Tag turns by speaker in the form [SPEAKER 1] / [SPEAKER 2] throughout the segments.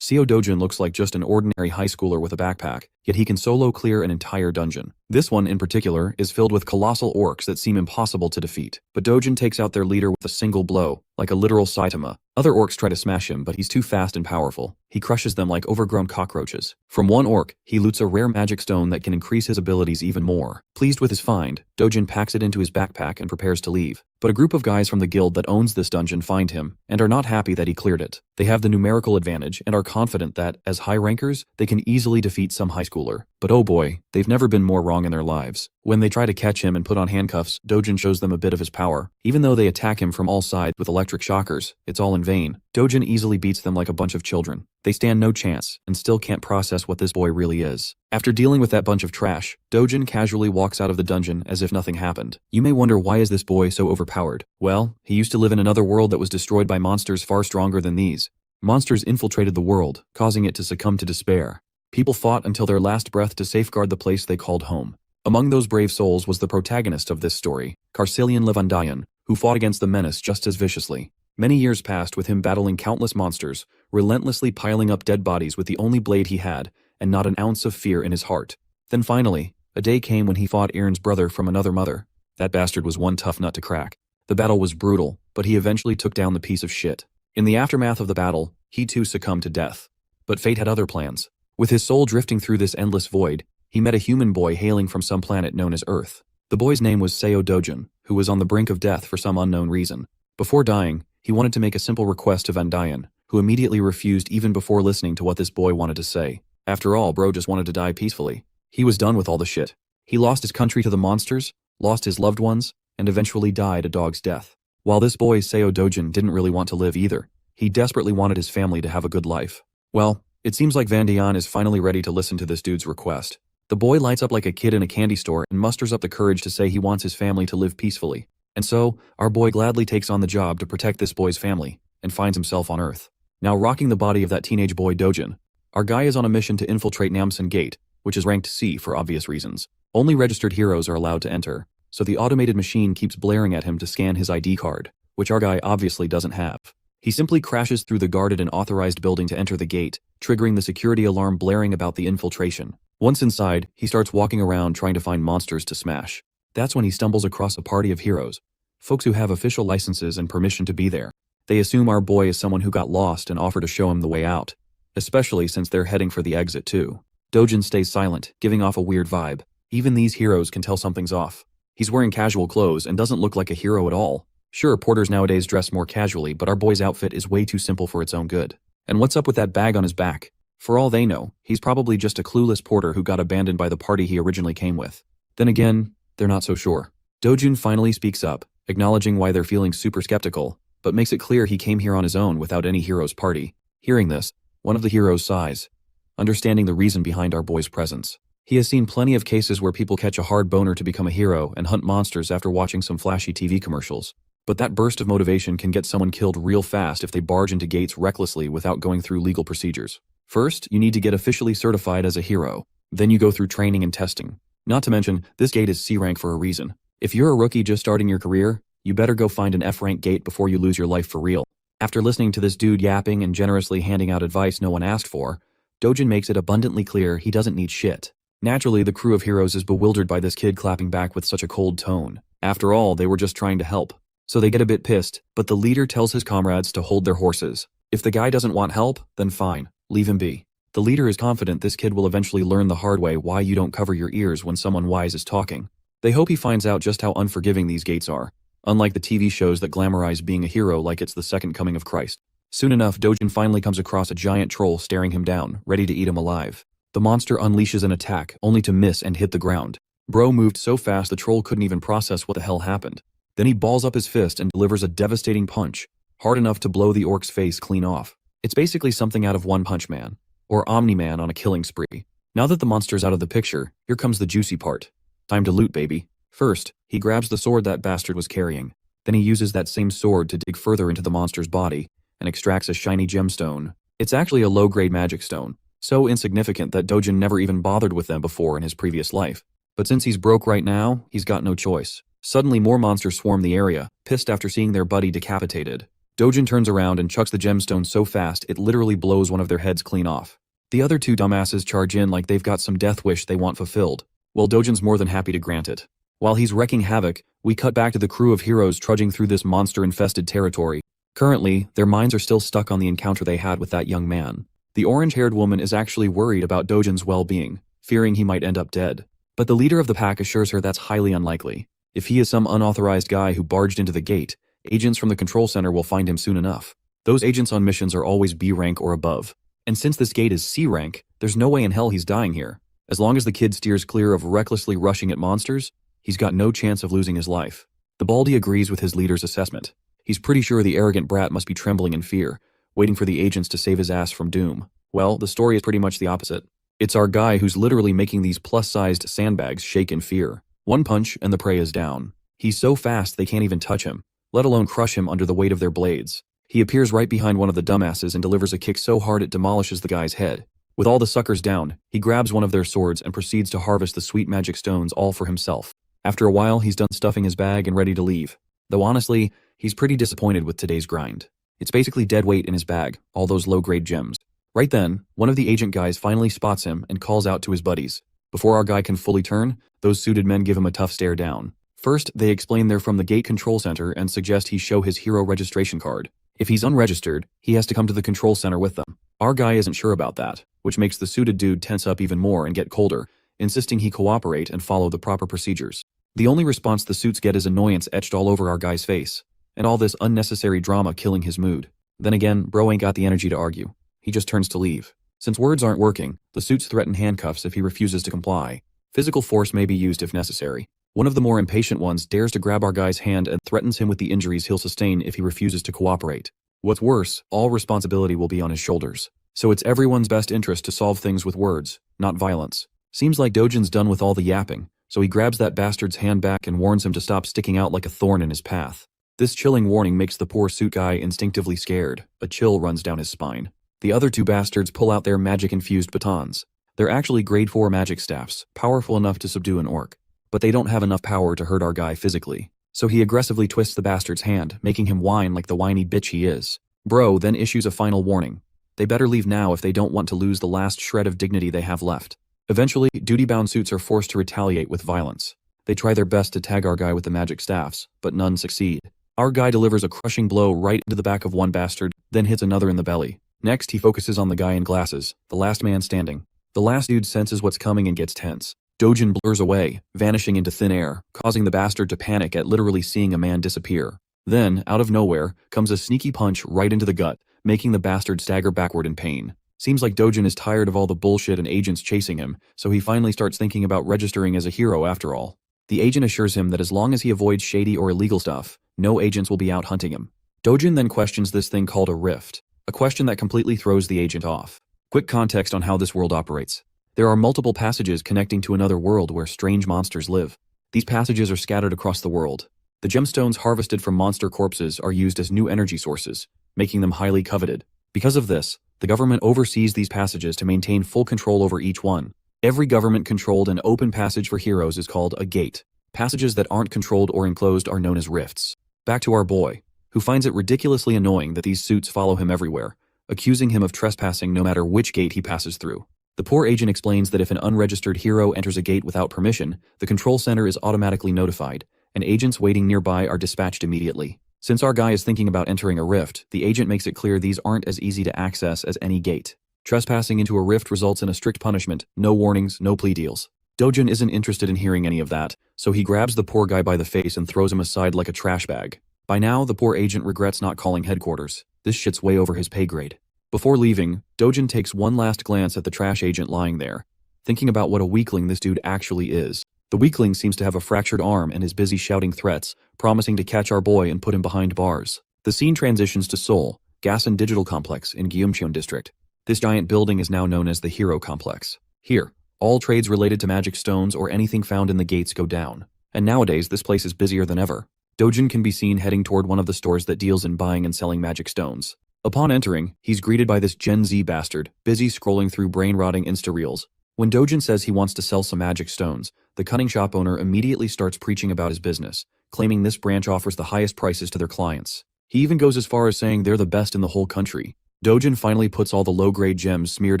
[SPEAKER 1] Seo Dojin looks like just an ordinary high schooler with a backpack, yet he can solo clear an entire dungeon. This one in particular is filled with colossal orcs that seem impossible to defeat, but Dojin takes out their leader with a single blow, like a literal Saitama. Other orcs try to smash him, but he's too fast and powerful. He crushes them like overgrown cockroaches. From one orc, he loots a rare magic stone that can increase his abilities even more. Pleased with his find, Dojin packs it into his backpack and prepares to leave. But a group of guys from the guild that owns this dungeon find him, and are not happy that he cleared it. They have the numerical advantage and are confident that, as high rankers, they can easily defeat some high schooler. But oh boy, they've never been more wrong in their lives. When they try to catch him and put on handcuffs, Dojin shows them a bit of his power. Even though they attack him from all sides with electric shockers, it's all in vain. Dojin easily beats them like a bunch of children. They stand no chance, and still can't process what this boy really is. After dealing with that bunch of trash, Dojin casually walks out of the dungeon as if nothing happened. You may wonder, why is this boy so overpowered? Well, he used to live in another world that was destroyed by monsters far stronger than these. Monsters infiltrated the world, causing it to succumb to despair. People fought until their last breath to safeguard the place they called home. Among those brave souls was the protagonist of this story, Carcelian Levandayan, who fought against the menace just as viciously. Many years passed with him battling countless monsters, relentlessly piling up dead bodies with the only blade he had, and not an ounce of fear in his heart. Then finally, a day came when he fought Aaron's brother from another mother. That bastard was one tough nut to crack. The battle was brutal, but he eventually took down the piece of shit. In the aftermath of the battle, he too succumbed to death. But fate had other plans. With his soul drifting through this endless void, he met a human boy hailing from some planet known as Earth. The boy's name was Seo Dojin, who was on the brink of death for some unknown reason. Before dying, he wanted to make a simple request to Vandayan, who immediately refused even before listening to what this boy wanted to say. After all, bro just wanted to die peacefully. He was done with all the shit. He lost his country to the monsters, lost his loved ones, and eventually died a dog's death. While this boy Seo Dojin didn't really want to live either, he desperately wanted his family to have a good life. Well, it seems like Vandayan is finally ready to listen to this dude's request. The boy lights up like a kid in a candy store and musters up the courage to say he wants his family to live peacefully. And so, our boy gladly takes on the job to protect this boy's family, and finds himself on Earth. Now rocking the body of that teenage boy Dojin, our guy is on a mission to infiltrate Namsen Gate, which is ranked C for obvious reasons. Only registered heroes are allowed to enter, so the automated machine keeps blaring at him to scan his ID card, which our guy obviously doesn't have. He simply crashes through the guarded and authorized building to enter the gate, triggering the security alarm blaring about the infiltration. Once inside, he starts walking around trying to find monsters to smash. That's when he stumbles across a party of heroes, folks who have official licenses and permission to be there. They assume our boy is someone who got lost and offer to show him the way out, especially since they're heading for the exit too. Dojin stays silent, giving off a weird vibe. Even these heroes can tell something's off. He's wearing casual clothes and doesn't look like a hero at all. Sure, porters nowadays dress more casually, but our boy's outfit is way too simple for its own good. And what's up with that bag on his back? For all they know, he's probably just a clueless porter who got abandoned by the party he originally came with. Then again, they're not so sure. Dojin finally speaks up, acknowledging why they're feeling super skeptical, but makes it clear he came here on his own without any hero's party. Hearing this, one of the heroes sighs, understanding the reason behind our boy's presence. He has seen plenty of cases where people catch a hard boner to become a hero and hunt monsters after watching some flashy TV commercials. But that burst of motivation can get someone killed real fast if they barge into gates recklessly without going through legal procedures. First, you need to get officially certified as a hero. Then you go through training and testing. Not to mention, this gate is C rank for a reason. If you're a rookie just starting your career, you better go find an F rank gate before you lose your life for real. After listening to this dude yapping and generously handing out advice no one asked for, Dojin makes it abundantly clear he doesn't need shit. Naturally, the crew of heroes is bewildered by this kid clapping back with such a cold tone. After all, they were just trying to help. So they get a bit pissed, but the leader tells his comrades to hold their horses. If the guy doesn't want help, then fine, leave him be. The leader is confident this kid will eventually learn the hard way why you don't cover your ears when someone wise is talking. They hope he finds out just how unforgiving these gates are, unlike the TV shows that glamorize being a hero like it's the second coming of Christ. Soon enough, Dojin finally comes across a giant troll staring him down, ready to eat him alive. The monster unleashes an attack, only to miss and hit the ground. Bro moved so fast the troll couldn't even process what the hell happened. Then he balls up his fist and delivers a devastating punch, hard enough to blow the orc's face clean off. It's basically something out of One Punch Man, or Omni-Man on a killing spree. Now that the monster's out of the picture, here comes the juicy part. Time to loot, baby. First, he grabs the sword that bastard was carrying. Then he uses that same sword to dig further into the monster's body, and extracts a shiny gemstone. It's actually a low-grade magic stone, so insignificant that Dojin never even bothered with them before in his previous life. But since he's broke right now, he's got no choice. Suddenly more monsters swarm the area, pissed after seeing their buddy decapitated. Dojin turns around and chucks the gemstone so fast it literally blows one of their heads clean off. The other two dumbasses charge in like they've got some death wish they want fulfilled. Well, Dojin's more than happy to grant it. While he's wrecking havoc, we cut back to the crew of heroes trudging through this monster-infested territory. Currently, their minds are still stuck on the encounter they had with that young man. The orange-haired woman is actually worried about Dojin's well-being, fearing he might end up dead. But the leader of the pack assures her that's highly unlikely. If he is some unauthorized guy who barged into the gate, agents from the control center will find him soon enough. Those agents on missions are always B rank or above. And since this gate is C rank, there's no way in hell he's dying here. As long as the kid steers clear of recklessly rushing at monsters, he's got no chance of losing his life. The Baldy agrees with his leader's assessment. He's pretty sure the arrogant brat must be trembling in fear, waiting for the agents to save his ass from doom. Well, the story is pretty much the opposite. It's our guy who's literally making these plus-sized sandbags shake in fear. One punch and the prey is down. He's so fast they can't even touch him, let alone crush him under the weight of their blades. He appears right behind one of the dumbasses and delivers a kick so hard it demolishes the guy's head. With all the suckers down, he grabs one of their swords and proceeds to harvest the sweet magic stones all for himself. After a while, he's done stuffing his bag and ready to leave. Though honestly, he's pretty disappointed with today's grind. It's basically dead weight in his bag, all those low-grade gems. Right then, one of the agent guys finally spots him and calls out to his buddies. Before our guy can fully turn, those suited men give him a tough stare down. First, they explain they're from the gate control center and suggest he show his hero registration card. If he's unregistered, he has to come to the control center with them. Our guy isn't sure about that, which makes the suited dude tense up even more and get colder, insisting he cooperate and follow the proper procedures. The only response the suits get is annoyance etched all over our guy's face, and all this unnecessary drama killing his mood. Then again, bro ain't got the energy to argue. He just turns to leave. Since words aren't working, the suits threaten handcuffs if he refuses to comply. Physical force may be used if necessary. One of the more impatient ones dares to grab our guy's hand and threatens him with the injuries he'll sustain if he refuses to cooperate. What's worse, all responsibility will be on his shoulders. So it's everyone's best interest to solve things with words, not violence. Seems like Dojin's done with all the yapping, so he grabs that bastard's hand back and warns him to stop sticking out like a thorn in his path. This chilling warning makes the poor suit guy instinctively scared. A chill runs down his spine. The other two bastards pull out their magic-infused batons. They're actually grade 4 magic staffs, powerful enough to subdue an orc. But they don't have enough power to hurt our guy physically. So he aggressively twists the bastard's hand, making him whine like the whiny bitch he is. Bro then issues a final warning. They better leave now if they don't want to lose the last shred of dignity they have left. Eventually, duty-bound suits are forced to retaliate with violence. They try their best to tag our guy with the magic staffs, but none succeed. Our guy delivers a crushing blow right into the back of one bastard, then hits another in the belly. Next, he focuses on the guy in glasses, the last man standing. The last dude senses what's coming and gets tense. Dojin blurs away, vanishing into thin air, causing the bastard to panic at literally seeing a man disappear. Then, out of nowhere, comes a sneaky punch right into the gut, making the bastard stagger backward in pain. Seems like Dojin is tired of all the bullshit and agents chasing him, so he finally starts thinking about registering as a hero after all. The agent assures him that as long as he avoids shady or illegal stuff, no agents will be out hunting him. Dojin then questions this thing called a rift, a question that completely throws the agent off. Quick context on how this world operates. There are multiple passages connecting to another world where strange monsters live. These passages are scattered across the world. The gemstones harvested from monster corpses are used as new energy sources, making them highly coveted. Because of this, the government oversees these passages to maintain full control over each one. Every government-controlled and open passage for heroes is called a gate. Passages that aren't controlled or enclosed are known as rifts. Back to our boy, who finds it ridiculously annoying that these suits follow him everywhere, accusing him of trespassing no matter which gate he passes through. The poor agent explains that if an unregistered hero enters a gate without permission, the control center is automatically notified, and agents waiting nearby are dispatched immediately. Since our guy is thinking about entering a rift, the agent makes it clear these aren't as easy to access as any gate. Trespassing into a rift results in a strict punishment, no warnings, no plea deals. Dojin isn't interested in hearing any of that, so he grabs the poor guy by the face and throws him aside like a trash bag. By now, the poor agent regrets not calling headquarters. This shit's way over his pay grade. Before leaving, Dojin takes one last glance at the trash agent lying there, thinking about what a weakling this dude actually is. The weakling seems to have a fractured arm and is busy shouting threats, promising to catch our boy and put him behind bars. The scene transitions to Seoul, Gas and Digital Complex in Gyeongcheon District. This giant building is now known as the Hero Complex. Here, all trades related to magic stones or anything found in the gates go down. And nowadays, this place is busier than ever. Dojin can be seen heading toward one of the stores that deals in buying and selling magic stones. Upon entering, he's greeted by this Gen Z bastard, busy scrolling through brain-rotting Insta-reels. When Dojin says he wants to sell some magic stones, the cunning shop owner immediately starts preaching about his business, claiming this branch offers the highest prices to their clients. He even goes as far as saying they're the best in the whole country. Dojin finally puts all the low-grade gems smeared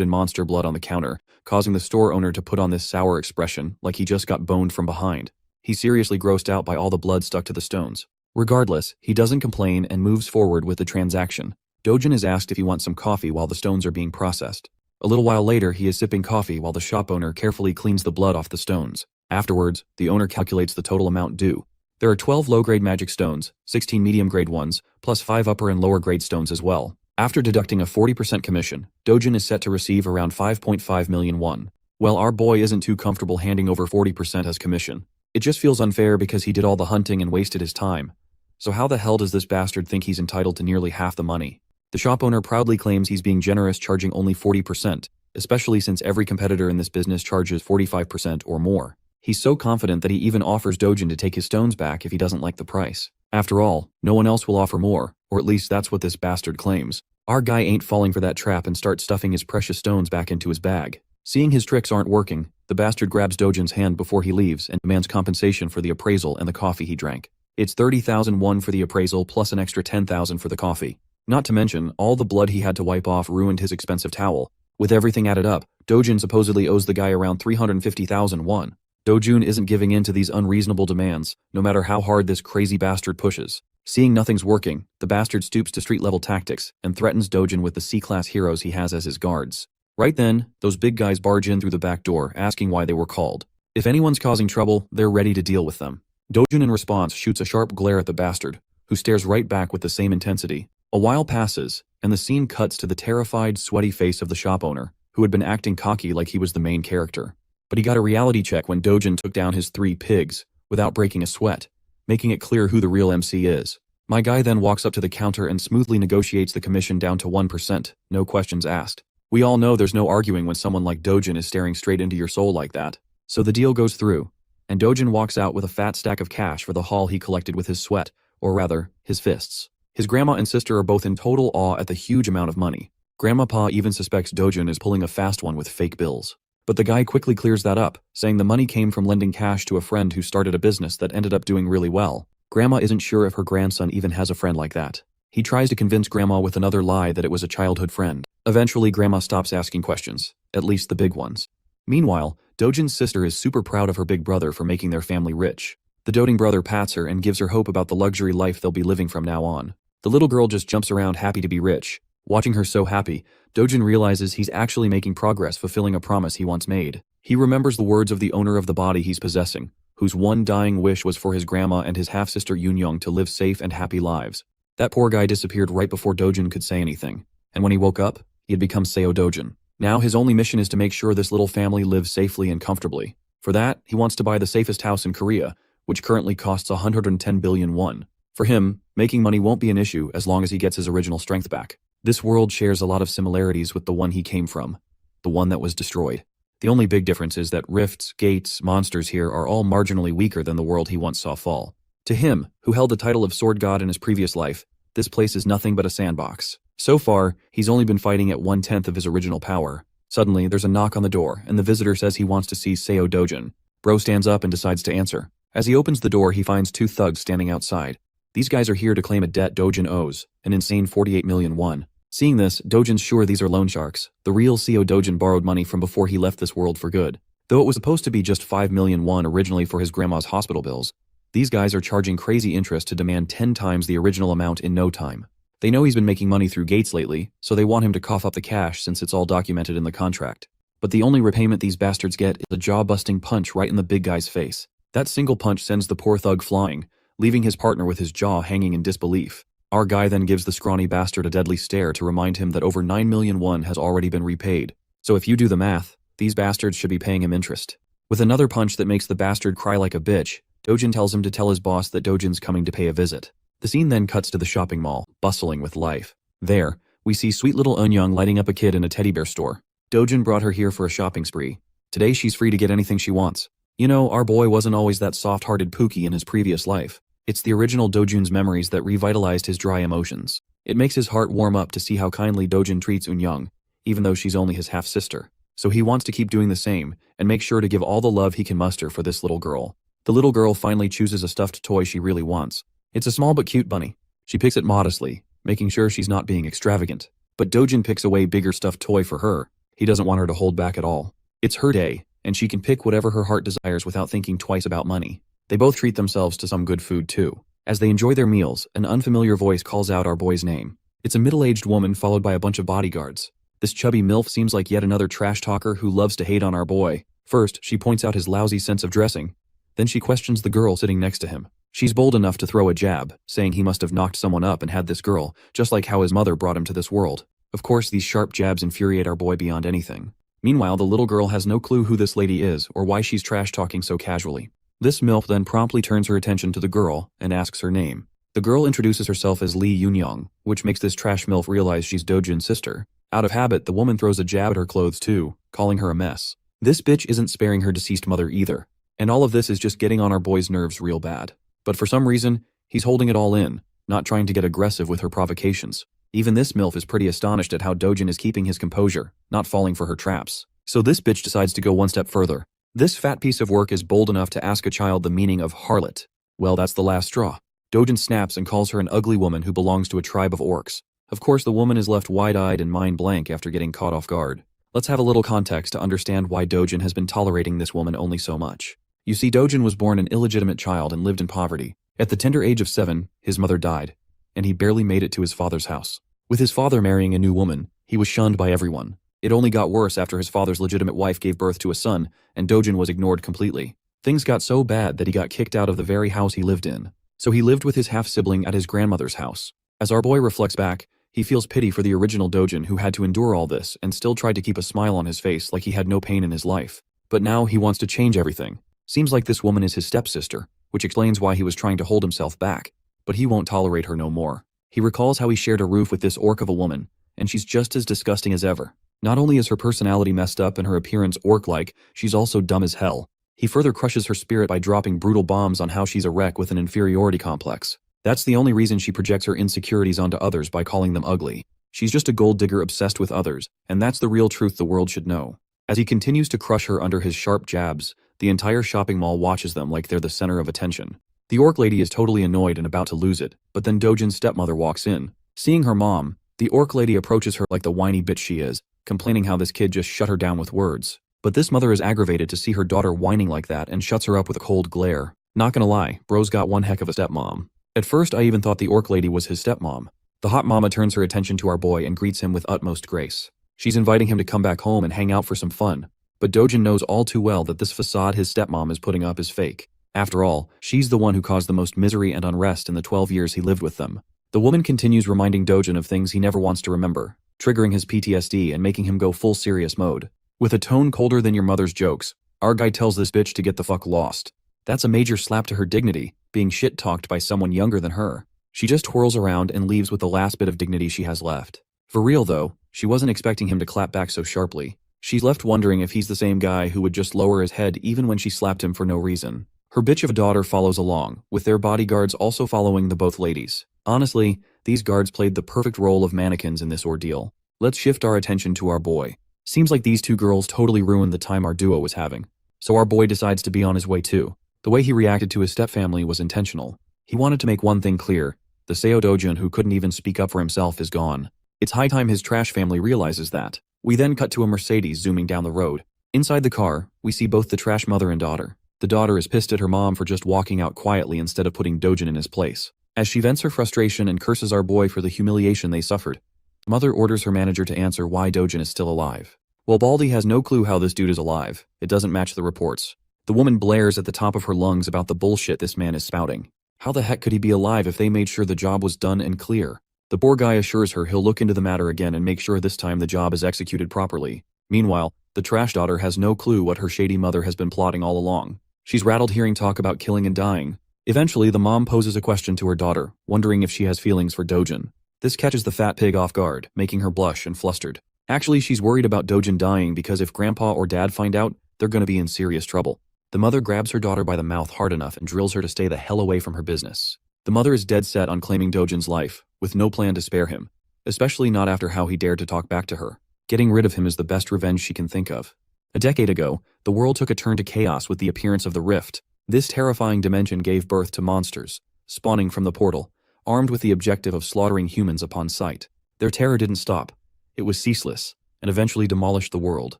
[SPEAKER 1] in monster blood on the counter, causing the store owner to put on this sour expression like he just got boned from behind. He's seriously grossed out by all the blood stuck to the stones. Regardless, he doesn't complain and moves forward with the transaction. Dojin is asked if he wants some coffee while the stones are being processed. A little while later, he is sipping coffee while the shop owner carefully cleans the blood off the stones. Afterwards, the owner calculates the total amount due. There are 12 low-grade magic stones, 16 medium-grade ones, plus 5 upper and lower-grade stones as well. After deducting a 40% commission, Dojin is set to receive around 5.5 million won. Well, our boy isn't too comfortable handing over 40% as commission. It just feels unfair because he did all the hunting and wasted his time. So how the hell does this bastard think he's entitled to nearly half the money? The shop owner proudly claims he's being generous, charging only 40%, especially since every competitor in this business charges 45% or more. He's so confident that he even offers Dojin to take his stones back if he doesn't like the price. After all, no one else will offer more, or at least that's what this bastard claims. Our guy ain't falling for that trap and starts stuffing his precious stones back into his bag. Seeing his tricks aren't working, the bastard grabs Dojin's hand before he leaves and demands compensation for the appraisal and the coffee he drank. It's 30,000 won for the appraisal plus an extra 10,000 for the coffee. Not to mention, all the blood he had to wipe off ruined his expensive towel. With everything added up, Dojin supposedly owes the guy around 350,000 won. Dojun isn't giving in to these unreasonable demands, no matter how hard this crazy bastard pushes. Seeing nothing's working, the bastard stoops to street-level tactics and threatens Dojin with the C-class heroes he has as his guards. Right then, those big guys barge in through the back door, asking why they were called. If anyone's causing trouble, they're ready to deal with them. Dojun in response shoots a sharp glare at the bastard, who stares right back with the same intensity. A while passes, and the scene cuts to the terrified, sweaty face of the shop owner, who had been acting cocky like he was the main character. But he got a reality check when Dojin took down his 3 pigs, without breaking a sweat, making it clear who the real MC is. My guy then walks up to the counter and smoothly negotiates the commission down to 1%, no questions asked. We all know there's no arguing when someone like Dojin is staring straight into your soul like that. So the deal goes through, and Dojin walks out with a fat stack of cash for the haul he collected with his sweat, or rather, his fists. His grandma and sister are both in total awe at the huge amount of money. Grandma even suspects Dojin is pulling a fast one with fake bills. But the guy quickly clears that up, saying the money came from lending cash to a friend who started a business that ended up doing really well. Grandma isn't sure if her grandson even has a friend like that. He tries to convince Grandma with another lie that it was a childhood friend. Eventually, Grandma stops asking questions, at least the big ones. Meanwhile, Dojin's sister is super proud of her big brother for making their family rich. The doting brother pats her and gives her hope about the luxury life they'll be living from now on. The little girl just jumps around happy to be rich. Watching her so happy, Dojin realizes he's actually making progress fulfilling a promise he once made. He remembers the words of the owner of the body he's possessing, whose one dying wish was for his grandma and his half-sister Yoon to live safe and happy lives. That poor guy disappeared right before Dojin could say anything, and when he woke up, he had become Seo Dojin. Now his only mission is to make sure this little family lives safely and comfortably. For that, he wants to buy the safest house in Korea, which currently costs 110 billion won. For him, making money won't be an issue as long as he gets his original strength back. This world shares a lot of similarities with the one he came from, the one that was destroyed. The only big difference is that rifts, gates, monsters here are all marginally weaker than the world he once saw fall. To him, who held the title of Sword God in his previous life, this place is nothing but a sandbox. So far, he's only been fighting at 1/10 of his original power. Suddenly, there's a knock on the door, and the visitor says he wants to see Seo Dojin. Bro stands up and decides to answer. As he opens the door, he finds 2 thugs standing outside. These guys are here to claim a debt Dojin owes, an insane 48 million won. Seeing this, Dojin's sure these are loan sharks. The real Seo Dojin borrowed money from before he left this world for good. Though it was supposed to be just 5 million won originally for his grandma's hospital bills, these guys are charging crazy interest to demand 10 times the original amount in no time. They know he's been making money through gates lately, so they want him to cough up the cash since it's all documented in the contract. But the only repayment these bastards get is a jaw-busting punch right in the big guy's face. That single punch sends the poor thug flying, leaving his partner with his jaw hanging in disbelief. Our guy then gives the scrawny bastard a deadly stare to remind him that over 9 million won has already been repaid. So if you do the math, these bastards should be paying him interest. With another punch that makes the bastard cry like a bitch, Dojin tells him to tell his boss that Dojin's coming to pay a visit. The scene then cuts to the shopping mall, bustling with life. There, we see sweet little Eunyoung lighting up a kid in a teddy bear store. Dojin brought her here for a shopping spree. Today she's free to get anything she wants. You know, our boy wasn't always that soft-hearted Pookie in his previous life. It's the original Dojun's memories that revitalized his dry emotions. It makes his heart warm up to see how kindly Dojin treats Eunyoung, even though she's only his half-sister. So he wants to keep doing the same, and make sure to give all the love he can muster for this little girl. The little girl finally chooses a stuffed toy she really wants. It's a small but cute bunny. She picks it modestly, making sure she's not being extravagant. But Dojin picks a way bigger stuffed toy for her. He doesn't want her to hold back at all. It's her day, and she can pick whatever her heart desires without thinking twice about money. They both treat themselves to some good food too. As they enjoy their meals, an unfamiliar voice calls out our boy's name. It's a middle-aged woman followed by a bunch of bodyguards. This chubby MILF seems like yet another trash talker who loves to hate on our boy. First, she points out his lousy sense of dressing. Then she questions the girl sitting next to him. She's bold enough to throw a jab, saying he must have knocked someone up and had this girl, just like how his mother brought him to this world. Of course, these sharp jabs infuriate our boy beyond anything. Meanwhile, the little girl has no clue who this lady is or why she's trash-talking so casually. This MILF then promptly turns her attention to the girl and asks her name. The girl introduces herself as Lee Yunyong, which makes this trash MILF realize she's Dojin's sister. Out of habit, the woman throws a jab at her clothes too, calling her a mess. This bitch isn't sparing her deceased mother either. And all of this is just getting on our boy's nerves real bad. But for some reason, he's holding it all in, not trying to get aggressive with her provocations. Even this MILF is pretty astonished at how Dojin is keeping his composure, not falling for her traps. So this bitch decides to go one step further. This fat piece of work is bold enough to ask a child the meaning of harlot. Well, that's the last straw. Dojin snaps and calls her an ugly woman who belongs to a tribe of orcs. Of course, the woman is left wide-eyed and mind blank after getting caught off guard. Let's have a little context to understand why Dojin has been tolerating this woman only so much. You see, Dojin was born an illegitimate child and lived in poverty. At the tender age of 7, his mother died, and he barely made it to his father's house. With his father marrying a new woman, he was shunned by everyone. It only got worse after his father's legitimate wife gave birth to a son, and Dojin was ignored completely. Things got so bad that he got kicked out of the very house he lived in. So he lived with his half-sibling at his grandmother's house. As our boy reflects back, he feels pity for the original Dojin who had to endure all this and still tried to keep a smile on his face like he had no pain in his life. But now he wants to change everything. Seems like this woman is his stepsister, which explains why he was trying to hold himself back. But he won't tolerate her no more. He recalls how he shared a roof with this orc of a woman, and she's just as disgusting as ever. Not only is her personality messed up and her appearance orc-like, she's also dumb as hell. He further crushes her spirit by dropping brutal bombs on how she's a wreck with an inferiority complex. That's the only reason she projects her insecurities onto others by calling them ugly. She's just a gold digger obsessed with others, and that's the real truth the world should know. As he continues to crush her under his sharp jabs, the entire shopping mall watches them like they're the center of attention. The orc lady is totally annoyed and about to lose it, but then Dojin's stepmother walks in. Seeing her mom, the orc lady approaches her like the whiny bitch she is, complaining how this kid just shut her down with words. But this mother is aggravated to see her daughter whining like that and shuts her up with a cold glare. Not gonna lie, bro's got one heck of a stepmom. At first I even thought the orc lady was his stepmom. The hot mama turns her attention to our boy and greets him with utmost grace. She's inviting him to come back home and hang out for some fun. But Dojin knows all too well that this facade his stepmom is putting up is fake. After all, she's the one who caused the most misery and unrest in the 12 years he lived with them. The woman continues reminding Dojin of things he never wants to remember, triggering his PTSD and making him go full serious mode. With a tone colder than your mother's jokes, our guy tells this bitch to get the fuck lost. That's a major slap to her dignity, being shit-talked by someone younger than her. She just twirls around and leaves with the last bit of dignity she has left. For real though, she wasn't expecting him to clap back so sharply. She's left wondering if he's the same guy who would just lower his head even when she slapped him for no reason. Her bitch of a daughter follows along, with their bodyguards also following the both ladies. Honestly, these guards played the perfect role of mannequins in this ordeal. Let's shift our attention to our boy. Seems like these two girls totally ruined the time our duo was having. So our boy decides to be on his way too. The way he reacted to his stepfamily was intentional. He wanted to make one thing clear. The Seo Dojin who couldn't even speak up for himself is gone. It's high time his trash family realizes that. We then cut to a Mercedes zooming down the road. Inside the car, we see both the trash mother and daughter. The daughter is pissed at her mom for just walking out quietly instead of putting Dojin in his place. As she vents her frustration and curses our boy for the humiliation they suffered, Mother orders her manager to answer why Dojin is still alive. Well, Baldy has no clue how this dude is alive. It doesn't match the reports. The woman blares at the top of her lungs about the bullshit this man is spouting. How the heck could he be alive if they made sure the job was done and clear? The poor guy assures her he'll look into the matter again and make sure this time the job is executed properly. Meanwhile, the trash daughter has no clue what her shady mother has been plotting all along. She's rattled hearing talk about killing and dying. Eventually, the mom poses a question to her daughter, wondering if she has feelings for Dojin. This catches the fat pig off guard, making her blush and flustered. Actually, she's worried about Dojin dying because if grandpa or dad find out, they're gonna be in serious trouble. The mother grabs her daughter by the mouth hard enough and drills her to stay the hell away from her business. The mother is dead set on claiming Dojin's life, with no plan to spare him, especially not after how he dared to talk back to her. Getting rid of him is the best revenge she can think of. A decade ago, the world took a turn to chaos with the appearance of the Rift. This terrifying dimension gave birth to monsters, spawning from the portal. armed with the objective of slaughtering humans upon sight. Their terror didn't stop. It was ceaseless, and eventually demolished the world,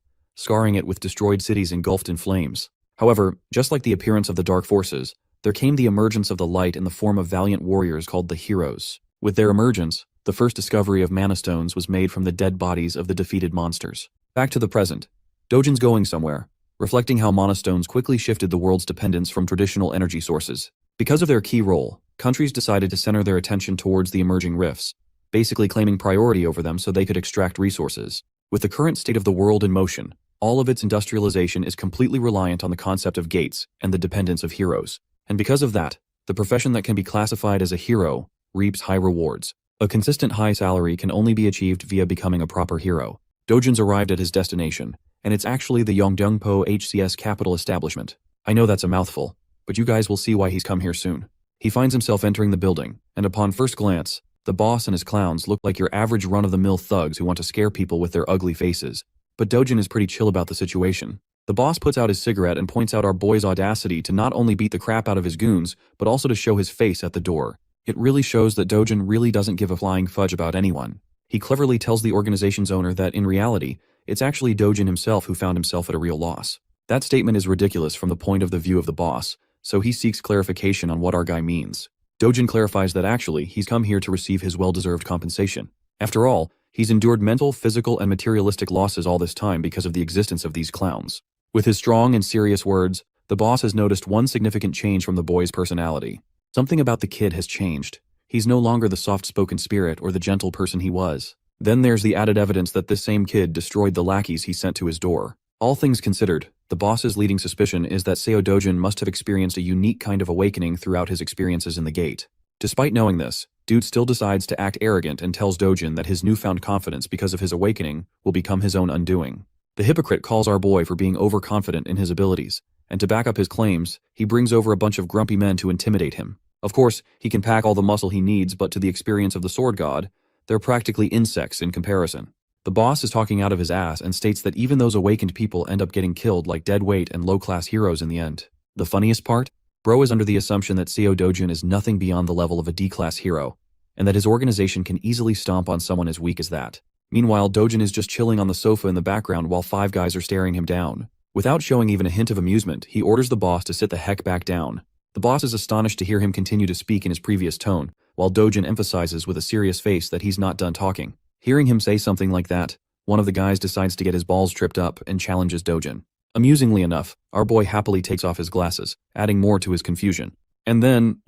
[SPEAKER 1] scarring it with destroyed cities engulfed in flames. However, just like the appearance of the dark forces, there came the emergence of the light in the form of valiant warriors called the heroes. With their emergence, the first discovery of mana stones was made from the dead bodies of the defeated monsters. Back to the present. Dojin's going somewhere, reflecting how mana stones quickly shifted the world's dependence from traditional energy sources. Because of their key role, countries decided to center their attention towards the emerging rifts, basically claiming priority over them so they could extract resources. With the current state of the world in motion, all of its industrialization is completely reliant on the concept of gates and the dependence of heroes. And because of that, the profession that can be classified as a hero reaps high rewards. A consistent high salary can only be achieved via becoming a proper hero. Dojin's arrived at his destination, and it's actually the Yongdongpo HCS Capital Establishment. I know that's a mouthful, but you guys will see why he's come here soon. He finds himself entering the building, and upon first glance, the boss and his clowns look like your average run-of-the-mill thugs who want to scare people with their ugly faces. But Dojin is pretty chill about the situation. The boss puts out his cigarette and points out our boy's audacity to not only beat the crap out of his goons, but also to show his face at the door. It really shows that Dojin really doesn't give a flying fudge about anyone. He cleverly tells the organization's owner that, in reality, it's actually Dojin himself who found himself at a real loss. That statement is ridiculous from the point of the view of the boss, so he seeks clarification on what our guy means. Dojin clarifies that actually, he's come here to receive his well-deserved compensation. After all, he's endured mental, physical, and materialistic losses all this time because of the existence of these clowns. With his strong and serious words, the boss has noticed one significant change from the boy's personality. Something about the kid has changed. He's no longer the soft-spoken spirit or the gentle person he was. Then there's the added evidence that this same kid destroyed the lackeys he sent to his door. All things considered, the boss's leading suspicion is that Seo Dojin must have experienced a unique kind of awakening throughout his experiences in the gate. Despite knowing this, Dude still decides to act arrogant and tells Dojin that his newfound confidence because of his awakening will become his own undoing. The hypocrite calls our boy for being overconfident in his abilities, and to back up his claims, he brings over a bunch of grumpy men to intimidate him. Of course, he can pack all the muscle he needs, but to the experience of the sword god, they're practically insects in comparison. The boss is talking out of his ass and states that even those awakened people end up getting killed like deadweight and low-class heroes in the end. The funniest part? Bro is under the assumption that Seo Dojin is nothing beyond the level of a D-class hero, and that his organization can easily stomp on someone as weak as that. Meanwhile, Dojin is just chilling on the sofa in the background while 5 guys are staring him down. Without showing even a hint of amusement, he orders the boss to sit the heck back down. The boss is astonished to hear him continue to speak in his previous tone, while Dojin emphasizes with a serious face that he's not done talking. Hearing him say something like that, one of the guys decides to get his balls tripped up and challenges Dojin. Amusingly enough, our boy happily takes off his glasses, adding more to his confusion. And then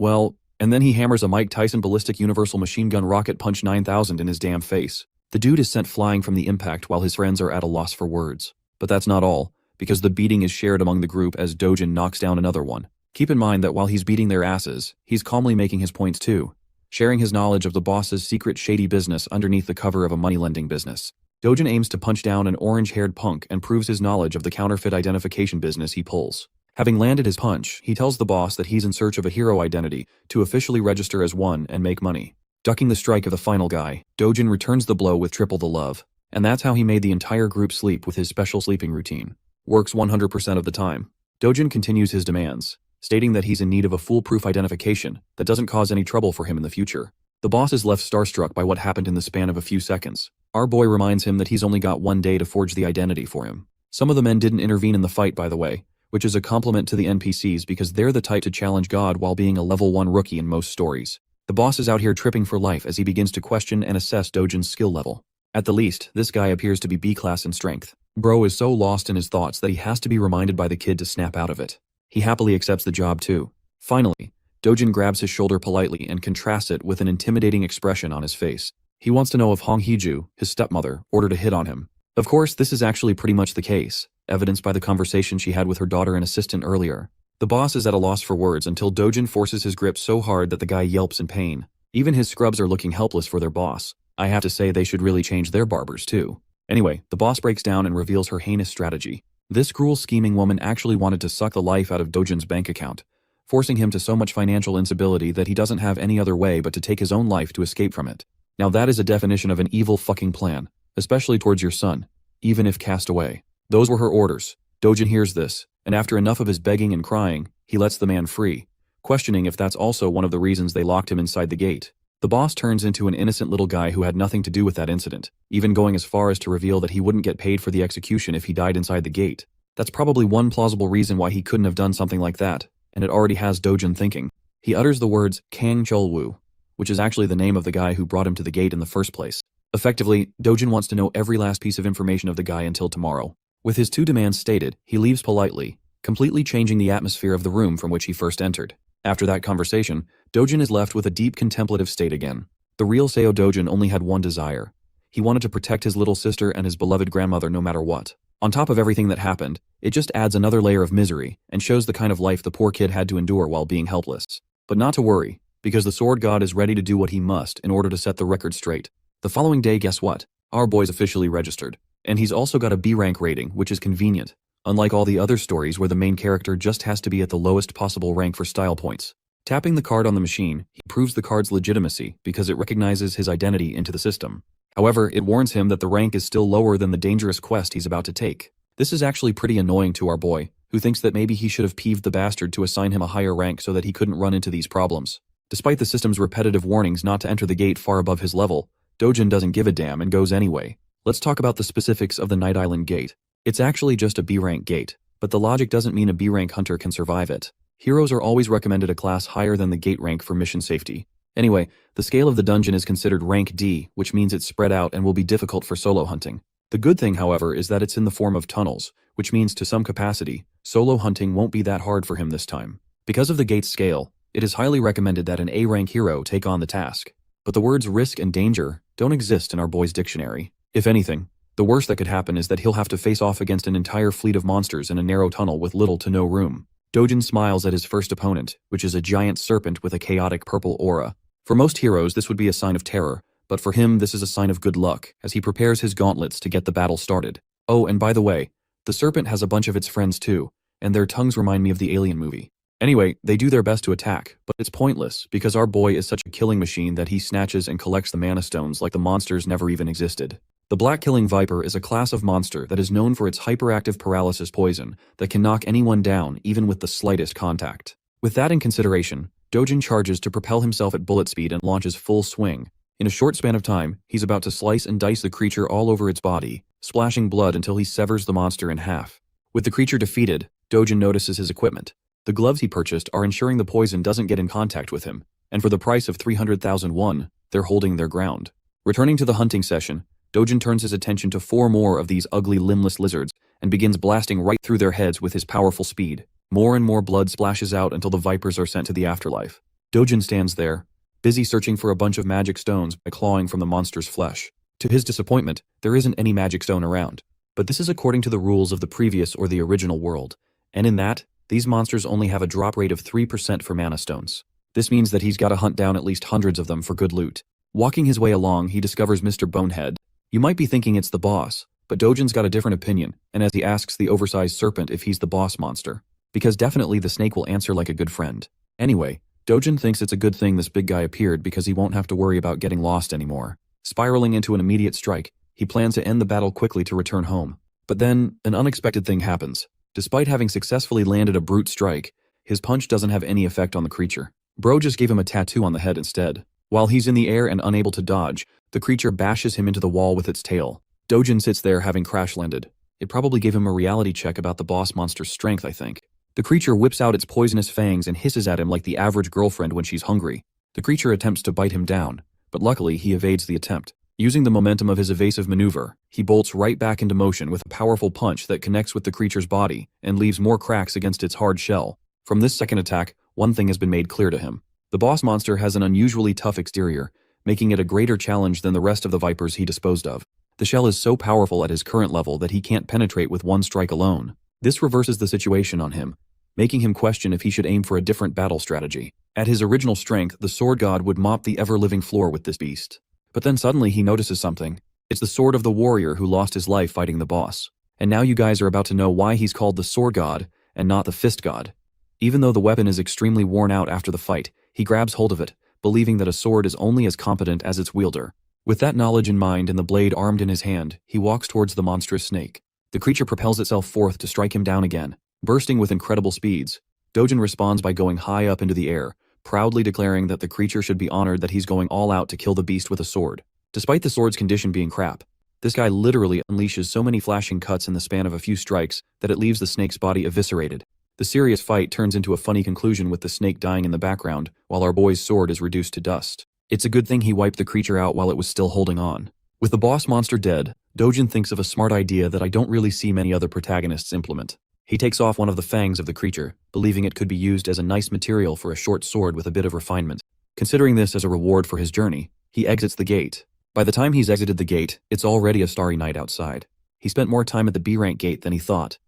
[SPEAKER 1] he hammers a Mike Tyson ballistic universal machine gun rocket punch 9000 in his damn face. The dude is sent flying from the impact while his friends are at a loss for words. But that's not all, because the beating is shared among the group as Dojin knocks down another one. Keep in mind that while he's beating their asses, he's calmly making his points too, sharing his knowledge of the boss's secret shady business underneath the cover of a money-lending business. Dojin aims to punch down an orange-haired punk and proves his knowledge of the counterfeit identification business he pulls. Having landed his punch, he tells the boss that he's in search of a hero identity to officially register as one and make money. Ducking the strike of the final guy, Dojin returns the blow with triple the love. And that's how he made the entire group sleep with his special sleeping routine. Works 100% of the time. Dojin continues his demands, stating that he's in need of a foolproof identification that doesn't cause any trouble for him in the future. The boss is left starstruck by what happened in the span of a few seconds. Our boy reminds him that he's only got one day to forge the identity for him. Some of the men didn't intervene in the fight, by the way, which is a compliment to the NPCs because they're the type to challenge God while being a level 1 rookie in most stories. The boss is out here tripping for life as he begins to question and assess Dojin's skill level. At the least, this guy appears to be B-class in strength. Bro is so lost in his thoughts that he has to be reminded by the kid to snap out of it. He happily accepts the job too. Finally, Dojin grabs his shoulder politely and contrasts it with an intimidating expression on his face. He wants to know if Hong Hee-ju, his stepmother, ordered a hit on him. Of course, this is actually pretty much the case, evidenced by the conversation she had with her daughter and assistant earlier. The boss is at a loss for words until Dojin forces his grip so hard that the guy yelps in pain. Even his scrubs are looking helpless for their boss. I have to say they should really change their barbers too. Anyway, the boss breaks down and reveals her heinous strategy. This cruel scheming woman actually wanted to suck the life out of Dojin's bank account, forcing him to so much financial instability that he doesn't have any other way but to take his own life to escape from it. Now that is a definition of an evil fucking plan, especially towards your son, even if cast away. Those were her orders. Dojin hears this, and after enough of his begging and crying, he lets the man free, questioning if that's also one of the reasons they locked him inside the gate. The boss turns into an innocent little guy who had nothing to do with that incident, even going as far as to reveal that he wouldn't get paid for the execution if he died inside the gate. That's probably one plausible reason why he couldn't have done something like that, and it already has Dojin thinking. He utters the words Kang Chol-woo, which is actually the name of the guy who brought him to the gate in the first place. Effectively, Dojin wants to know every last piece of information of the guy until tomorrow. With his two demands stated, he leaves politely, completely changing the atmosphere of the room from which he first entered. After that conversation, Dojin is left with a deep contemplative state again. The real Seo Dojin only had one desire. He wanted to protect his little sister and his beloved grandmother no matter what. On top of everything that happened, it just adds another layer of misery and shows the kind of life the poor kid had to endure while being helpless. But not to worry, because the sword god is ready to do what he must in order to set the record straight. The following day, guess what? Our boy's officially registered. And he's also got a B rank rating, which is convenient, unlike all the other stories where the main character just has to be at the lowest possible rank for style points. Tapping the card on the machine, he proves the card's legitimacy because it recognizes his identity into the system. However, it warns him that the rank is still lower than the dangerous quest he's about to take. This is actually pretty annoying to our boy, who thinks that maybe he should have peeved the bastard to assign him a higher rank so that he couldn't run into these problems. Despite the system's repetitive warnings not to enter the gate far above his level, Dojin doesn't give a damn and goes anyway. Let's talk about the specifics of the Night Island gate. It's actually just a B-rank gate, but the logic doesn't mean a B-rank hunter can survive it. Heroes are always recommended a class higher than the gate rank for mission safety. Anyway, the scale of the dungeon is considered rank D, which means it's spread out and will be difficult for solo hunting. The good thing, however, is that it's in the form of tunnels, which means to some capacity, solo hunting won't be that hard for him this time. Because of the gate's scale, it is highly recommended that an A-rank hero take on the task. But the words risk and danger don't exist in our boy's dictionary. If anything, the worst that could happen is that he'll have to face off against an entire fleet of monsters in a narrow tunnel with little to no room. Dojin smiles at his first opponent, which is a giant serpent with a chaotic purple aura. For most heroes, this would be a sign of terror, but for him this is a sign of good luck, as he prepares his gauntlets to get the battle started. Oh, and by the way, the serpent has a bunch of its friends too, and their tongues remind me of the Alien movie. Anyway, they do their best to attack, but it's pointless because our boy is such a killing machine that he snatches and collects the mana stones like the monsters never even existed. The Black Killing Viper is a class of monster that is known for its hyperactive paralysis poison that can knock anyone down even with the slightest contact. With that in consideration, Dojin charges to propel himself at bullet speed and launches full swing. In a short span of time, he's about to slice and dice the creature all over its body, splashing blood until he severs the monster in half. With the creature defeated, Dojin notices his equipment. The gloves he purchased are ensuring the poison doesn't get in contact with him, and for the price of 300,000 won, they're holding their ground. Returning to the hunting session, Dojin turns his attention to 4 more of these ugly limbless lizards and begins blasting right through their heads with his powerful speed. More and more blood splashes out until the vipers are sent to the afterlife. Dojin stands there, busy searching for a bunch of magic stones by clawing from the monster's flesh. To his disappointment, there isn't any magic stone around. But this is according to the rules of the previous or the original world, and in that, these monsters only have a drop rate of 3% for mana stones. This means that he's got to hunt down at least hundreds of them for good loot. Walking his way along, he discovers Mr. Bonehead. You might be thinking it's the boss, but Dojin's got a different opinion, and as he asks the oversized serpent if he's the boss monster. Because definitely the snake will answer like a good friend. Anyway, Dojin thinks it's a good thing this big guy appeared because he won't have to worry about getting lost anymore. Spiraling into an immediate strike, he plans to end the battle quickly to return home. But then, an unexpected thing happens. Despite having successfully landed a brute strike, his punch doesn't have any effect on the creature. Bro just gave him a tattoo on the head instead. While he's in the air and unable to dodge, the creature bashes him into the wall with its tail. Dojin sits there having crash-landed. It probably gave him a reality check about the boss monster's strength, I think. The creature whips out its poisonous fangs and hisses at him like the average girlfriend when she's hungry. The creature attempts to bite him down, but luckily he evades the attempt. Using the momentum of his evasive maneuver, he bolts right back into motion with a powerful punch that connects with the creature's body and leaves more cracks against its hard shell. From this second attack, one thing has been made clear to him. The boss monster has an unusually tough exterior, making it a greater challenge than the rest of the vipers he disposed of. The shell is so powerful at his current level that he can't penetrate with one strike alone. This reverses the situation on him, making him question if he should aim for a different battle strategy. At his original strength, the sword god would mop the ever-living floor with this beast. But then suddenly he notices something. It's the sword of the warrior who lost his life fighting the boss. And now you guys are about to know why he's called the sword god and not the fist god. Even though the weapon is extremely worn out after the fight, he grabs hold of it, believing that a sword is only as competent as its wielder. With that knowledge in mind and the blade armed in his hand, he walks towards the monstrous snake. The creature propels itself forth to strike him down again. Bursting with incredible speeds, Dojin responds by going high up into the air, proudly declaring that the creature should be honored that he's going all out to kill the beast with a sword. Despite the sword's condition being crap, this guy literally unleashes so many flashing cuts in the span of a few strikes that it leaves the snake's body eviscerated. The serious fight turns into a funny conclusion with the snake dying in the background, while our boy's sword is reduced to dust. It's a good thing he wiped the creature out while it was still holding on. With the boss monster dead, Dojin thinks of a smart idea that I don't really see many other protagonists implement. He takes off one of the fangs of the creature, believing it could be used as a nice material for a short sword with a bit of refinement. Considering this as a reward for his journey, he exits the gate. By the time he's exited the gate, it's already a starry night outside. He spent more time at the B-rank gate than he thought.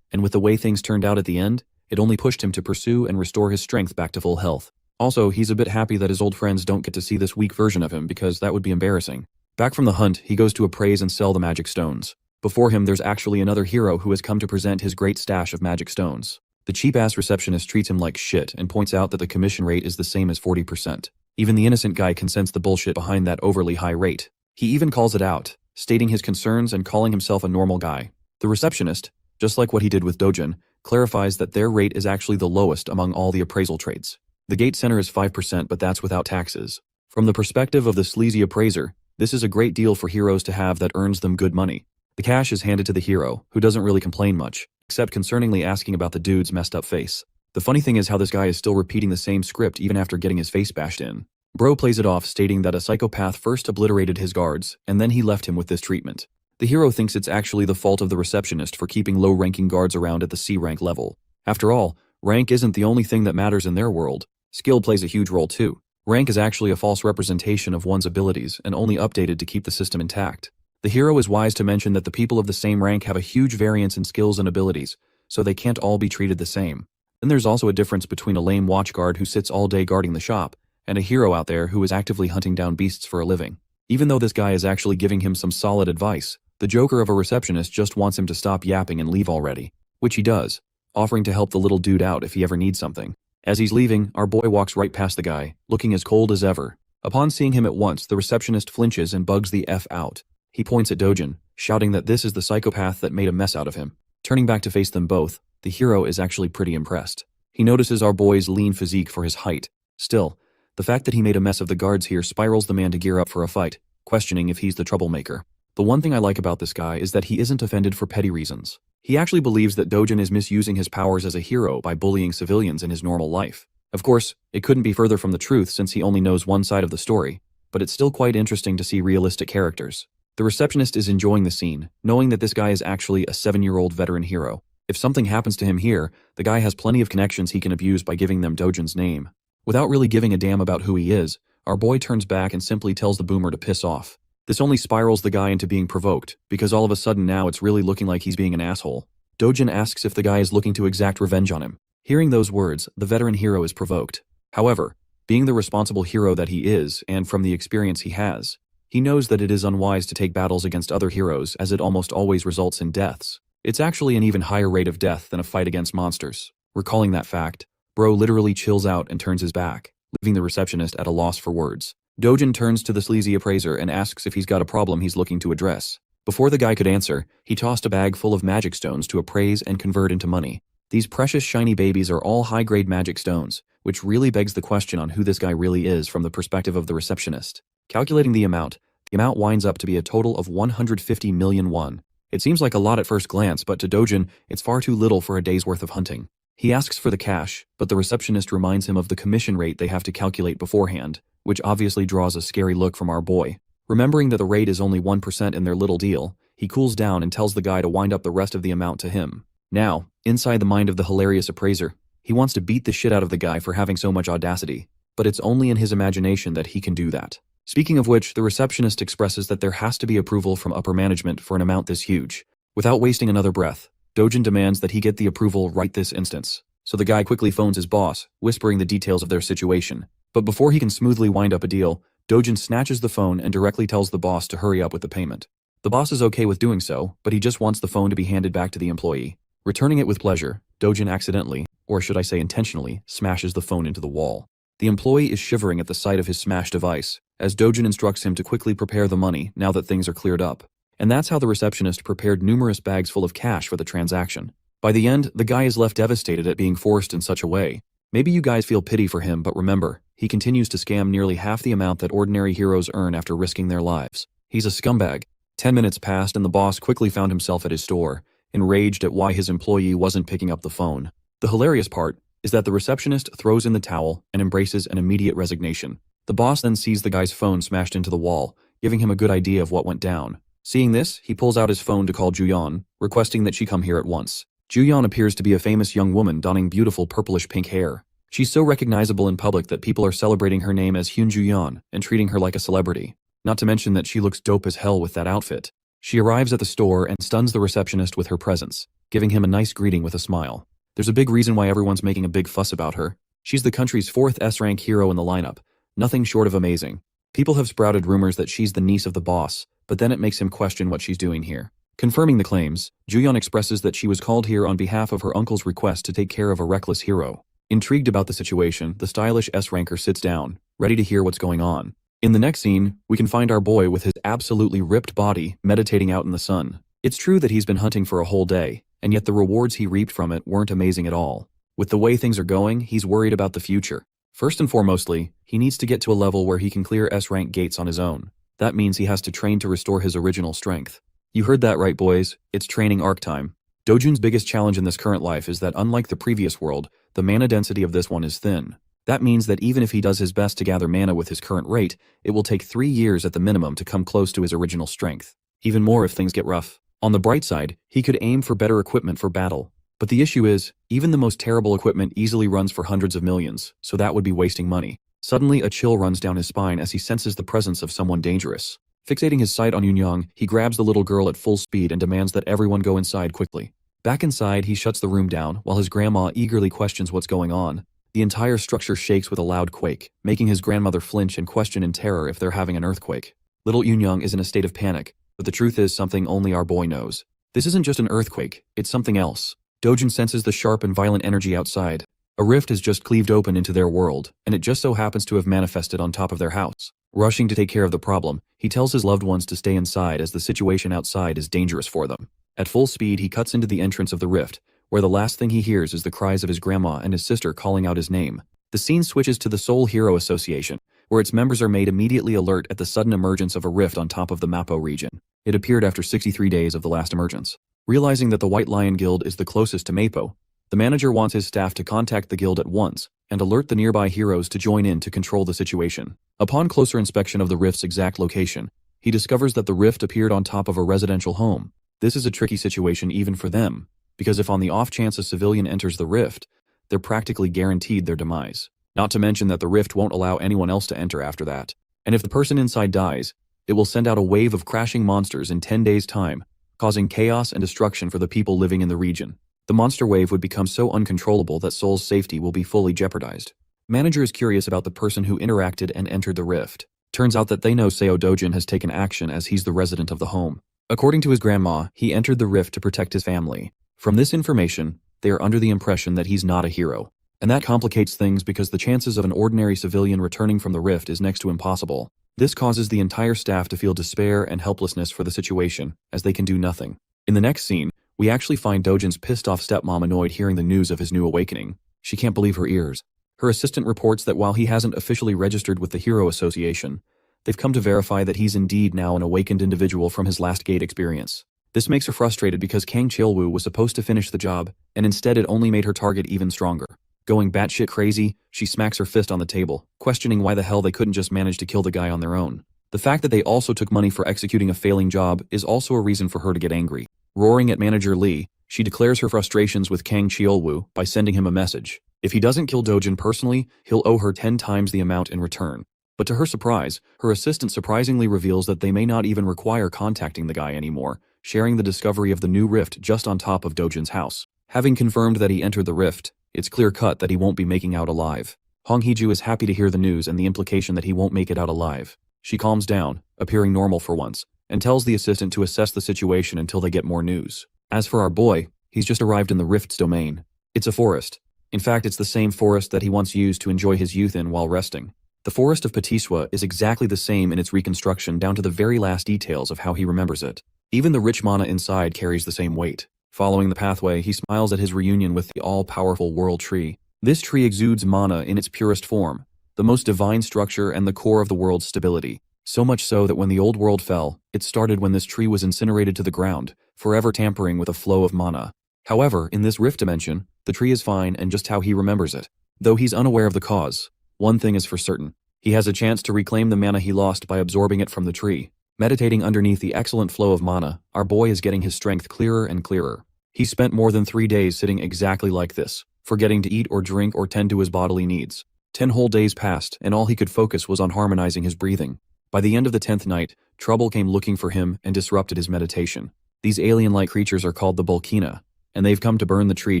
[SPEAKER 1] And with the way things turned out at the end, it only pushed him to pursue and restore his strength back to full health. Also, he's a bit happy that his old friends don't get to see this weak version of him because that would be embarrassing. Back from the hunt, he goes to appraise and sell the magic stones. Before him, there's actually another hero who has come to present his great stash of magic stones. The cheap-ass receptionist treats him like shit and points out that the commission rate is the same as 40%. Even the innocent guy can sense the bullshit behind that overly high rate. He even calls it out, stating his concerns and calling himself a normal guy. The receptionist, just like what he did with Dojin, clarifies that their rate is actually the lowest among all the appraisal trades. The gate center is 5%, but that's without taxes. From the perspective of the sleazy appraiser, this is a great deal for heroes to have that earns them good money. The cash is handed to the hero, who doesn't really complain much, except concerningly asking about the dude's messed up face. The funny thing is how this guy is still repeating the same script even after getting his face bashed in. Bro plays it off, stating that a psychopath first obliterated his guards, and then he left him with this treatment. The hero thinks it's actually the fault of the receptionist for keeping low-ranking guards around at the C-rank level. After all, rank isn't the only thing that matters in their world. Skill plays a huge role too. Rank is actually a false representation of one's abilities and only updated to keep the system intact. The hero is wise to mention that the people of the same rank have a huge variance in skills and abilities, so they can't all be treated the same. Then there's also a difference between a lame watchguard who sits all day guarding the shop and a hero out there who is actively hunting down beasts for a living. Even though this guy is actually giving him some solid advice, the joker of a receptionist just wants him to stop yapping and leave already, which he does, offering to help the little dude out if he ever needs something. As he's leaving, our boy walks right past the guy, looking as cold as ever. Upon seeing him at once, the receptionist flinches and bugs the F out. He points at Dojin, shouting that this is the psychopath that made a mess out of him. Turning back to face them both, the hero is actually pretty impressed. He notices our boy's lean physique for his height. Still, the fact that he made a mess of the guards here spirals the man to gear up for a fight, questioning if he's the troublemaker. The one thing I like about this guy is that he isn't offended for petty reasons. He actually believes that Dojin is misusing his powers as a hero by bullying civilians in his normal life. Of course, it couldn't be further from the truth since he only knows one side of the story, but it's still quite interesting to see realistic characters. The receptionist is enjoying the scene, knowing that this guy is actually a 7-year-old veteran hero. If something happens to him here, the guy has plenty of connections he can abuse by giving them Dojin's name. Without really giving a damn about who he is, our boy turns back and simply tells the boomer to piss off. This only spirals the guy into being provoked, because all of a sudden now it's really looking like he's being an asshole. Dojin asks if the guy is looking to exact revenge on him. Hearing those words, the veteran hero is provoked. However, being the responsible hero that he is, and from the experience he has, he knows that it is unwise to take battles against other heroes as it almost always results in deaths. It's actually an even higher rate of death than a fight against monsters. Recalling that fact, Bro literally chills out and turns his back, leaving the receptionist at a loss for words. Dojin turns to the sleazy appraiser and asks if he's got a problem he's looking to address. Before the guy could answer, he tossed a bag full of magic stones to appraise and convert into money. These precious shiny babies are all high-grade magic stones, which really begs the question on who this guy really is from the perspective of the receptionist. Calculating the amount winds up to be a total of 150 million won. It seems like a lot at first glance, but to Dojin, it's far too little for a day's worth of hunting. He asks for the cash, but the receptionist reminds him of the commission rate they have to calculate beforehand, which obviously draws a scary look from our boy. Remembering that the rate is only 1% in their little deal, he cools down and tells the guy to wind up the rest of the amount to him. Now, inside the mind of the hilarious appraiser, he wants to beat the shit out of the guy for having so much audacity, but it's only in his imagination that he can do that. Speaking of which, the receptionist expresses that there has to be approval from upper management for an amount this huge. Without wasting another breath, Dojin demands that he get the approval right this instance. So the guy quickly phones his boss, whispering the details of their situation. But before he can smoothly wind up a deal, Dojin snatches the phone and directly tells the boss to hurry up with the payment. The boss is okay with doing so, but he just wants the phone to be handed back to the employee. Returning it with pleasure, Dojin accidentally, or should I say intentionally, smashes the phone into the wall. The employee is shivering at the sight of his smashed device, as Dojin instructs him to quickly prepare the money now that things are cleared up. And that's how the receptionist prepared numerous bags full of cash for the transaction. By the end, the guy is left devastated at being forced in such a way. Maybe you guys feel pity for him, but remember, he continues to scam nearly half the amount that ordinary heroes earn after risking their lives. He's a scumbag. 10 minutes passed and the boss quickly found himself at his store, enraged at why his employee wasn't picking up the phone. The hilarious part is that the receptionist throws in the towel and embraces an immediate resignation. The boss then sees the guy's phone smashed into the wall, giving him a good idea of what went down. Seeing this, he pulls out his phone to call Juyeon, requesting that she come here at once. Juyeon appears to be a famous young woman donning beautiful purplish-pink hair. She's so recognizable in public that people are celebrating her name as Hyun Juyeon and treating her like a celebrity. Not to mention that she looks dope as hell with that outfit. She arrives at the store and stuns the receptionist with her presence, giving him a nice greeting with a smile. There's a big reason why everyone's making a big fuss about her. She's the country's 4th S-rank hero in the lineup. Nothing short of amazing. People have sprouted rumors that she's the niece of the boss, but then it makes him question what she's doing here. Confirming the claims, Juyeon expresses that she was called here on behalf of her uncle's request to take care of a reckless hero. Intrigued about the situation, the stylish S-ranker sits down, ready to hear what's going on. In the next scene, we can find our boy with his absolutely ripped body meditating out in the sun. It's true that he's been hunting for a whole day, and yet the rewards he reaped from it weren't amazing at all. With the way things are going, he's worried about the future. First and foremostly, he needs to get to a level where he can clear S-rank gates on his own. That means he has to train to restore his original strength. You heard that right, boys. It's training arc time. Dojun's biggest challenge in this current life is that unlike the previous world, the mana density of this one is thin. That means that even if he does his best to gather mana with his current rate, it will take 3 years at the minimum to come close to his original strength. Even more if things get rough. On the bright side, he could aim for better equipment for battle. But the issue is, even the most terrible equipment easily runs for hundreds of millions, so that would be wasting money. Suddenly, a chill runs down his spine as he senses the presence of someone dangerous. Fixating his sight on Yunyang, he grabs the little girl at full speed and demands that everyone go inside quickly. Back inside, he shuts the room down while his grandma eagerly questions what's going on. The entire structure shakes with a loud quake, making his grandmother flinch and question in terror if they're having an earthquake. Little Yunyang is in a state of panic, but the truth is something only our boy knows. This isn't just an earthquake, it's something else. Dojun senses the sharp and violent energy outside. A rift has just cleaved open into their world, and it just so happens to have manifested on top of their house. Rushing to take care of the problem, he tells his loved ones to stay inside as the situation outside is dangerous for them. At full speed, he cuts into the entrance of the rift, where the last thing he hears is the cries of his grandma and his sister calling out his name. The scene switches to the Seoul Hero Association, where its members are made immediately alert at the sudden emergence of a rift on top of the Mapo region. It appeared after 63 days of the last emergence. Realizing that the White Lion Guild is the closest to Mapo, the manager wants his staff to contact the guild at once and alert the nearby heroes to join in to control the situation. Upon closer inspection of the rift's exact location, he discovers that the rift appeared on top of a residential home. This is a tricky situation even for them, because if on the off chance a civilian enters the rift, they're practically guaranteed their demise. Not to mention that the rift won't allow anyone else to enter after that. And if the person inside dies, it will send out a wave of crashing monsters in 10 days' time, causing chaos and destruction for the people living in the region. The monster wave would become so uncontrollable that Seoul's safety will be fully jeopardized. Manager is curious about the person who interacted and entered the rift. Turns out that they know Seo Dojin has taken action as he's the resident of the home. According to his grandma, he entered the rift to protect his family. From this information, they are under the impression that he's not a hero. And that complicates things because the chances of an ordinary civilian returning from the rift is next to impossible. This causes the entire staff to feel despair and helplessness for the situation, as they can do nothing. In the next scene, we actually find Dojin's pissed-off stepmom annoyed hearing the news of his new awakening. She can't believe her ears. Her assistant reports that while he hasn't officially registered with the Hero Association, they've come to verify that he's indeed now an awakened individual from his last gate experience. This makes her frustrated because Kang Cheol-woo was supposed to finish the job, and instead it only made her target even stronger. Going batshit crazy, she smacks her fist on the table, questioning why the hell they couldn't just manage to kill the guy on their own. The fact that they also took money for executing a failing job is also a reason for her to get angry. Roaring at manager Lee, she declares her frustrations with Kang Cheol-woo by sending him a message. If he doesn't kill Dojin personally, he'll owe her 10 times the amount in return. But to her surprise, her assistant surprisingly reveals that they may not even require contacting the guy anymore, sharing the discovery of the new rift just on top of Dojin's house. Having confirmed that he entered the rift, it's clear-cut that he won't be making out alive. Hong Hee-ju is happy to hear the news and the implication that he won't make it out alive. She calms down, appearing normal for once, and tells the assistant to assess the situation until they get more news. As for our boy, he's just arrived in the rift's domain. It's a forest. In fact, it's the same forest that he once used to enjoy his youth in while resting. The forest of Patiswa is exactly the same in its reconstruction down to the very last details of how he remembers it. Even the rich mana inside carries the same weight. Following the pathway, he smiles at his reunion with the all-powerful World Tree. This tree exudes mana in its purest form, the most divine structure and the core of the world's stability. So much so that when the old world fell, it started when this tree was incinerated to the ground, forever tampering with a flow of mana. However, in this rift dimension, the tree is fine and just how he remembers it. Though he's unaware of the cause, one thing is for certain. He has a chance to reclaim the mana he lost by absorbing it from the tree. Meditating underneath the excellent flow of mana, our boy is getting his strength clearer and clearer. He spent more than 3 days sitting exactly like this, forgetting to eat or drink or tend to his bodily needs. 10 whole days passed, and all he could focus was on harmonizing his breathing. By the end of the 10th night, trouble came looking for him and disrupted his meditation. These alien-like creatures are called the Bulkina, and they've come to burn the tree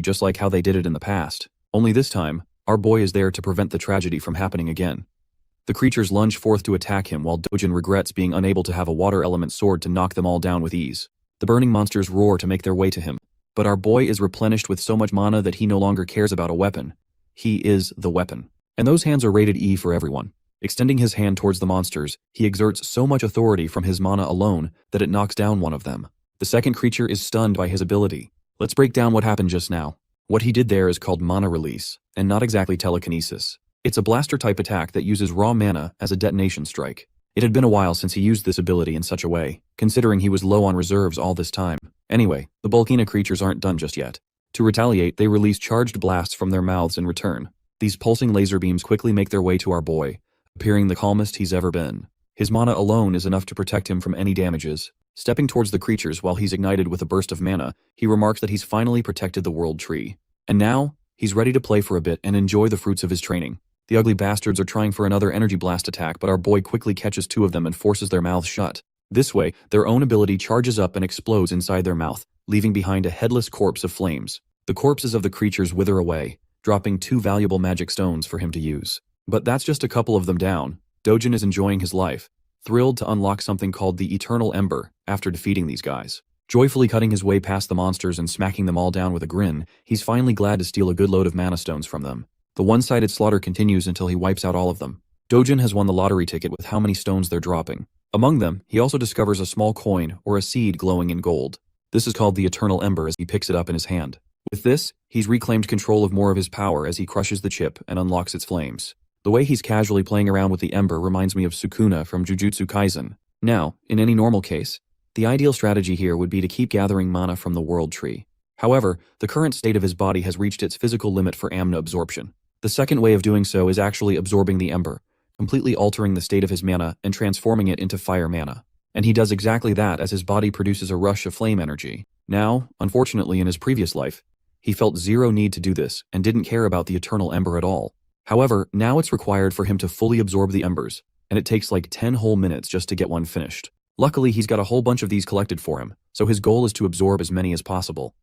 [SPEAKER 1] just like how they did it in the past. Only this time, our boy is there to prevent the tragedy from happening again. The creatures lunge forth to attack him while Dojin regrets being unable to have a water element sword to knock them all down with ease. The burning monsters roar to make their way to him, but our boy is replenished with so much mana that he no longer cares about a weapon. He is the weapon. And those hands are rated E for everyone. Extending his hand towards the monsters, he exerts so much authority from his mana alone that it knocks down one of them. The second creature is stunned by his ability. Let's break down what happened just now. What he did there is called mana release, and not exactly telekinesis. It's a blaster-type attack that uses raw mana as a detonation strike. It had been a while since he used this ability in such a way, considering he was low on reserves all this time. Anyway, the Bulkina creatures aren't done just yet. To retaliate, they release charged blasts from their mouths in return. These pulsing laser beams quickly make their way to our boy, appearing the calmest he's ever been. His mana alone is enough to protect him from any damages. Stepping towards the creatures while he's ignited with a burst of mana, he remarks that he's finally protected the world tree. And now, he's ready to play for a bit and enjoy the fruits of his training. The ugly bastards are trying for another energy blast attack, but our boy quickly catches 2 of them and forces their mouths shut. This way, their own ability charges up and explodes inside their mouth, leaving behind a headless corpse of flames. The corpses of the creatures wither away, dropping 2 valuable magic stones for him to use. But that's just a couple of them down. Dojin is enjoying his life, thrilled to unlock something called the Eternal Ember after defeating these guys. Joyfully cutting his way past the monsters and smacking them all down with a grin, he's finally glad to steal a good load of mana stones from them. The one-sided slaughter continues until he wipes out all of them. Dojin has won the lottery ticket with how many stones they're dropping. Among them, he also discovers a small coin or a seed glowing in gold. This is called the Eternal Ember as he picks it up in his hand. With this, he's reclaimed control of more of his power as he crushes the chip and unlocks its flames. The way he's casually playing around with the ember reminds me of Sukuna from Jujutsu Kaisen. Now, in any normal case, the ideal strategy here would be to keep gathering mana from the world tree. However, the current state of his body has reached its physical limit for mana absorption. The second way of doing so is actually absorbing the ember, completely altering the state of his mana and transforming it into fire mana. And he does exactly that as his body produces a rush of flame energy. Now, unfortunately in his previous life, he felt zero need to do this and didn't care about the Eternal Ember at all. However, now it's required for him to fully absorb the embers, and it takes like 10 whole minutes just to get one finished. Luckily, he's got a whole bunch of these collected for him, so his goal is to absorb as many as possible.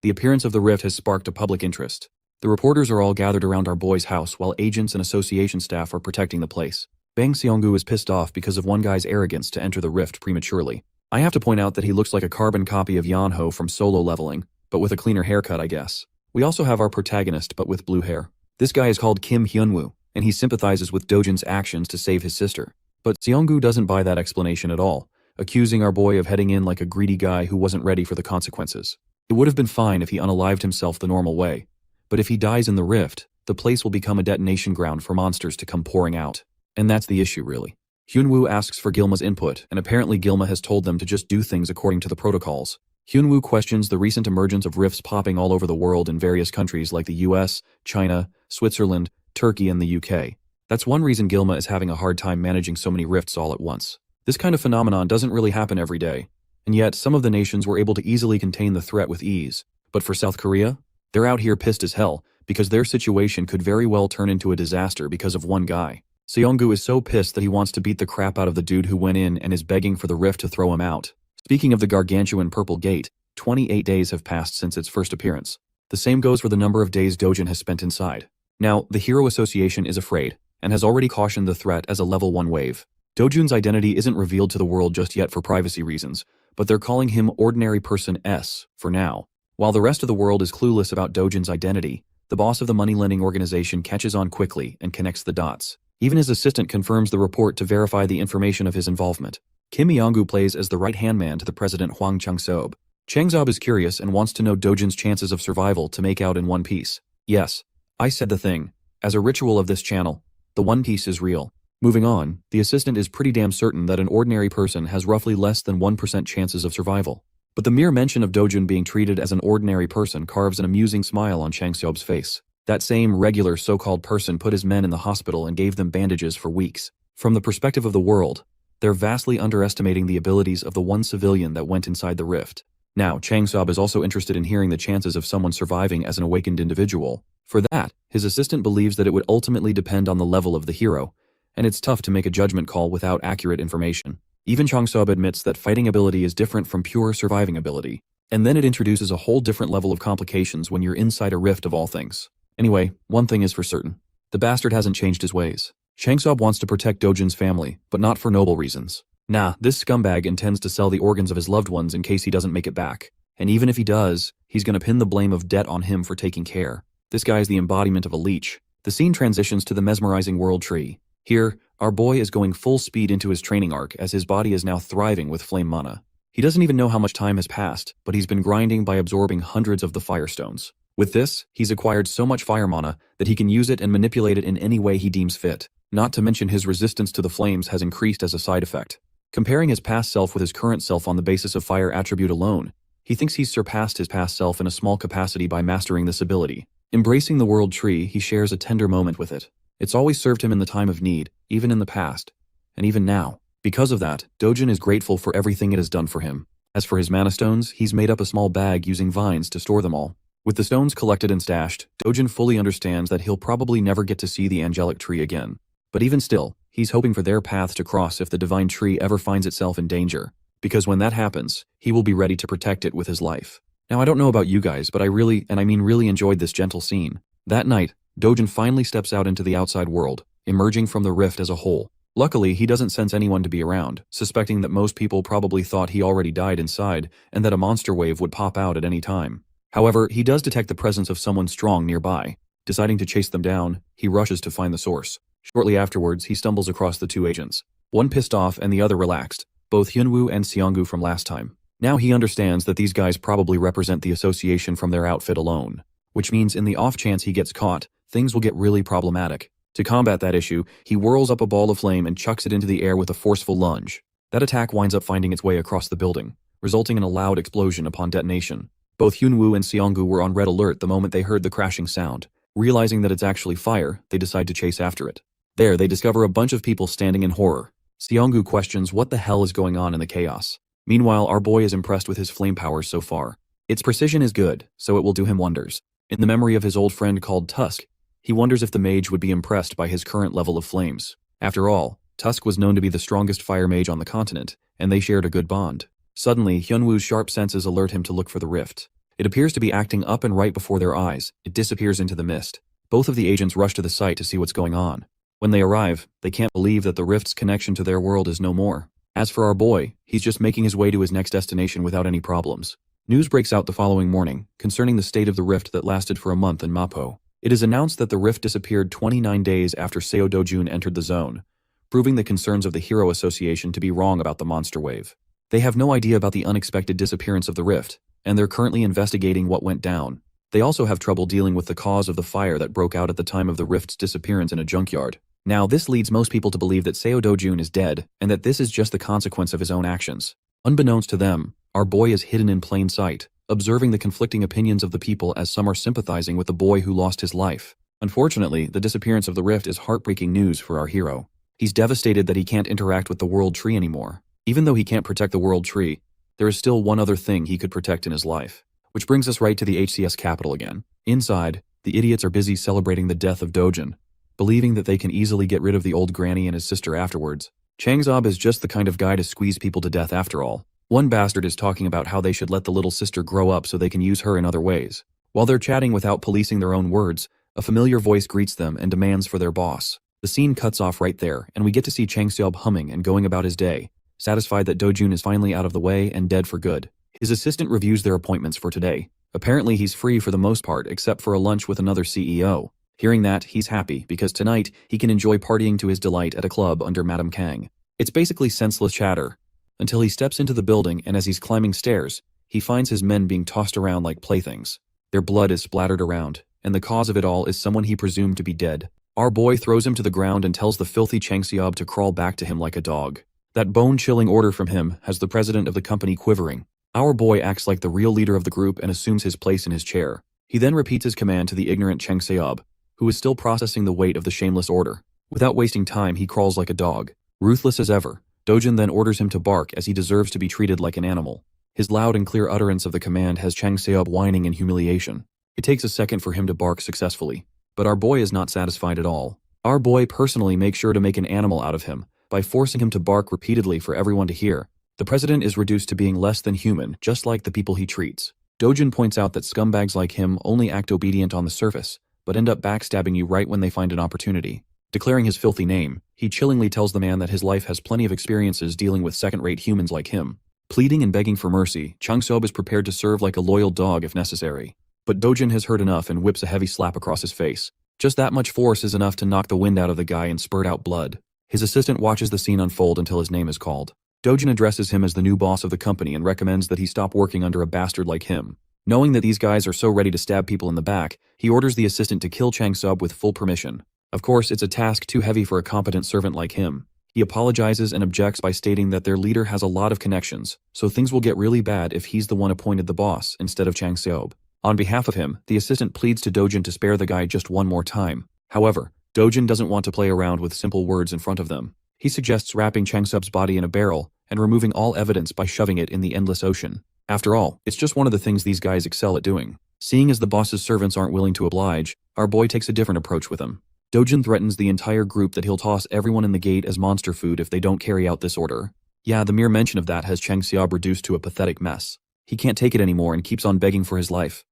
[SPEAKER 1] The appearance of the rift has sparked a public interest. The reporters are all gathered around our boy's house while agents and association staff are protecting the place. Bang Seonggu is pissed off because of one guy's arrogance to enter the rift prematurely. I have to point out that he looks like a carbon copy of Yeonho from Solo Leveling, but with a cleaner haircut, I guess. We also have our protagonist, but with blue hair. This guy is called Kim Hyunwoo, and he sympathizes with Dojin's actions to save his sister. But Seonggu doesn't buy that explanation at all, accusing our boy of heading in like a greedy guy who wasn't ready for the consequences. It would have been fine if he unalived himself the normal way, but if he dies in the rift, the place will become a detonation ground for monsters to come pouring out. And that's the issue, really. Hyunwoo asks for Gilma's input, and apparently Gilma has told them to just do things according to the protocols. Hyunwoo questions the recent emergence of rifts popping all over the world in various countries like the US, China, Switzerland, Turkey, and the UK. That's one reason Gilma is having a hard time managing so many rifts all at once. This kind of phenomenon doesn't really happen every day, and yet some of the nations were able to easily contain the threat with ease. But for South Korea, they're out here pissed as hell, because their situation could very well turn into a disaster because of one guy. Seonggu is so pissed that he wants to beat the crap out of the dude who went in and is begging for the rift to throw him out. Speaking of the gargantuan Purple Gate, 28 days have passed since its first appearance. The same goes for the number of days Dojin has spent inside. Now, the Hero Association is afraid, and has already cautioned the threat as a level 1 wave. Dojun's identity isn't revealed to the world just yet for privacy reasons, but they're calling him Ordinary Person S for now. While the rest of the world is clueless about Dojin's identity, the boss of the money-lending organization catches on quickly and connects the dots. Even his assistant confirms the report to verify the information of his involvement. Kim Yong-gu plays as the right-hand man to the president Hwang Chang-sob. Chang-sob is curious and wants to know Dojin's chances of survival to make out in one piece. Yes, I said the thing. As a ritual of this channel, the One Piece is real. Moving on, the assistant is pretty damn certain that an ordinary person has roughly less than 1% chances of survival. But the mere mention of Dojun being treated as an ordinary person carves an amusing smile on Chang Seob's face. That same regular so-called person put his men in the hospital and gave them bandages for weeks. From the perspective of the world, they're vastly underestimating the abilities of the one civilian that went inside the rift. Now, Chang Seob is also interested in hearing the chances of someone surviving as an awakened individual. For that, his assistant believes that it would ultimately depend on the level of the hero, and it's tough to make a judgment call without accurate information. Even Chang Seob admits that fighting ability is different from pure surviving ability. And then it introduces a whole different level of complications when you're inside a rift of all things. Anyway, one thing is for certain. The bastard hasn't changed his ways. Chang Seob wants to protect Dojun's family, but not for noble reasons. Nah, this scumbag intends to sell the organs of his loved ones in case he doesn't make it back. And even if he does, he's gonna pin the blame of debt on him for taking care. This guy is the embodiment of a leech. The scene transitions to the mesmerizing world tree. Here, our boy is going full speed into his training arc as his body is now thriving with flame mana. He doesn't even know how much time has passed, but he's been grinding by absorbing hundreds of the firestones. With this, he's acquired so much fire mana that he can use it and manipulate it in any way he deems fit. Not to mention his resistance to the flames has increased as a side effect. Comparing his past self with his current self on the basis of fire attribute alone, he thinks he's surpassed his past self in a small capacity by mastering this ability. Embracing the world tree, he shares a tender moment with it. It's always served him in the time of need, even in the past, and even now. Because of that, Dojun is grateful for everything it has done for him. As for his mana stones, he's made up a small bag using vines to store them all. With the stones collected and stashed, Dojun fully understands that he'll probably never get to see the angelic tree again. But even still, he's hoping for their paths to cross if the divine tree ever finds itself in danger, because when that happens, he will be ready to protect it with his life. Now, I don't know about you guys, but I really enjoyed this gentle scene. That night, Dojun finally steps out into the outside world, emerging from the rift as a whole. Luckily, he doesn't sense anyone to be around, suspecting that most people probably thought he already died inside and that a monster wave would pop out at any time. However, he does detect the presence of someone strong nearby. Deciding to chase them down, he rushes to find the source. Shortly afterwards, he stumbles across the two agents. One pissed off and the other relaxed, both Hyunwoo and Seonggu from last time. Now he understands that these guys probably represent the association from their outfit alone, which means in the off chance he gets caught, things will get really problematic. To combat that issue, he whirls up a ball of flame and chucks it into the air with a forceful lunge. That attack winds up finding its way across the building, resulting in a loud explosion upon detonation. Both Hyunwoo and Seonggu were on red alert the moment they heard the crashing sound. Realizing that it's actually fire, they decide to chase after it. There, they discover a bunch of people standing in horror. Seonggu questions what the hell is going on in the chaos. Meanwhile, our boy is impressed with his flame powers so far. Its precision is good, so it will do him wonders. In the memory of his old friend called Tusk, he wonders if the mage would be impressed by his current level of flames. After all, Tusk was known to be the strongest fire mage on the continent, and they shared a good bond. Suddenly, Hyunwoo's sharp senses alert him to look for the rift. It appears to be acting up and right before their eyes. It disappears into the mist. Both of the agents rush to the site to see what's going on. When they arrive, they can't believe that the rift's connection to their world is no more. As for our boy, he's just making his way to his next destination without any problems. News breaks out the following morning, concerning the state of the rift that lasted for a month in Mappo. It is announced that the rift disappeared 29 days after Seo Dojun entered the zone, proving the concerns of the Hero Association to be wrong about the monster wave. They have no idea about the unexpected disappearance of the rift, and they're currently investigating what went down. They also have trouble dealing with the cause of the fire that broke out at the time of the rift's disappearance in a junkyard. Now, this leads most people to believe that Seo Dojun is dead, and that this is just the consequence of his own actions. Unbeknownst to them, our boy is hidden in plain sight, observing the conflicting opinions of the people as some are sympathizing with the boy who lost his life. Unfortunately, the disappearance of the rift is heartbreaking news for our hero. He's devastated that he can't interact with the world tree anymore. Even though he can't protect the world tree, there is still one other thing he could protect in his life. Which brings us right to the HCS capital again. Inside, the idiots are busy celebrating the death of Dojun, believing that they can easily get rid of the old granny and his sister afterwards. Changzob is just the kind of guy to squeeze people to death after all. One bastard is talking about how they should let the little sister grow up so they can use her in other ways. While they're chatting without policing their own words, a familiar voice greets them and demands for their boss. The scene cuts off right there, and we get to see Chang Seob humming and going about his day, satisfied that Dojun is finally out of the way and dead for good. His assistant reviews their appointments for today. Apparently he's free for the most part except for a lunch with another CEO. Hearing that, he's happy because tonight he can enjoy partying to his delight at a club under Madame Kang. It's basically senseless chatter, until he steps into the building and as he's climbing stairs, he finds his men being tossed around like playthings. Their blood is splattered around, and the cause of it all is someone he presumed to be dead. Our boy throws him to the ground and tells the filthy Changseob to crawl back to him like a dog. That bone-chilling order from him has the president of the company quivering. Our boy acts like the real leader of the group and assumes his place in his chair. He then repeats his command to the ignorant Changseob, who is still processing the weight of the shameless order. Without wasting time, he crawls like a dog. Ruthless as ever, Dojin then orders him to bark as he deserves to be treated like an animal. His loud and clear utterance of the command has Changseob whining in humiliation. It takes a second for him to bark successfully, but our boy is not satisfied at all. Our boy personally makes sure to make an animal out of him by forcing him to bark repeatedly for everyone to hear. The president is reduced to being less than human, just like the people he treats. Dojin points out that scumbags like him only act obedient on the surface, but end up backstabbing you right when they find an opportunity. Declaring his filthy name, he chillingly tells the man that his life has plenty of experiences dealing with second-rate humans like him. Pleading and begging for mercy, Changseob is prepared to serve like a loyal dog if necessary. But Dojin has heard enough and whips a heavy slap across his face. Just that much force is enough to knock the wind out of the guy and spurt out blood. His assistant watches the scene unfold until his name is called. Dojin addresses him as the new boss of the company and recommends that he stop working under a bastard like him. Knowing that these guys are so ready to stab people in the back, he orders the assistant to kill Changseob with full permission. Of course, it's a task too heavy for a competent servant like him. He apologizes and objects by stating that their leader has a lot of connections, so things will get really bad if he's the one appointed the boss instead of Changseob. On behalf of him, the assistant pleads to Dojin to spare the guy just one more time. However, Dojin doesn't want to play around with simple words in front of them. He suggests wrapping Changseob's body in a barrel and removing all evidence by shoving it in the endless ocean. After all, it's just one of the things these guys excel at doing. Seeing as the boss's servants aren't willing to oblige, our boy takes a different approach with him. Dojin threatens the entire group that he'll toss everyone in the gate as monster food if they don't carry out this order. Yeah, the mere mention of that has Changseob reduced to a pathetic mess. He can't take it anymore and keeps on begging for his life,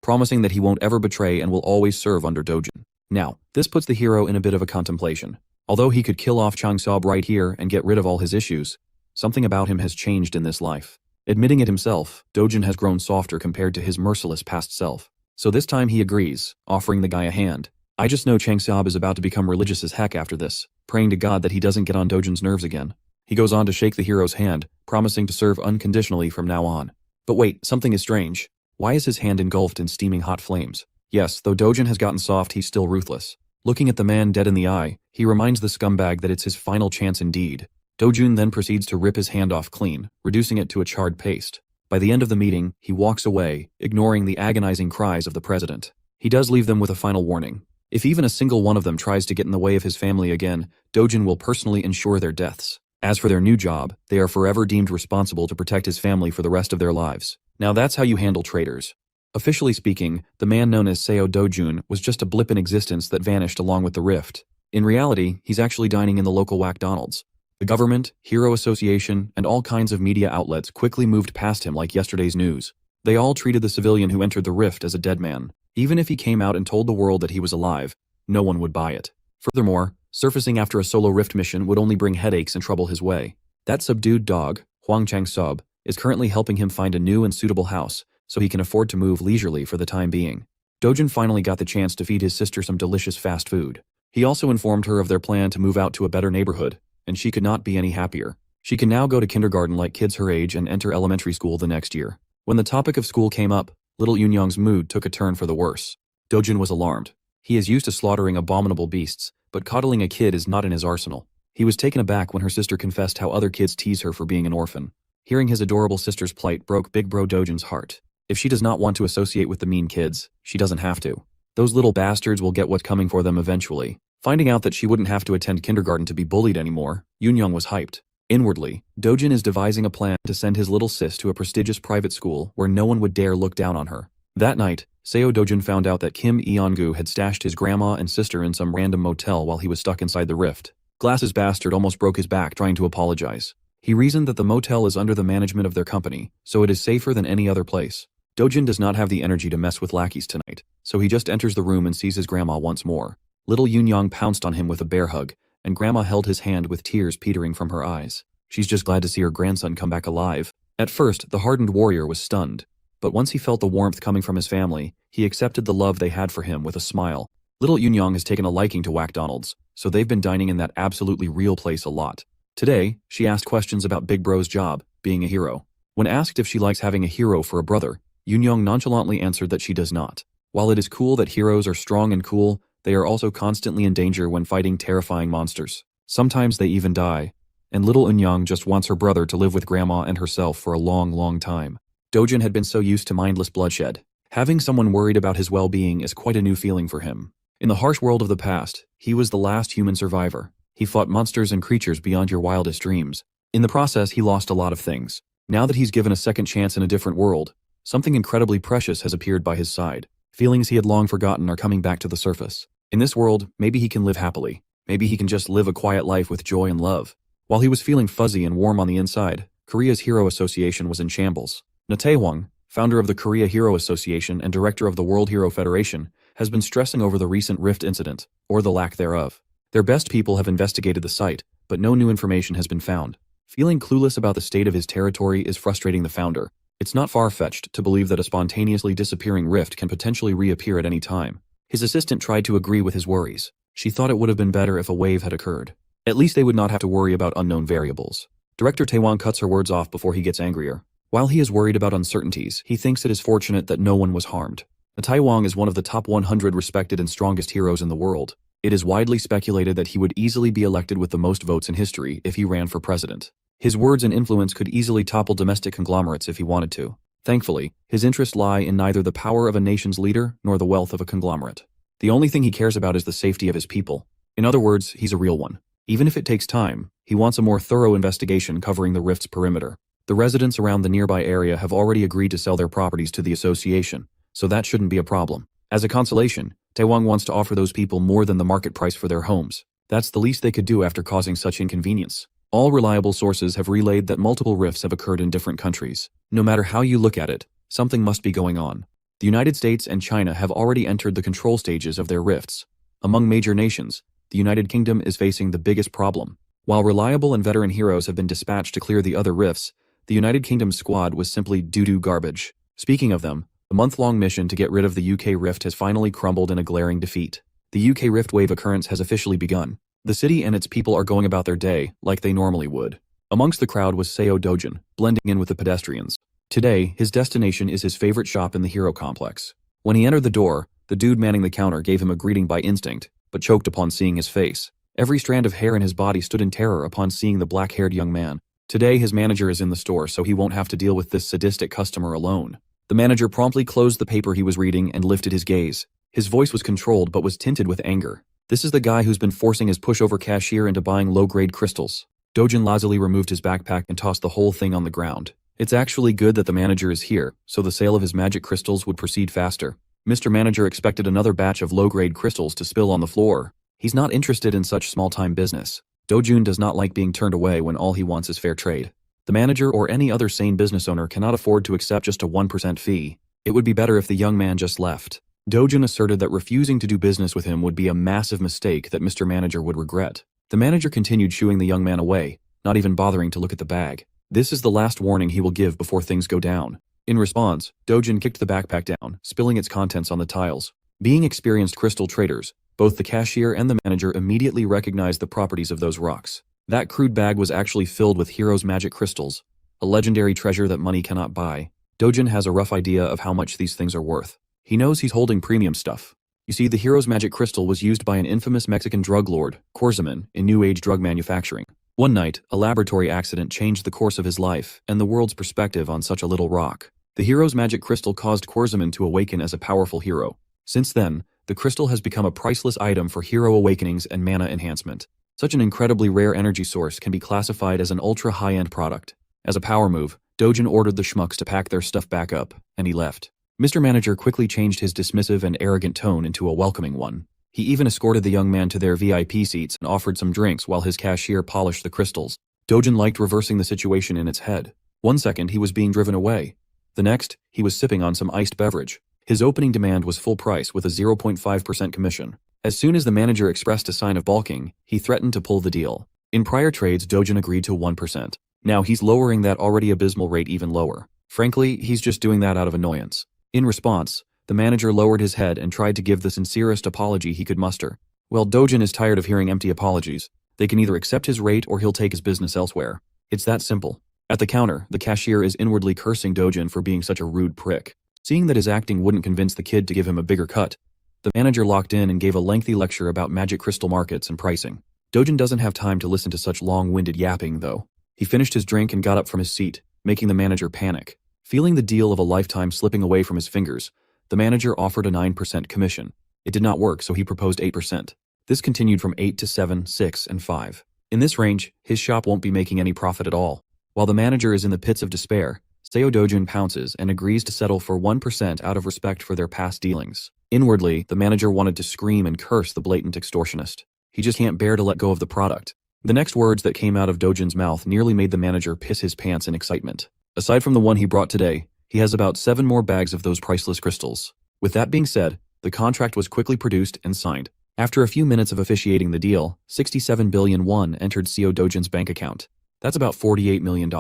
[SPEAKER 1] promising that he won't ever betray and will always serve under Dojin. Now, this puts the hero in a bit of a contemplation. Although he could kill off Changseob right here and get rid of all his issues, something about him has changed in this life. Admitting it himself, Dojin has grown softer compared to his merciless past self. So this time he agrees, offering the guy a hand. I just know Changseob is about to become religious as heck after this, praying to God that he doesn't get on Dojin's nerves again. He goes on to shake the hero's hand, promising to serve unconditionally from now on. But wait, something is strange. Why is his hand engulfed in steaming hot flames? Yes, though Dojin has gotten soft, he's still ruthless. Looking at the man dead in the eye, he reminds the scumbag that it's his final chance indeed. Dojin then proceeds to rip his hand off clean, reducing it to a charred paste. By the end of the meeting, he walks away, ignoring the agonizing cries of the president. He does leave them with a final warning. If even a single one of them tries to get in the way of his family again, Dojin will personally ensure their deaths. As for their new job, they are forever deemed responsible to protect his family for the rest of their lives. Now that's how you handle traitors. Officially speaking, the man known as Seo Dojun was just a blip in existence that vanished along with the rift. In reality, he's actually dining in the local McDonald's. The government, Hero Association, and all kinds of media outlets quickly moved past him like yesterday's news. They all treated the civilian who entered the rift as a dead man. Even if he came out and told the world that he was alive, no one would buy it. Furthermore, surfacing after a solo rift mission would only bring headaches and trouble his way. That subdued dog, Huang Changseob, is currently helping him find a new and suitable house, so he can afford to move leisurely for the time being. Dojin finally got the chance to feed his sister some delicious fast food. He also informed her of their plan to move out to a better neighborhood, and she could not be any happier. She can now go to kindergarten like kids her age and enter elementary school the next year. When the topic of school came up, little Yunyang's mood took a turn for the worse. Dojin was alarmed. He is used to slaughtering abominable beasts, but coddling a kid is not in his arsenal. He was taken aback when her sister confessed how other kids tease her for being an orphan. Hearing his adorable sister's plight broke Big Bro Dojin's heart. If she does not want to associate with the mean kids, she doesn't have to. Those little bastards will get what's coming for them eventually. Finding out that she wouldn't have to attend kindergarten to be bullied anymore, Yunyang was hyped. Inwardly, Dojin is devising a plan to send his little sis to a prestigious private school where no one would dare look down on her. That night, Seo Dojin found out that Kim Eongu had stashed his grandma and sister in some random motel while he was stuck inside the rift. Glasses bastard almost broke his back trying to apologize. He reasoned that the motel is under the management of their company, so it is safer than any other place. Dojin does not have the energy to mess with lackeys tonight, so he just enters the room and sees his grandma once more. Little Yunyang pounced on him with a bear hug, and Grandma held his hand with tears petering from her eyes. She's just glad to see her grandson come back alive. At first, the hardened warrior was stunned, but once he felt the warmth coming from his family, he accepted the love they had for him with a smile. Little Yunyang has taken a liking to McDonald's, so they've been dining in that absolutely real place a lot. Today, she asked questions about Big Bro's job, being a hero. When asked if she likes having a hero for a brother, Yunyang nonchalantly answered that she does not. While it is cool that heroes are strong and cool, they are also constantly in danger when fighting terrifying monsters. Sometimes they even die. And little Eunyoung just wants her brother to live with grandma and herself for a long, long time. Dojin had been so used to mindless bloodshed. Having someone worried about his well-being is quite a new feeling for him. In the harsh world of the past, he was the last human survivor. He fought monsters and creatures beyond your wildest dreams. In the process, he lost a lot of things. Now that he's given a second chance in a different world, something incredibly precious has appeared by his side. Feelings he had long forgotten are coming back to the surface. In this world, maybe he can live happily. Maybe he can just live a quiet life with joy and love. While he was feeling fuzzy and warm on the inside, Korea's Hero Association was in shambles. Na Tae-hwang, founder of the Korea Hero Association and director of the World Hero Federation, has been stressing over the recent rift incident, or the lack thereof. Their best people have investigated the site, but no new information has been found. Feeling clueless about the state of his territory is frustrating the founder. It's not far-fetched to believe that a spontaneously disappearing rift can potentially reappear at any time. His assistant tried to agree with his worries. She thought it would have been better if a wave had occurred. At least they would not have to worry about unknown variables. Director Taewon cuts her words off before he gets angrier. While he is worried about uncertainties, he thinks it is fortunate that no one was harmed. Taewon is one of the top 100 respected and strongest heroes in the world. It is widely speculated that he would easily be elected with the most votes in history if he ran for president. His words and influence could easily topple domestic conglomerates if he wanted to. Thankfully, his interests lie in neither the power of a nation's leader nor the wealth of a conglomerate. The only thing he cares about is the safety of his people. In other words, he's a real one. Even if it takes time, he wants a more thorough investigation covering the rift's perimeter. The residents around the nearby area have already agreed to sell their properties to the association, so that shouldn't be a problem. As a consolation, Taewon wants to offer those people more than the market price for their homes. That's the least they could do after causing such inconvenience. All reliable sources have relayed that multiple rifts have occurred in different countries. No matter how you look at it, something must be going on. The United States and China have already entered the control stages of their rifts. Among major nations, the United Kingdom is facing the biggest problem. While reliable and veteran heroes have been dispatched to clear the other rifts, the United Kingdom's squad was simply doo-doo garbage. Speaking of them, the month-long mission to get rid of the UK rift has finally crumbled in a glaring defeat. The UK rift wave occurrence has officially begun. The city and its people are going about their day like they normally would. Amongst the crowd was Seo Dojin, blending in with the pedestrians. Today, his destination is his favorite shop in the hero complex. When he entered the door, the dude manning the counter gave him a greeting by instinct, but choked upon seeing his face. Every strand of hair in his body stood in terror upon seeing the black-haired young man. Today, his manager is in the store, so he won't have to deal with this sadistic customer alone. The manager promptly closed the paper he was reading and lifted his gaze. His voice was controlled but was tinted with anger. This is the guy who's been forcing his pushover cashier into buying low-grade crystals. Dojin lazily removed his backpack and tossed the whole thing on the ground. It's actually good that the manager is here, so the sale of his magic crystals would proceed faster. Mr. Manager expected another batch of low-grade crystals to spill on the floor. He's not interested in such small-time business. Dojun does not like being turned away when all he wants is fair trade. The manager or any other sane business owner cannot afford to accept just a 1% fee. It would be better if the young man just left. Dojun asserted that refusing to do business with him would be a massive mistake that Mr. Manager would regret. The manager continued shooing the young man away, not even bothering to look at the bag. This is the last warning he will give before things go down. In response, Dojin kicked the backpack down, spilling its contents on the tiles. Being experienced crystal traders, both the cashier and the manager immediately recognized the properties of those rocks. That crude bag was actually filled with Hero's magic crystals, a legendary treasure that money cannot buy. Dojin has a rough idea of how much these things are worth. He knows he's holding premium stuff. You see, the Hero's magic crystal was used by an infamous Mexican drug lord, Swordsman, in New Age drug manufacturing. One night, a laboratory accident changed the course of his life and the world's perspective on such a little rock. The Hero's magic crystal caused Swordsman to awaken as a powerful hero. Since then, the crystal has become a priceless item for hero awakenings and mana enhancement. Such an incredibly rare energy source can be classified as an ultra high-end product. As a power move, Dojin ordered the schmucks to pack their stuff back up, and he left. Mr. Manager quickly changed his dismissive and arrogant tone into a welcoming one. He even escorted the young man to their VIP seats and offered some drinks while his cashier polished the crystals. Dojin liked reversing the situation in its head. One second, he was being driven away. The next, he was sipping on some iced beverage. His opening demand was full price with a 0.5% commission. As soon as the manager expressed a sign of balking, he threatened to pull the deal. In prior trades, Dojin agreed to 1%. Now he's lowering that already abysmal rate even lower. Frankly, he's just doing that out of annoyance. In response, the manager lowered his head and tried to give the sincerest apology he could muster. Well, Dojin is tired of hearing empty apologies. They can either accept his rate or he'll take his business elsewhere. It's that simple. At the counter, the cashier is inwardly cursing Dojin for being such a rude prick. Seeing that his acting wouldn't convince the kid to give him a bigger cut, the manager locked in and gave a lengthy lecture about magic crystal markets and pricing. Dojin doesn't have time to listen to such long-winded yapping, though. He finished his drink and got up from his seat, making the manager panic. Feeling the deal of a lifetime slipping away from his fingers, the manager offered a 9% commission. It did not work, so he proposed 8%. This continued from 8 to 7, 6, and 5. In this range, his shop won't be making any profit at all. While the manager is in the pits of despair, Seo Dojun pounces and agrees to settle for 1% out of respect for their past dealings. Inwardly, the manager wanted to scream and curse the blatant extortionist. He just can't bear to let go of the product. The next words that came out of Dojun's mouth nearly made the manager piss his pants in excitement. Aside from the one he brought today, he has about 7 more bags of those priceless crystals. With that being said, the contract was quickly produced and signed. After a few minutes of officiating the deal, 67 billion won entered Seo Dojun's bank account. That's about $48 million.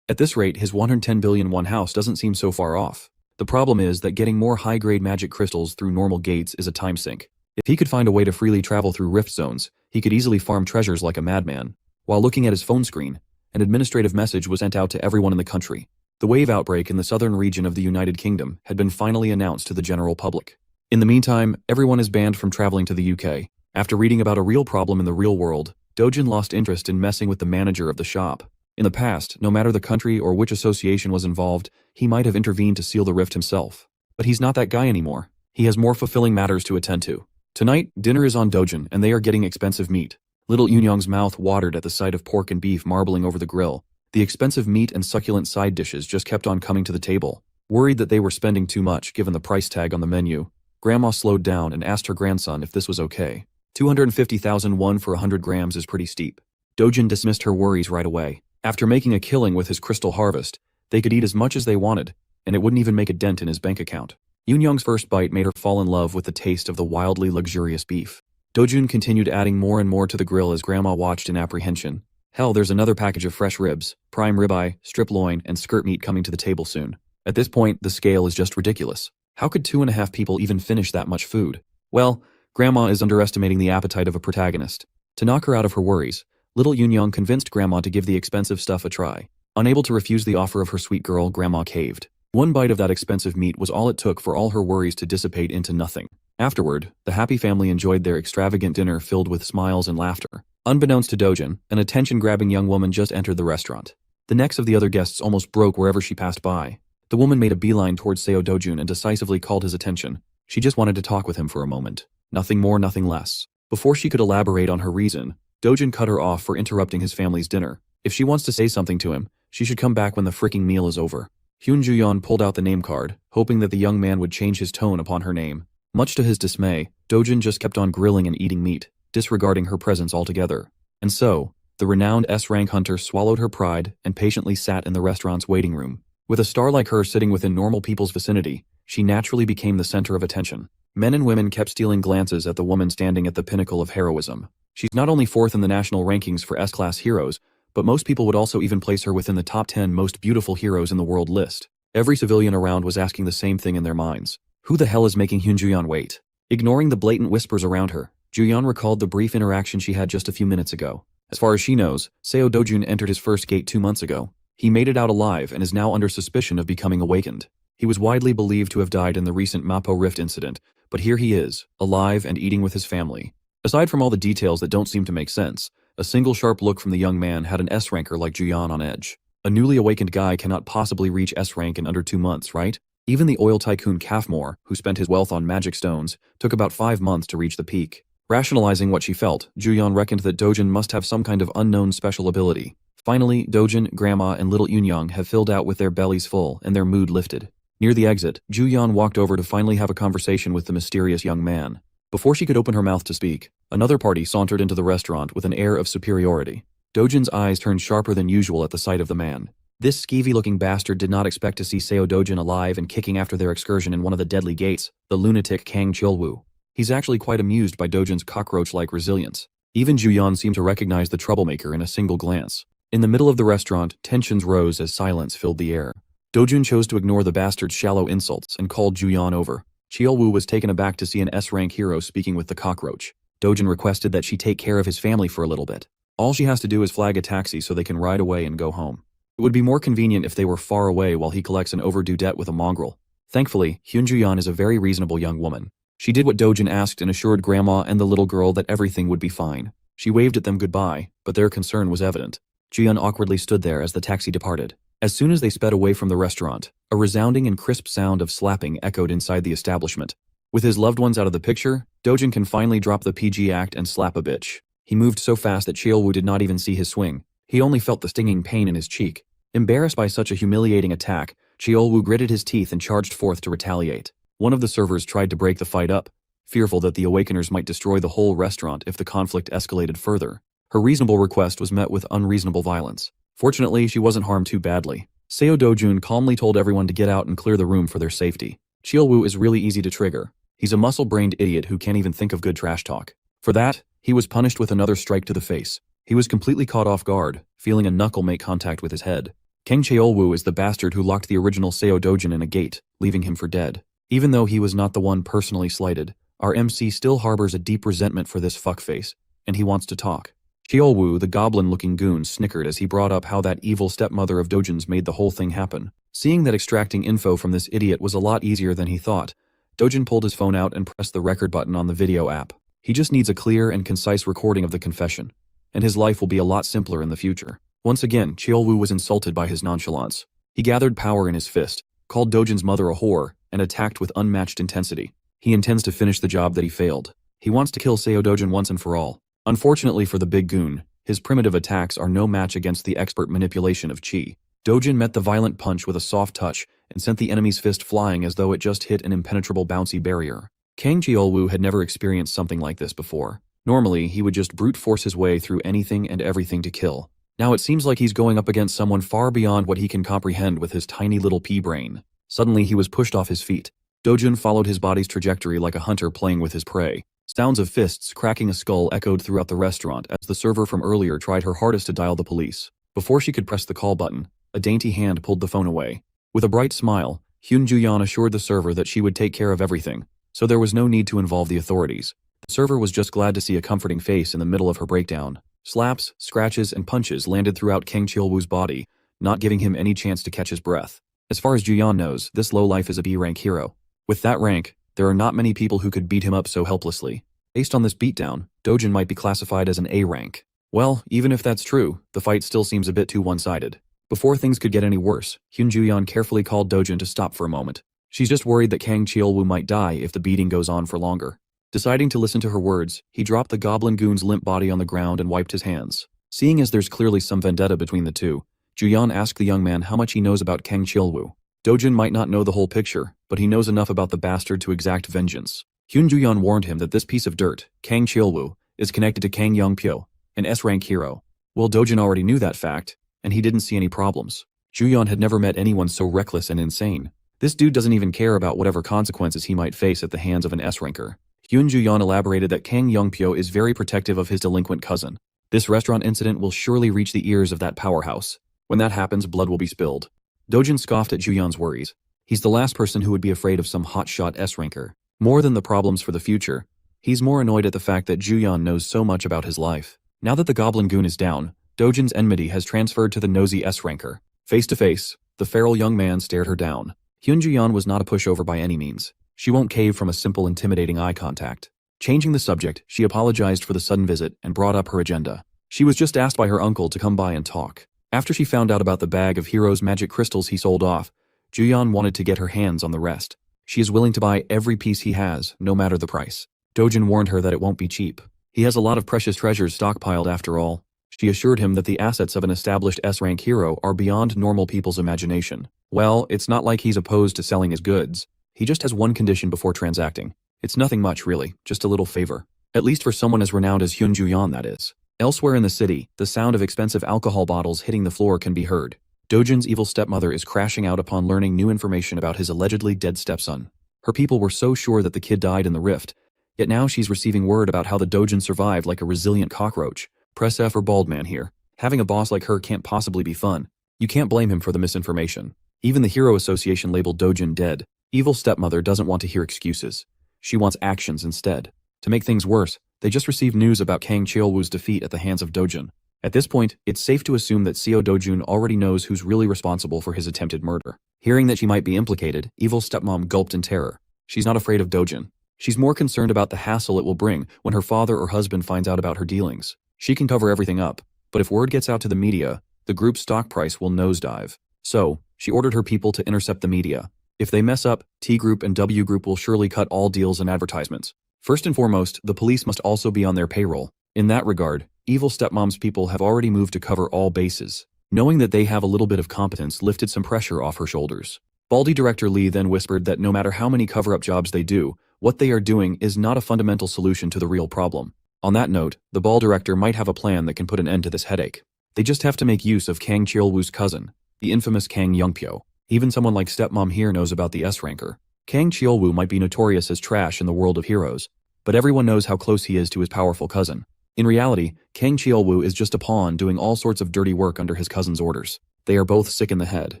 [SPEAKER 1] At this rate, his 110 billion won house doesn't seem so far off. The problem is that getting more high-grade magic crystals through normal gates is a time sink. If he could find a way to freely travel through rift zones, he could easily farm treasures like a madman. While looking at his phone screen, an administrative message was sent out to everyone in the country. The wave outbreak in the southern region of the United Kingdom had been finally announced to the general public. In the meantime, everyone is banned from traveling to the UK. After reading about a real problem in the real world, Dojin lost interest in messing with the manager of the shop. In the past, no matter the country or which association was involved, he might have intervened to seal the rift himself. But he's not that guy anymore. He has more fulfilling matters to attend to. Tonight, dinner is on Dojin, and they are getting expensive meat. Little Yunyong's mouth watered at the sight of pork and beef marbling over the grill. The expensive meat and succulent side dishes just kept on coming to the table. Worried that they were spending too much given the price tag on the menu, Grandma slowed down and asked her grandson if this was okay. 250,000 won for 100 grams is pretty steep. Dojin dismissed her worries right away. After making a killing with his crystal harvest, they could eat as much as they wanted, and it wouldn't even make a dent in his bank account. Yunyong's first bite made her fall in love with the taste of the wildly luxurious beef. Dojun continued adding more and more to the grill as Grandma watched in apprehension. Hell, there's another package of fresh ribs, prime ribeye, strip loin, and skirt meat coming to the table soon. At this point, the scale is just ridiculous. How could 2.5 people even finish that much food? Well, Grandma is underestimating the appetite of a protagonist. To knock her out of her worries, little Yunyong convinced Grandma to give the expensive stuff a try. Unable to refuse the offer of her sweet girl, Grandma caved. One bite of that expensive meat was all it took for all her worries to dissipate into nothing. Afterward, the happy family enjoyed their extravagant dinner filled with smiles and laughter. Unbeknownst to Dojin, an attention-grabbing young woman just entered the restaurant. The necks of the other guests almost broke wherever she passed by. The woman made a beeline towards Seo Dojun and decisively called his attention. She just wanted to talk with him for a moment. Nothing more, nothing less. Before she could elaborate on her reason, Dojin cut her off for interrupting his family's dinner. If she wants to say something to him, she should come back when the freaking meal is over. Hyun Juyeon pulled out the name card, hoping that the young man would change his tone upon her name. Much to his dismay, Dojin just kept on grilling and eating meat, disregarding her presence altogether. And so, the renowned S-rank hunter swallowed her pride and patiently sat in the restaurant's waiting room. With a star like her sitting within normal people's vicinity, she naturally became the center of attention. Men and women kept stealing glances at the woman standing at the pinnacle of heroism. She's not only fourth in the national rankings for S-class heroes, but most people would also even place her within the top 10 most beautiful heroes in the world list. Every civilian around was asking the same thing in their minds. Who the hell is making Hyun Juyeon wait? Ignoring the blatant whispers around her, Juyeon recalled the brief interaction she had just a few minutes ago. As far as she knows, Seo Dojun entered his first gate 2 months ago. He made it out alive and is now under suspicion of becoming awakened. He was widely believed to have died in the recent Mapo Rift incident, but here he is, alive and eating with his family. Aside from all the details that don't seem to make sense, a single sharp look from the young man had an S-ranker like Juyeon on edge. A newly awakened guy cannot possibly reach S-rank in under 2 months, right? Even the oil tycoon Kafmore, who spent his wealth on magic stones, took about 5 months to reach the peak. Rationalizing what she felt, Juyeon reckoned that Dojin must have some kind of unknown special ability. Finally, Dojin, Grandma, and little Yunyong have filled out with their bellies full and their mood lifted. Near the exit, Juyeon walked over to finally have a conversation with the mysterious young man. Before she could open her mouth to speak, another party sauntered into the restaurant with an air of superiority. Dojin's eyes turned sharper than usual at the sight of the man. This skeevy-looking bastard did not expect to see Seo Dojin alive and kicking after their excursion in one of the deadly gates, the lunatic Kang Chilwoo. He's actually quite amused by Dojin's cockroach-like resilience. Even Juyeon seemed to recognize the troublemaker in a single glance. In the middle of the restaurant, tensions rose as silence filled the air. Dojun chose to ignore the bastard's shallow insults and called Juyeon over. Chilwoo was taken aback to see an S-rank hero speaking with the cockroach. Dojin requested that she take care of his family for a little bit. All she has to do is flag a taxi so they can ride away and go home. It would be more convenient if they were far away while he collects an overdue debt with a mongrel. Thankfully, Hyunju-yeon is a very reasonable young woman. She did what Dojin asked and assured Grandma and the little girl that everything would be fine. She waved at them goodbye, but their concern was evident. Ji-yeon awkwardly stood there as the taxi departed. As soon as they sped away from the restaurant, a resounding and crisp sound of slapping echoed inside the establishment. With his loved ones out of the picture, Dojin can finally drop the PG act and slap a bitch. He moved so fast that Cheolwoo did not even see his swing. He only felt the stinging pain in his cheek. Embarrassed by such a humiliating attack, Cheolwoo gritted his teeth and charged forth to retaliate. One of the servers tried to break the fight up, fearful that the Awakeners might destroy the whole restaurant if the conflict escalated further. Her reasonable request was met with unreasonable violence. Fortunately, she wasn't harmed too badly. Seo Dojun calmly told everyone to get out and clear the room for their safety. Cheolwoo is really easy to trigger. He's a muscle-brained idiot who can't even think of good trash talk. For that, he was punished with another strike to the face. He was completely caught off guard, feeling a knuckle make contact with his head. Kang Cheolwoo is the bastard who locked the original Seo Dojin in a gate, leaving him for dead. Even though he was not the one personally slighted, our MC still harbors a deep resentment for this fuckface, and he wants to talk. Cheolwoo, the goblin-looking goon, snickered as he brought up how that evil stepmother of Dojin's made the whole thing happen. Seeing that extracting info from this idiot was a lot easier than he thought, Dojin pulled his phone out and pressed the record button on the video app. He just needs a clear and concise recording of the confession, and his life will be a lot simpler in the future. Once again, Cheolwoo was insulted by his nonchalance. He gathered power in his fist, called Dojin's mother a whore, and attacked with unmatched intensity. He intends to finish the job that he failed. He wants to kill Seo Dojin once and for all. Unfortunately for the big goon, his primitive attacks are no match against the expert manipulation of chi. Dojin met the violent punch with a soft touch and sent the enemy's fist flying as though it just hit an impenetrable bouncy barrier. Kang Cheolwoo had never experienced something like this before. Normally, he would just brute force his way through anything and everything to kill. Now it seems like he's going up against someone far beyond what he can comprehend with his tiny little pea brain. Suddenly, he was pushed off his feet. Dojin followed his body's trajectory like a hunter playing with his prey. Sounds of fists cracking a skull echoed throughout the restaurant as the server from earlier tried her hardest to dial the police. Before she could press the call button, a dainty hand pulled the phone away. With a bright smile, Hyunju-yeon assured the server that she would take care of everything, so there was no need to involve the authorities. The server was just glad to see a comforting face in the middle of her breakdown. Slaps, scratches, and punches landed throughout Kang Cheolwoo's body, not giving him any chance to catch his breath. As far as Ju-yeon knows, this lowlife is a B-rank hero. With that rank, there are not many people who could beat him up so helplessly. Based on this beatdown, Dojin might be classified as an A rank. Well, even if that's true, the fight still seems a bit too one-sided. Before things could get any worse, Hyunju-yeon carefully called Dojin to stop for a moment. She's just worried that Kang Cheolwoo might die if the beating goes on for longer. Deciding to listen to her words, he dropped the goblin goon's limp body on the ground and wiped his hands. Seeing as there's clearly some vendetta between the two, Ju-yeon asked the young man how much he knows about Kang Cheolwoo. Dojin might not know the whole picture, but he knows enough about the bastard to exact vengeance. Hyunju-yeon warned him that this piece of dirt, Kang Cheolwoo, is connected to Kang Young-pyo, an S-rank hero. Well, Dojin already knew that fact, and he didn't see any problems. Ju-yeon had never met anyone so reckless and insane. This dude doesn't even care about whatever consequences he might face at the hands of an S-ranker. Hyunju-yeon elaborated that Kang Young-pyo is very protective of his delinquent cousin. This restaurant incident will surely reach the ears of that powerhouse. When that happens, blood will be spilled. Dojin scoffed at Ju-yeon's worries. He's the last person who would be afraid of some hotshot S-ranker. More than the problems for the future, he's more annoyed at the fact that Ju-yeon knows so much about his life. Now that the goblin goon is down, Dojin's enmity has transferred to the nosy S-ranker. Face to face, the feral young man stared her down. Hyunju-yeon was not a pushover by any means. She won't cave from a simple intimidating eye contact. Changing the subject, she apologized for the sudden visit and brought up her agenda. She was just asked by her uncle to come by and talk. After she found out about the bag of Hero's magic crystals he sold off, Ju-yeon wanted to get her hands on the rest. She is willing to buy every piece he has, no matter the price. Dojin warned her that it won't be cheap. He has a lot of precious treasures stockpiled after all. She assured him that the assets of an established S-rank hero are beyond normal people's imagination. Well, it's not like he's opposed to selling his goods. He just has one condition before transacting. It's nothing much, really, just a little favor. At least for someone as renowned as Hyunju-yeon, that is. Elsewhere in the city, the sound of expensive alcohol bottles hitting the floor can be heard. Dojin's evil stepmother is crashing out upon learning new information about his allegedly dead stepson. Her people were so sure that the kid died in the rift, yet now she's receiving word about how the Dojin survived like a resilient cockroach. Press F or bald man here. Having a boss like her can't possibly be fun. You can't blame him for the misinformation. Even the Hero Association labeled Dojin dead. Evil stepmother doesn't want to hear excuses. She wants actions instead. To make things worse, they just received news about Kang Cheolwoo's defeat at the hands of Dojin. At this point, it's safe to assume that Seo Dojun already knows who's really responsible for his attempted murder. Hearing that she might be implicated, evil stepmom gulped in terror. She's not afraid of Dojun. She's more concerned about the hassle it will bring when her father or husband finds out about her dealings. She can cover everything up, but if word gets out to the media, the group's stock price will nosedive. So, she ordered her people to intercept the media. If they mess up, T Group and W Group will surely cut all deals and advertisements. First and foremost, the police must also be on their payroll. In that regard, evil stepmom's people have already moved to cover all bases. Knowing that they have a little bit of competence lifted some pressure off her shoulders. Baldy director Lee then whispered that no matter how many cover-up jobs they do, what they are doing is not a fundamental solution to the real problem. On that note, the ball director might have a plan that can put an end to this headache. They just have to make use of Kang Cheol-woo's cousin, the infamous Kang Youngpyo. Even someone like stepmom here knows about the S-ranker. Kang Cheol-woo might be notorious as trash in the world of heroes, but everyone knows how close he is to his powerful cousin. In reality, Kang Cheol-woo is just a pawn doing all sorts of dirty work under his cousin's orders. They are both sick in the head.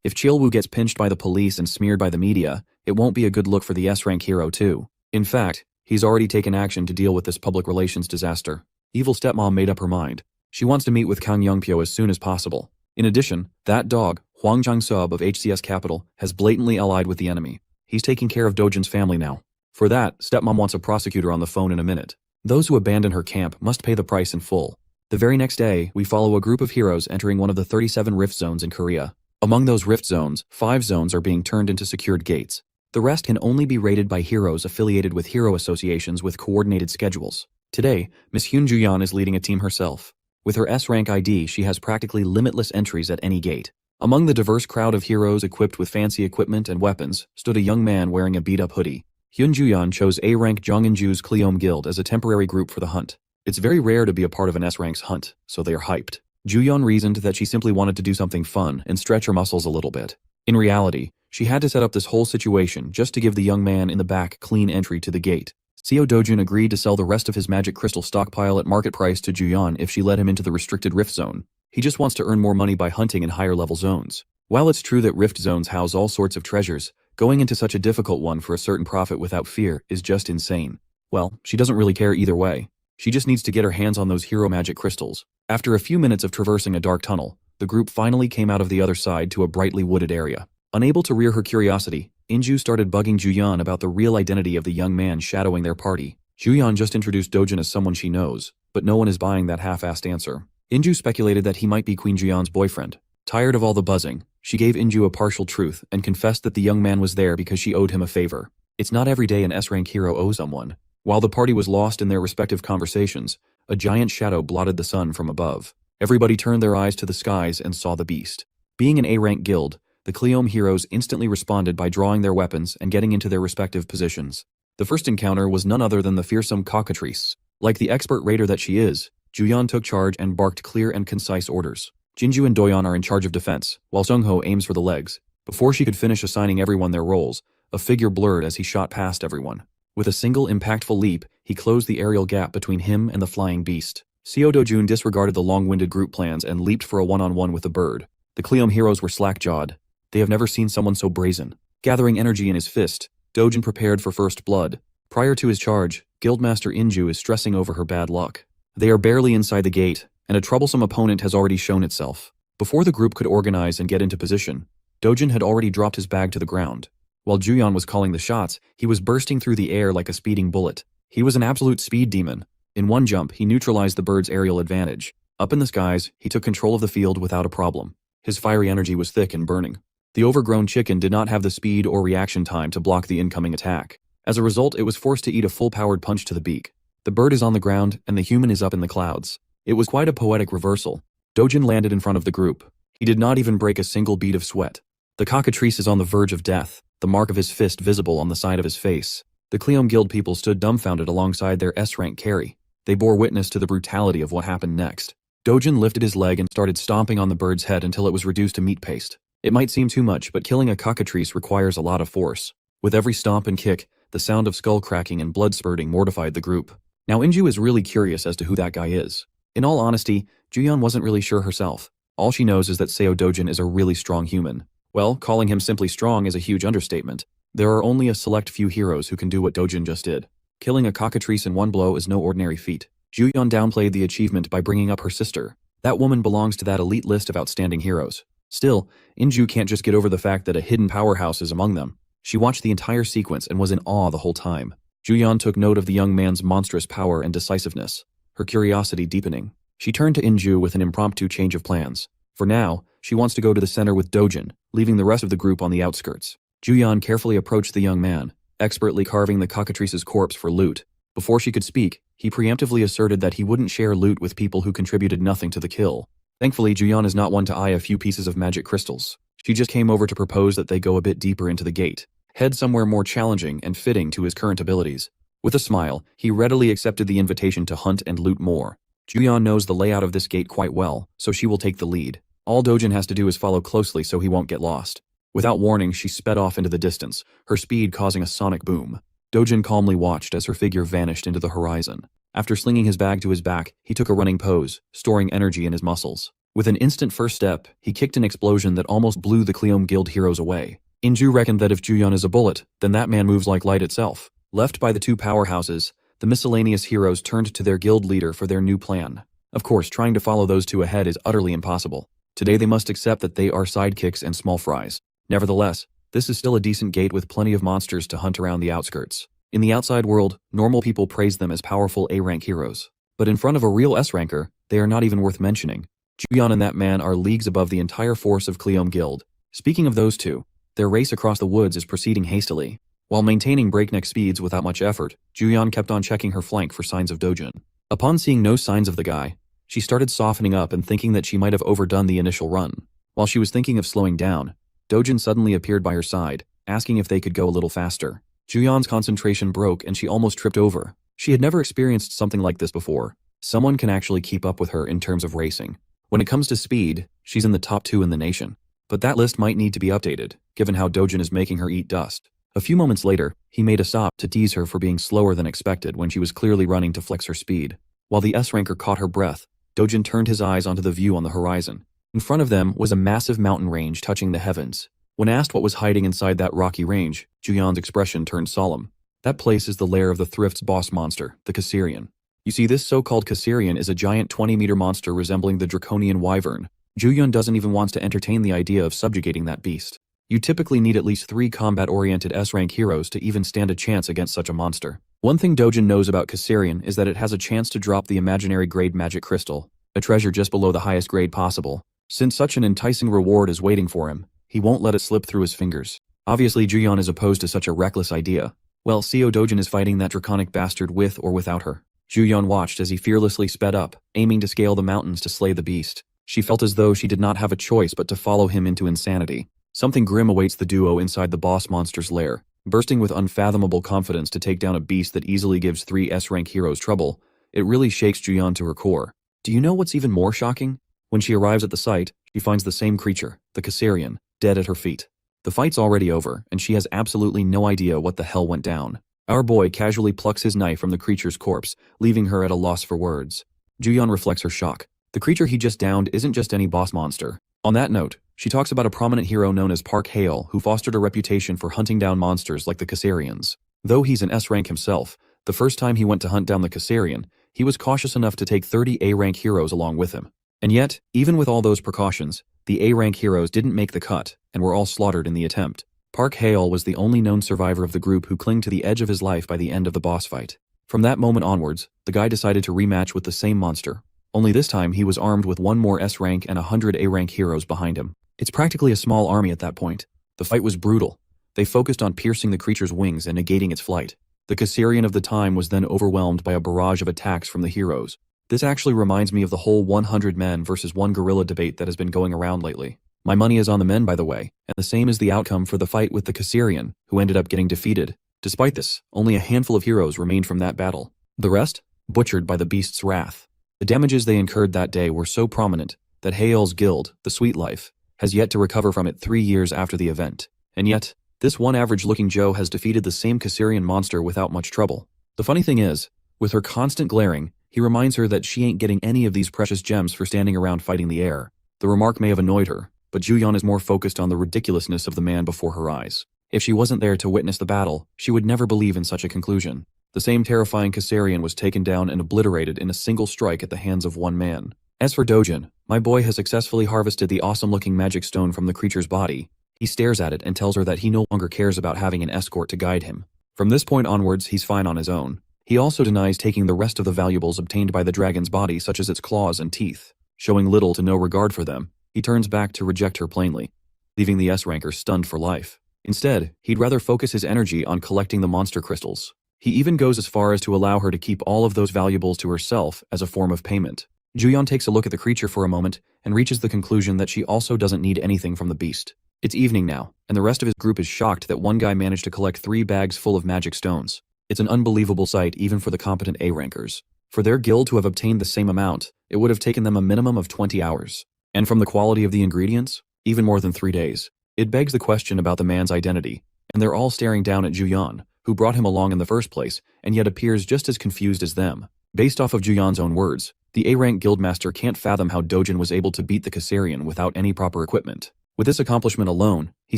[SPEAKER 1] If Cheol-woo gets pinched by the police and smeared by the media, it won't be a good look for the S-rank hero too. In fact, he's already taken action to deal with this public relations disaster. Evil stepmom made up her mind. She wants to meet with Kang Youngpyo as soon as possible. In addition, that dog, Hwang Jang-sub of HCS Capital, has blatantly allied with the enemy. He's taking care of Dojun's family now. For that, stepmom wants a prosecutor on the phone in a minute. Those who abandon her camp must pay the price in full. The very next day, we follow a group of heroes entering one of the 37 rift zones in Korea. Among those rift zones, 5 zones are being turned into secured gates. The rest can only be raided by heroes affiliated with hero associations with coordinated schedules. Today, Miss Hyun Ju-yeon is leading a team herself. With her S-rank ID, she has practically limitless entries at any gate. Among the diverse crowd of heroes equipped with fancy equipment and weapons stood a young man wearing a beat-up hoodie. Hyun Ju-yeon chose A-rank Jong-in-ju's Cleome Guild as a temporary group for the hunt. It's very rare to be a part of an S-rank's hunt, so they are hyped. Ju-yeon reasoned that she simply wanted to do something fun and stretch her muscles a little bit. In reality, she had to set up this whole situation just to give the young man in the back clean entry to the gate. Seo Dojun agreed to sell the rest of his magic crystal stockpile at market price to Ju-yeon if she let him into the restricted rift zone. He just wants to earn more money by hunting in higher level zones. While it's true that rift zones house all sorts of treasures, going into such a difficult one for a certain profit without fear is just insane. Well, she doesn't really care either way. She just needs to get her hands on those hero magic crystals. After a few minutes of traversing a dark tunnel, the group finally came out of the other side to a brightly wooded area. Unable to rear her curiosity, Inju started bugging Ju-yeon about the real identity of the young man shadowing their party. Ju-yeon just introduced Dojun as someone she knows, but no one is buying that half-assed answer. Inju speculated that he might be Queen Ju-yeon's boyfriend. Tired of all the buzzing, she gave Inju a partial truth and confessed that the young man was there because she owed him a favor. It's not every day an S-rank hero owes someone. While the party was lost in their respective conversations, a giant shadow blotted the sun from above. Everybody turned their eyes to the skies and saw the beast. Being an A-rank guild, the Cleome heroes instantly responded by drawing their weapons and getting into their respective positions. The first encounter was none other than the fearsome cockatrice. Like the expert raider that she is, Ju-yeon took charge and barked clear and concise orders. Jinju and Doyeon are in charge of defense, while Seungho aims for the legs. Before she could finish assigning everyone their roles, a figure blurred as he shot past everyone. With a single impactful leap, he closed the aerial gap between him and the flying beast. Seo Dojun disregarded the long-winded group plans and leaped for a one-on-one with the bird. The Cleome heroes were slack-jawed. They have never seen someone so brazen. Gathering energy in his fist, Dojun prepared for first blood. Prior to his charge, Guildmaster Inju is stressing over her bad luck. They are barely inside the gate, and a troublesome opponent has already shown itself. Before the group could organize and get into position, Dojun had already dropped his bag to the ground. While Ju-yeon was calling the shots, he was bursting through the air like a speeding bullet. He was an absolute speed demon. In one jump, he neutralized the bird's aerial advantage. Up in the skies, he took control of the field without a problem. His fiery energy was thick and burning. The overgrown chicken did not have the speed or reaction time to block the incoming attack. As a result, it was forced to eat a full-powered punch to the beak. The bird is on the ground, and the human is up in the clouds. It was quite a poetic reversal. Dojun landed in front of the group. He did not even break a single bead of sweat. The cockatrice is on the verge of death, the mark of his fist visible on the side of his face. The Cleome Guild people stood dumbfounded alongside their S-rank carry. They bore witness to the brutality of what happened next. Dojun lifted his leg and started stomping on the bird's head until it was reduced to meat paste. It might seem too much, but killing a cockatrice requires a lot of force. With every stomp and kick, the sound of skull cracking and blood spurting mortified the group. Now Inju is really curious as to who that guy is. In all honesty, Ju-yeon wasn't really sure herself. All she knows is that Seo Dojun is a really strong human. Well, calling him simply strong is a huge understatement. There are only a select few heroes who can do what Dojun just did. Killing a cockatrice in one blow is no ordinary feat. Ju-yeon downplayed the achievement by bringing up her sister. That woman belongs to that elite list of outstanding heroes. Still, Inju can't just get over the fact that a hidden powerhouse is among them. She watched the entire sequence and was in awe the whole time. Juyeon took note of the young man's monstrous power and decisiveness, her curiosity deepening. She turned to Inju with an impromptu change of plans. For now, she wants to go to the center with Dojin, leaving the rest of the group on the outskirts. Juyeon carefully approached the young man, expertly carving the cockatrice's corpse for loot. Before she could speak, he preemptively asserted that he wouldn't share loot with people who contributed nothing to the kill. Thankfully, Juyeon is not one to eye a few pieces of magic crystals. She just came over to propose that they go a bit deeper into the gate, head somewhere more challenging and fitting to his current abilities. With a smile, he readily accepted the invitation to hunt and loot more. Juyeon knows the layout of this gate quite well, so she will take the lead. All Dojin has to do is follow closely so he won't get lost. Without warning, she sped off into the distance, her speed causing a sonic boom. Dojin calmly watched as her figure vanished into the horizon. After slinging his bag to his back, he took a running pose, storing energy in his muscles. With an instant first step, he kicked an explosion that almost blew the Cleom Guild heroes away. Inju reckoned that if Juyeon is a bullet, then that man moves like light itself. Left by the two powerhouses, the miscellaneous heroes turned to their guild leader for their new plan. Of course, trying to follow those two ahead is utterly impossible. Today they must accept that they are sidekicks and small fries. Nevertheless, this is still a decent gate with plenty of monsters to hunt around the outskirts. In the outside world, normal people praise them as powerful A-rank heroes. But in front of a real S-ranker, they are not even worth mentioning. Juyeon and that man are leagues above the entire force of Cleom Guild. Speaking of those two, their race across the woods is proceeding hastily. While maintaining breakneck speeds without much effort, Juyeon kept on checking her flank for signs of Dojin. Upon seeing no signs of the guy, she started softening up and thinking that she might have overdone the initial run. While she was thinking of slowing down, Dojin suddenly appeared by her side, asking if they could go a little faster. Juyeon's concentration broke and she almost tripped over. She had never experienced something like this before. Someone can actually keep up with her in terms of racing. When it comes to speed, she's in the top 2 in the nation. But that list might need to be updated, given how Dojin is making her eat dust. A few moments later, he made a stop to tease her for being slower than expected when she was clearly running to flex her speed. While the S-ranker caught her breath, Dojin turned his eyes onto the view on the horizon. In front of them was a massive mountain range touching the heavens. When asked what was hiding inside that rocky range, Juyeon's expression turned solemn. That place is the lair of the Thrift's boss monster, the Caesarian. You see, this so-called Caesarian is a giant 20-meter monster resembling the draconian wyvern. Juyeon doesn't even want to entertain the idea of subjugating that beast. You typically need at least 3 combat-oriented S-rank heroes to even stand a chance against such a monster. One thing Dojin knows about Caesarian is that it has a chance to drop the imaginary grade magic crystal, a treasure just below the highest grade possible. Since such an enticing reward is waiting for him, he won't let it slip through his fingers. Obviously, Juyeon is opposed to such a reckless idea. Well, CO Dojin is fighting that draconic bastard with or without her. Juyeon watched as he fearlessly sped up, aiming to scale the mountains to slay the beast. She felt as though she did not have a choice but to follow him into insanity. Something grim awaits the duo inside the boss monster's lair. Bursting with unfathomable confidence to take down a beast that easily gives 3 S-rank heroes trouble, it really shakes Juyeon to her core. Do you know what's even more shocking? When she arrives at the site, she finds the same creature, the Caesarian, dead at her feet. The fight's already over, and she has absolutely no idea what the hell went down. Our boy casually plucks his knife from the creature's corpse, leaving her at a loss for words. Juyeon reflects her shock. The creature he just downed isn't just any boss monster. On that note, she talks about a prominent hero known as Park Hale who fostered a reputation for hunting down monsters like the Caesarians. Though he's an S-rank himself, the first time he went to hunt down the Caesarian, he was cautious enough to take 30 A-rank heroes along with him. And yet, even with all those precautions, the A-rank heroes didn't make the cut and were all slaughtered in the attempt. Park Hale was the only known survivor of the group who clung to the edge of his life by the end of the boss fight. From that moment onwards, the guy decided to rematch with the same monster. Only this time he was armed with 1 more S-rank and 100 A-rank heroes behind him. It's practically a small army at that point. The fight was brutal. They focused on piercing the creature's wings and negating its flight. The Caesarian of the time was then overwhelmed by a barrage of attacks from the heroes. This actually reminds me of the whole 100 men versus 1 gorilla debate that has been going around lately. My money is on the men, by the way, and the same is the outcome for the fight with the Caesarian, who ended up getting defeated. Despite this, only a handful of heroes remained from that battle. The rest, butchered by the beast's wrath. The damages they incurred that day were so prominent that Hale's guild, the Sweet Life, has yet to recover from it 3 years after the event. And yet, this one average-looking Joe has defeated the same Caesarian monster without much trouble. The funny thing is, with her constant glaring, he reminds her that she ain't getting any of these precious gems for standing around fighting the air. The remark may have annoyed her, but Juyeon is more focused on the ridiculousness of the man before her eyes. If she wasn't there to witness the battle, she would never believe in such a conclusion. The same terrifying Caesarian was taken down and obliterated in a single strike at the hands of 1 man. As for Dojin, my boy has successfully harvested the awesome-looking magic stone from the creature's body. He stares at it and tells her that he no longer cares about having an escort to guide him. From this point onwards, he's fine on his own. He also denies taking the rest of the valuables obtained by the dragon's body, such as its claws and teeth. Showing little to no regard for them, he turns back to reject her plainly, leaving the S-ranker stunned for life. Instead, he'd rather focus his energy on collecting the monster crystals. He even goes as far as to allow her to keep all of those valuables to herself as a form of payment. Juyeon takes a look at the creature for a moment and reaches the conclusion that she also doesn't need anything from the beast. It's evening now, and the rest of his group is shocked that one guy managed to collect 3 bags full of magic stones. It's an unbelievable sight even for the competent A-rankers. For their guild to have obtained the same amount, it would have taken them a minimum of 20 hours. And from the quality of the ingredients, even more than 3 days. It begs the question about the man's identity, and they're all staring down at Juyeon, who brought him along in the first place, and yet appears just as confused as them. Based off of Juyeon's own words, the A-rank guildmaster can't fathom how Dojin was able to beat the Kassarian without any proper equipment. With this accomplishment alone, he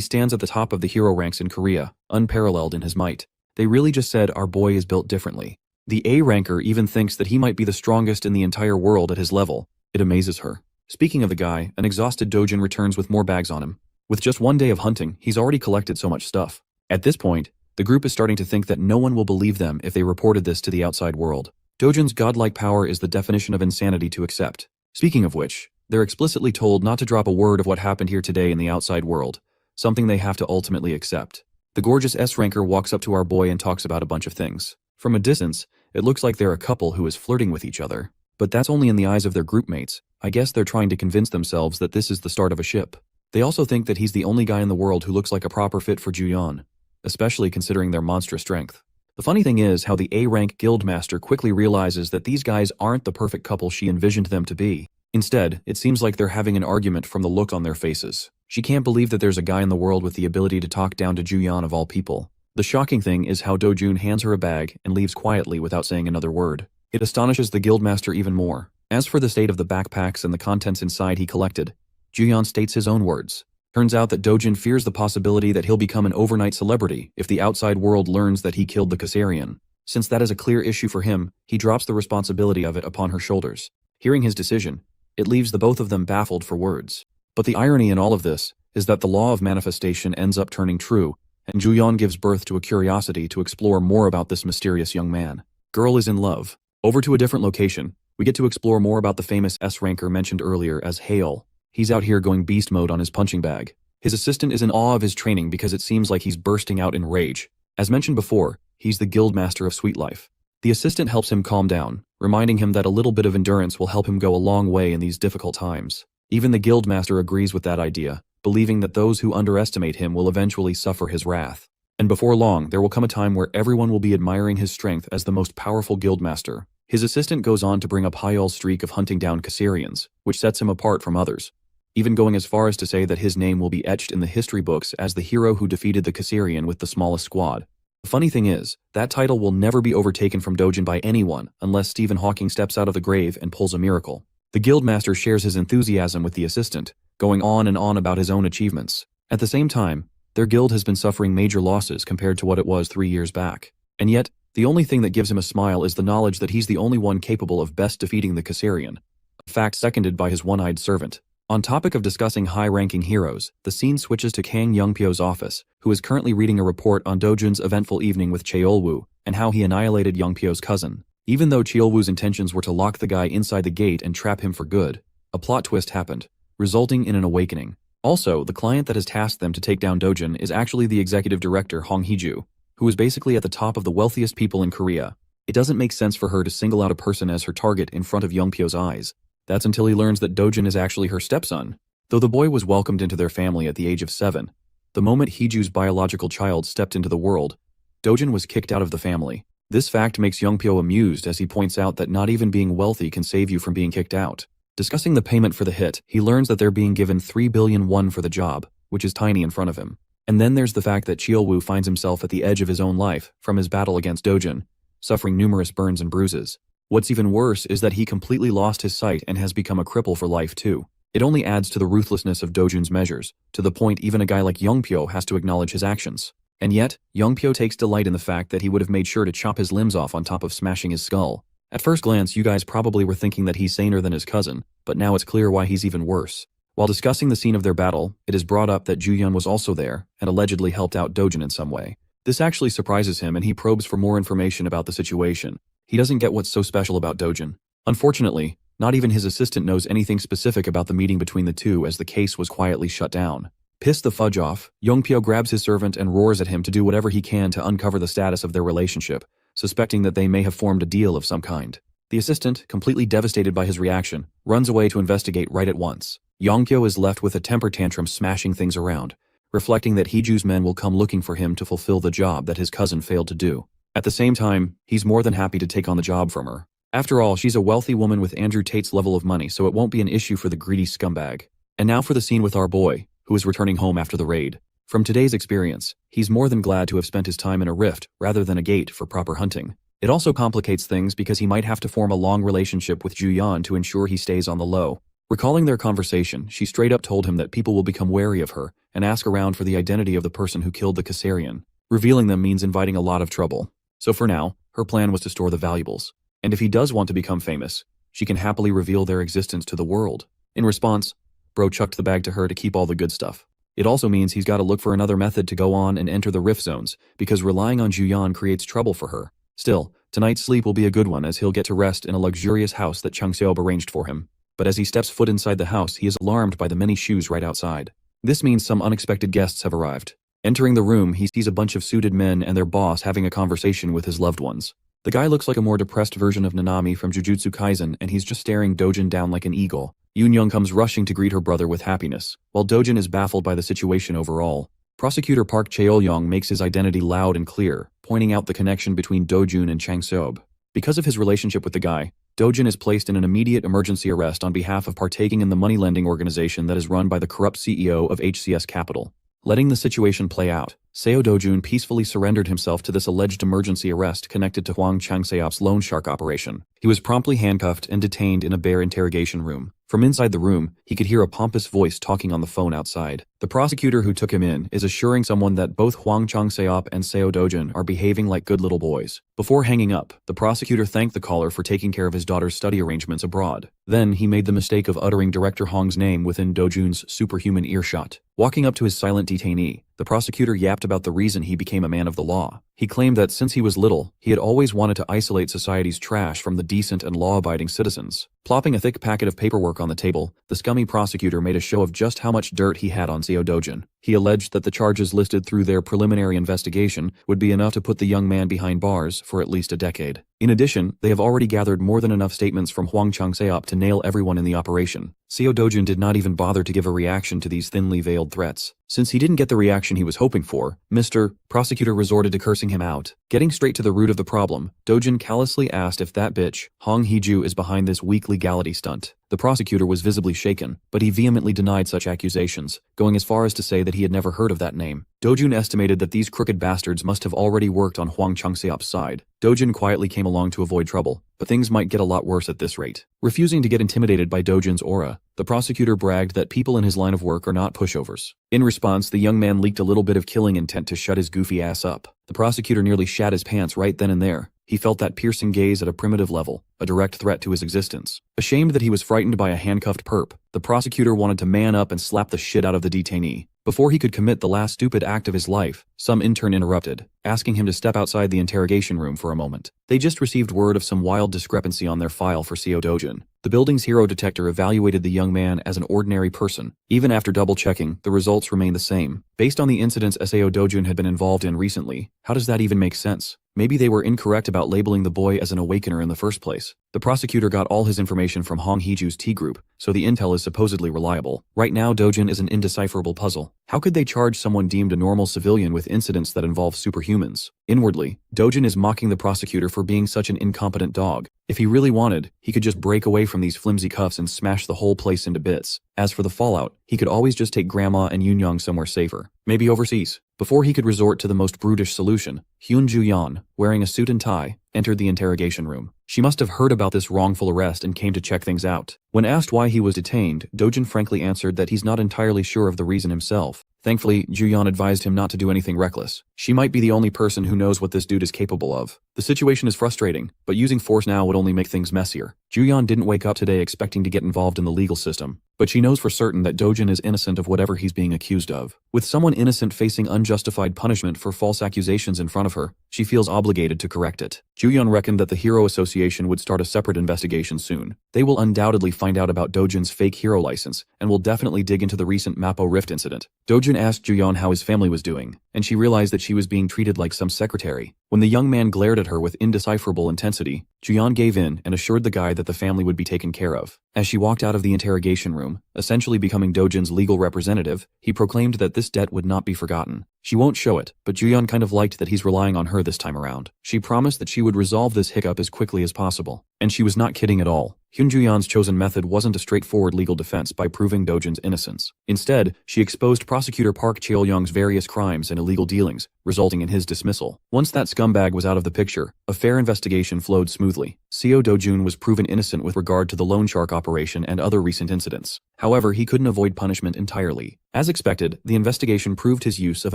[SPEAKER 1] stands at the top of the hero ranks in Korea, unparalleled in his might. They really just said our boy is built differently. The A-ranker even thinks that he might be the strongest in the entire world at his level. It amazes her. Speaking of the guy, an exhausted Dojin returns with more bags on him. With just 1 day of hunting, he's already collected so much stuff. At this point, the group is starting to think that no one will believe them if they reported this to the outside world. Dojin's godlike power is the definition of insanity to accept. Speaking of which, they're explicitly told not to drop a word of what happened here today in the outside world, something they have to ultimately accept. The gorgeous S-ranker walks up to our boy and talks about a bunch of things. From a distance, it looks like they're a couple who is flirting with each other. But that's only in the eyes of their group mates. I guess they're trying to convince themselves that this is the start of a ship. They also think that he's the only guy in the world who looks like a proper fit for Juyeon, especially considering their monstrous strength. The funny thing is how the A-rank guildmaster quickly realizes that these guys aren't the perfect couple she envisioned them to be. Instead, it seems like they're having an argument from the look on their faces. She can't believe that there's a guy in the world with the ability to talk down to Juyeon of all people. The shocking thing is how Dojun hands her a bag and leaves quietly without saying another word. It astonishes the guildmaster even more. As for the state of the backpacks and the contents inside he collected, Juyeon states his own words. Turns out that Dojin fears the possibility that he'll become an overnight celebrity if the outside world learns that he killed the Kassarian. Since that is a clear issue for him, he drops the responsibility of it upon her shoulders. Hearing his decision, it leaves the both of them baffled for words. But the irony in all of this is that the law of manifestation ends up turning true, and Juyeon gives birth to a curiosity to explore more about this mysterious young man. Girl is in love. Over to a different location, we get to explore more about the famous S-ranker mentioned earlier as Hale. He's out here going beast mode on his punching bag. His assistant is in awe of his training because it seems like he's bursting out in rage. As mentioned before, he's the guildmaster of Sweet Life. The assistant helps him calm down, reminding him that a little bit of endurance will help him go a long way in these difficult times. Even the guildmaster agrees with that idea, believing that those who underestimate him will eventually suffer his wrath. And before long, there will come a time where everyone will be admiring his strength as the most powerful guildmaster. His assistant goes on to bring up Hyal's streak of hunting down Kassarians, which sets him apart from others, even going as far as to say that his name will be etched in the history books as the hero who defeated the Kassarian with the smallest squad. The funny thing is, that title will never be overtaken from Dojin by anyone unless Stephen Hawking steps out of the grave and pulls a miracle. The guildmaster shares his enthusiasm with the assistant, going on and on about his own achievements. At the same time, their guild has been suffering major losses compared to what it was 3 years back. And yet, the only thing that gives him a smile is the knowledge that he's the only one capable of best defeating the Kassarian, a fact seconded by his one-eyed servant. On topic of discussing high-ranking heroes, the scene switches to Kang Youngpyo's office, who is currently reading a report on Dojun's eventful evening with Cheolwoo and how he annihilated Youngpyo's cousin. Even though Cheolwoo's intentions were to lock the guy inside the gate and trap him for good, a plot twist happened, resulting in an awakening. Also, the client that has tasked them to take down Dojun is actually the executive director Hong Hee-ju, who is basically at the top of the wealthiest people in Korea. It doesn't make sense for her to single out a person as her target in front of Youngpyo's eyes. That's until he learns that Dojin is actually her stepson. Though the boy was welcomed into their family at the age of 7, the moment Heeju's biological child stepped into the world, Dojin was kicked out of the family. This fact makes Youngpyo amused as he points out that not even being wealthy can save you from being kicked out. Discussing the payment for the hit, he learns that they're being given 3 billion won for the job, which is tiny in front of him. And then there's the fact that Cheolwoo finds himself at the edge of his own life from his battle against Dojin, suffering numerous burns and bruises. What's even worse is that he completely lost his sight and has become a cripple for life too. It only adds to the ruthlessness of Dojun's measures, to the point even a guy like Youngpyo has to acknowledge his actions. And yet, Youngpyo takes delight in the fact that he would have made sure to chop his limbs off on top of smashing his skull. At first glance, you guys probably were thinking that he's saner than his cousin, but now it's clear why he's even worse. While discussing the scene of their battle, it is brought up that Ju-yeon was also there and allegedly helped out Dojin in some way. This actually surprises him and he probes for more information about the situation. He doesn't get what's so special about Dojin. Unfortunately, not even his assistant knows anything specific about the meeting between the two as the case was quietly shut down. Pissed the fudge off, Yongpyo grabs his servant and roars at him to do whatever he can to uncover the status of their relationship, suspecting that they may have formed a deal of some kind. The assistant, completely devastated by his reaction, runs away to investigate right at once. Yongpyo is left with a temper tantrum smashing things around, reflecting that Heeju's men will come looking for him to fulfill the job that his cousin failed to do. At the same time, he's more than happy to take on the job from her. After all, she's a wealthy woman with Andrew Tate's level of money, so it won't be an issue for the greedy scumbag. And now for the scene with our boy, who is returning home after the raid. From today's experience, he's more than glad to have spent his time in a rift rather than a gate for proper hunting. It also complicates things because he might have to form a long relationship with Ju-yeon to ensure he stays on the low. Recalling their conversation, she straight up told him that people will become wary of her and ask around for the identity of the person who killed the Caesarian. Revealing them means inviting a lot of trouble. So for now, her plan was to store the valuables. And if he does want to become famous, she can happily reveal their existence to the world. In response, Bro chucked the bag to her to keep all the good stuff. It also means he's got to look for another method to go on and enter the rift zones, because relying on Ju-yeon creates trouble for her. Still, tonight's sleep will be a good one as he'll get to rest in a luxurious house that Chung Seob arranged for him. But as he steps foot inside the house, he is alarmed by the many shoes right outside. This means some unexpected guests have arrived. Entering the room, he sees a bunch of suited men and their boss having a conversation with his loved ones. The guy looks like a more depressed version of Nanami from Jujutsu Kaisen, and he's just staring Dojin down like an eagle. Yoon-young comes rushing to greet her brother with happiness, while Dojin is baffled by the situation overall. Prosecutor Park Cheol-young makes his identity loud and clear, pointing out the connection between Dojun and Chang Seob. Because of his relationship with the guy, Dojin is placed in an immediate emergency arrest on behalf of partaking in the money-lending organization that is run by the corrupt CEO of HCS Capital. Letting the situation play out, Seo Dojun peacefully surrendered himself to this alleged emergency arrest connected to Hwang Chang-seop's loan shark operation. He was promptly handcuffed and detained in a bare interrogation room. From inside the room, he could hear a pompous voice talking on the phone outside. The prosecutor who took him in is assuring someone that both Hwang Chang-seop and Seo Dojun are behaving like good little boys. Before hanging up, the prosecutor thanked the caller for taking care of his daughter's study arrangements abroad. Then he made the mistake of uttering Director Hong's name within Dojun's superhuman earshot. Walking up to his silent detainee, the prosecutor yapped about the reason he became a man of the law. He claimed that since he was little, he had always wanted to isolate society's trash from the decent and law-abiding citizens. Plopping a thick packet of paperwork on the table, the scummy prosecutor made a show of just how much dirt he had on Seo Dojun. He alleged that the charges listed through their preliminary investigation would be enough to put the young man behind bars for at least a decade. In addition, they have already gathered more than enough statements from Hwang Chang-seop to nail everyone in the operation. Seo Dojun did not even bother to give a reaction to these thinly veiled threats. Since he didn't get the reaction he was hoping for, Mr. Prosecutor resorted to cursing him out. Getting straight to the root of the problem, Dojun callously asked if that bitch, Hong Heeju, is behind this weak legality stunt. The prosecutor was visibly shaken, but he vehemently denied such accusations, going as far as to say that he had never heard of that name. Dojun estimated that these crooked bastards must have already worked on Hwang Chang-seop's side. Dojun quietly came along to avoid trouble, but things might get a lot worse at this rate. Refusing to get intimidated by Dojun's aura, the prosecutor bragged that people in his line of work are not pushovers. In response, the young man leaked a little bit of killing intent to shut his goofy ass up. The prosecutor nearly shat his pants right then and there. He felt that piercing gaze at a primitive level, a direct threat to his existence. Ashamed that he was frightened by a handcuffed perp, the prosecutor wanted to man up and slap the shit out of the detainee. Before he could commit the last stupid act of his life, some intern interrupted, asking him to step outside the interrogation room for a moment. They just received word of some wild discrepancy on their file for Seo Dojun. The building's hero detector evaluated the young man as an ordinary person. Even after double-checking, the results remained the same. Based on the incidents Seo Dojun had been involved in recently, how does that even make sense? Maybe they were incorrect about labeling the boy as an awakener in the first place. The prosecutor got all his information from Hong Heeju's T group, so the intel is supposedly reliable. Right now, Dojun is an indecipherable puzzle. How could they charge someone deemed a normal civilian with incidents that involve superhumans? Inwardly, Dojun is mocking the prosecutor for being such an incompetent dog. If he really wanted, he could just break away from these flimsy cuffs and smash the whole place into bits. As for the fallout, he could always just take Grandma and Yoon-young somewhere safer. Maybe overseas. Before he could resort to the most brutish solution, Hyun Ju-yeon, wearing a suit and tie, entered the interrogation room. She must have heard about this wrongful arrest and came to check things out. When asked why he was detained, Dojun frankly answered that he's not entirely sure of the reason himself, Thankfully, Juyeon advised him not to do anything reckless. She might be the only person who knows what this dude is capable of. The situation is frustrating, but using force now would only make things messier. Juyeon didn't wake up today expecting to get involved in the legal system, but she knows for certain that Dojin is innocent of whatever he's being accused of. With someone innocent facing unjustified punishment for false accusations in front of her, she feels obligated to correct it. Juyeon reckoned that the Hero Association would start a separate investigation soon. They will undoubtedly find out about Dojin's fake hero license, and will definitely dig into the recent Mappo Rift incident. Dojin asked Juyeon how his family was doing, and she realized that she was being treated like some secretary. When the young man glared at her with indecipherable intensity, Juyeon gave in and assured the guy that the family would be taken care of. As she walked out of the interrogation room, essentially becoming Dojin's legal representative, he proclaimed that this debt would not be forgotten. She won't show it, but Juyeon kind of liked that he's relying on her this time around. She promised that she would resolve this hiccup as quickly as possible. And she was not kidding at all. Hyun Juyeon's chosen method wasn't a straightforward legal defense by proving Dojin's innocence. Instead, she exposed prosecutor Park Cheol-young's various crimes and illegal dealings, resulting in his dismissal. Once that scumbag was out of the picture, a fair investigation flowed smoothly. Seo Do-jun was proven innocent with regard to the loan shark operation and other recent incidents. However, he couldn't avoid punishment entirely. As expected, the investigation proved his use of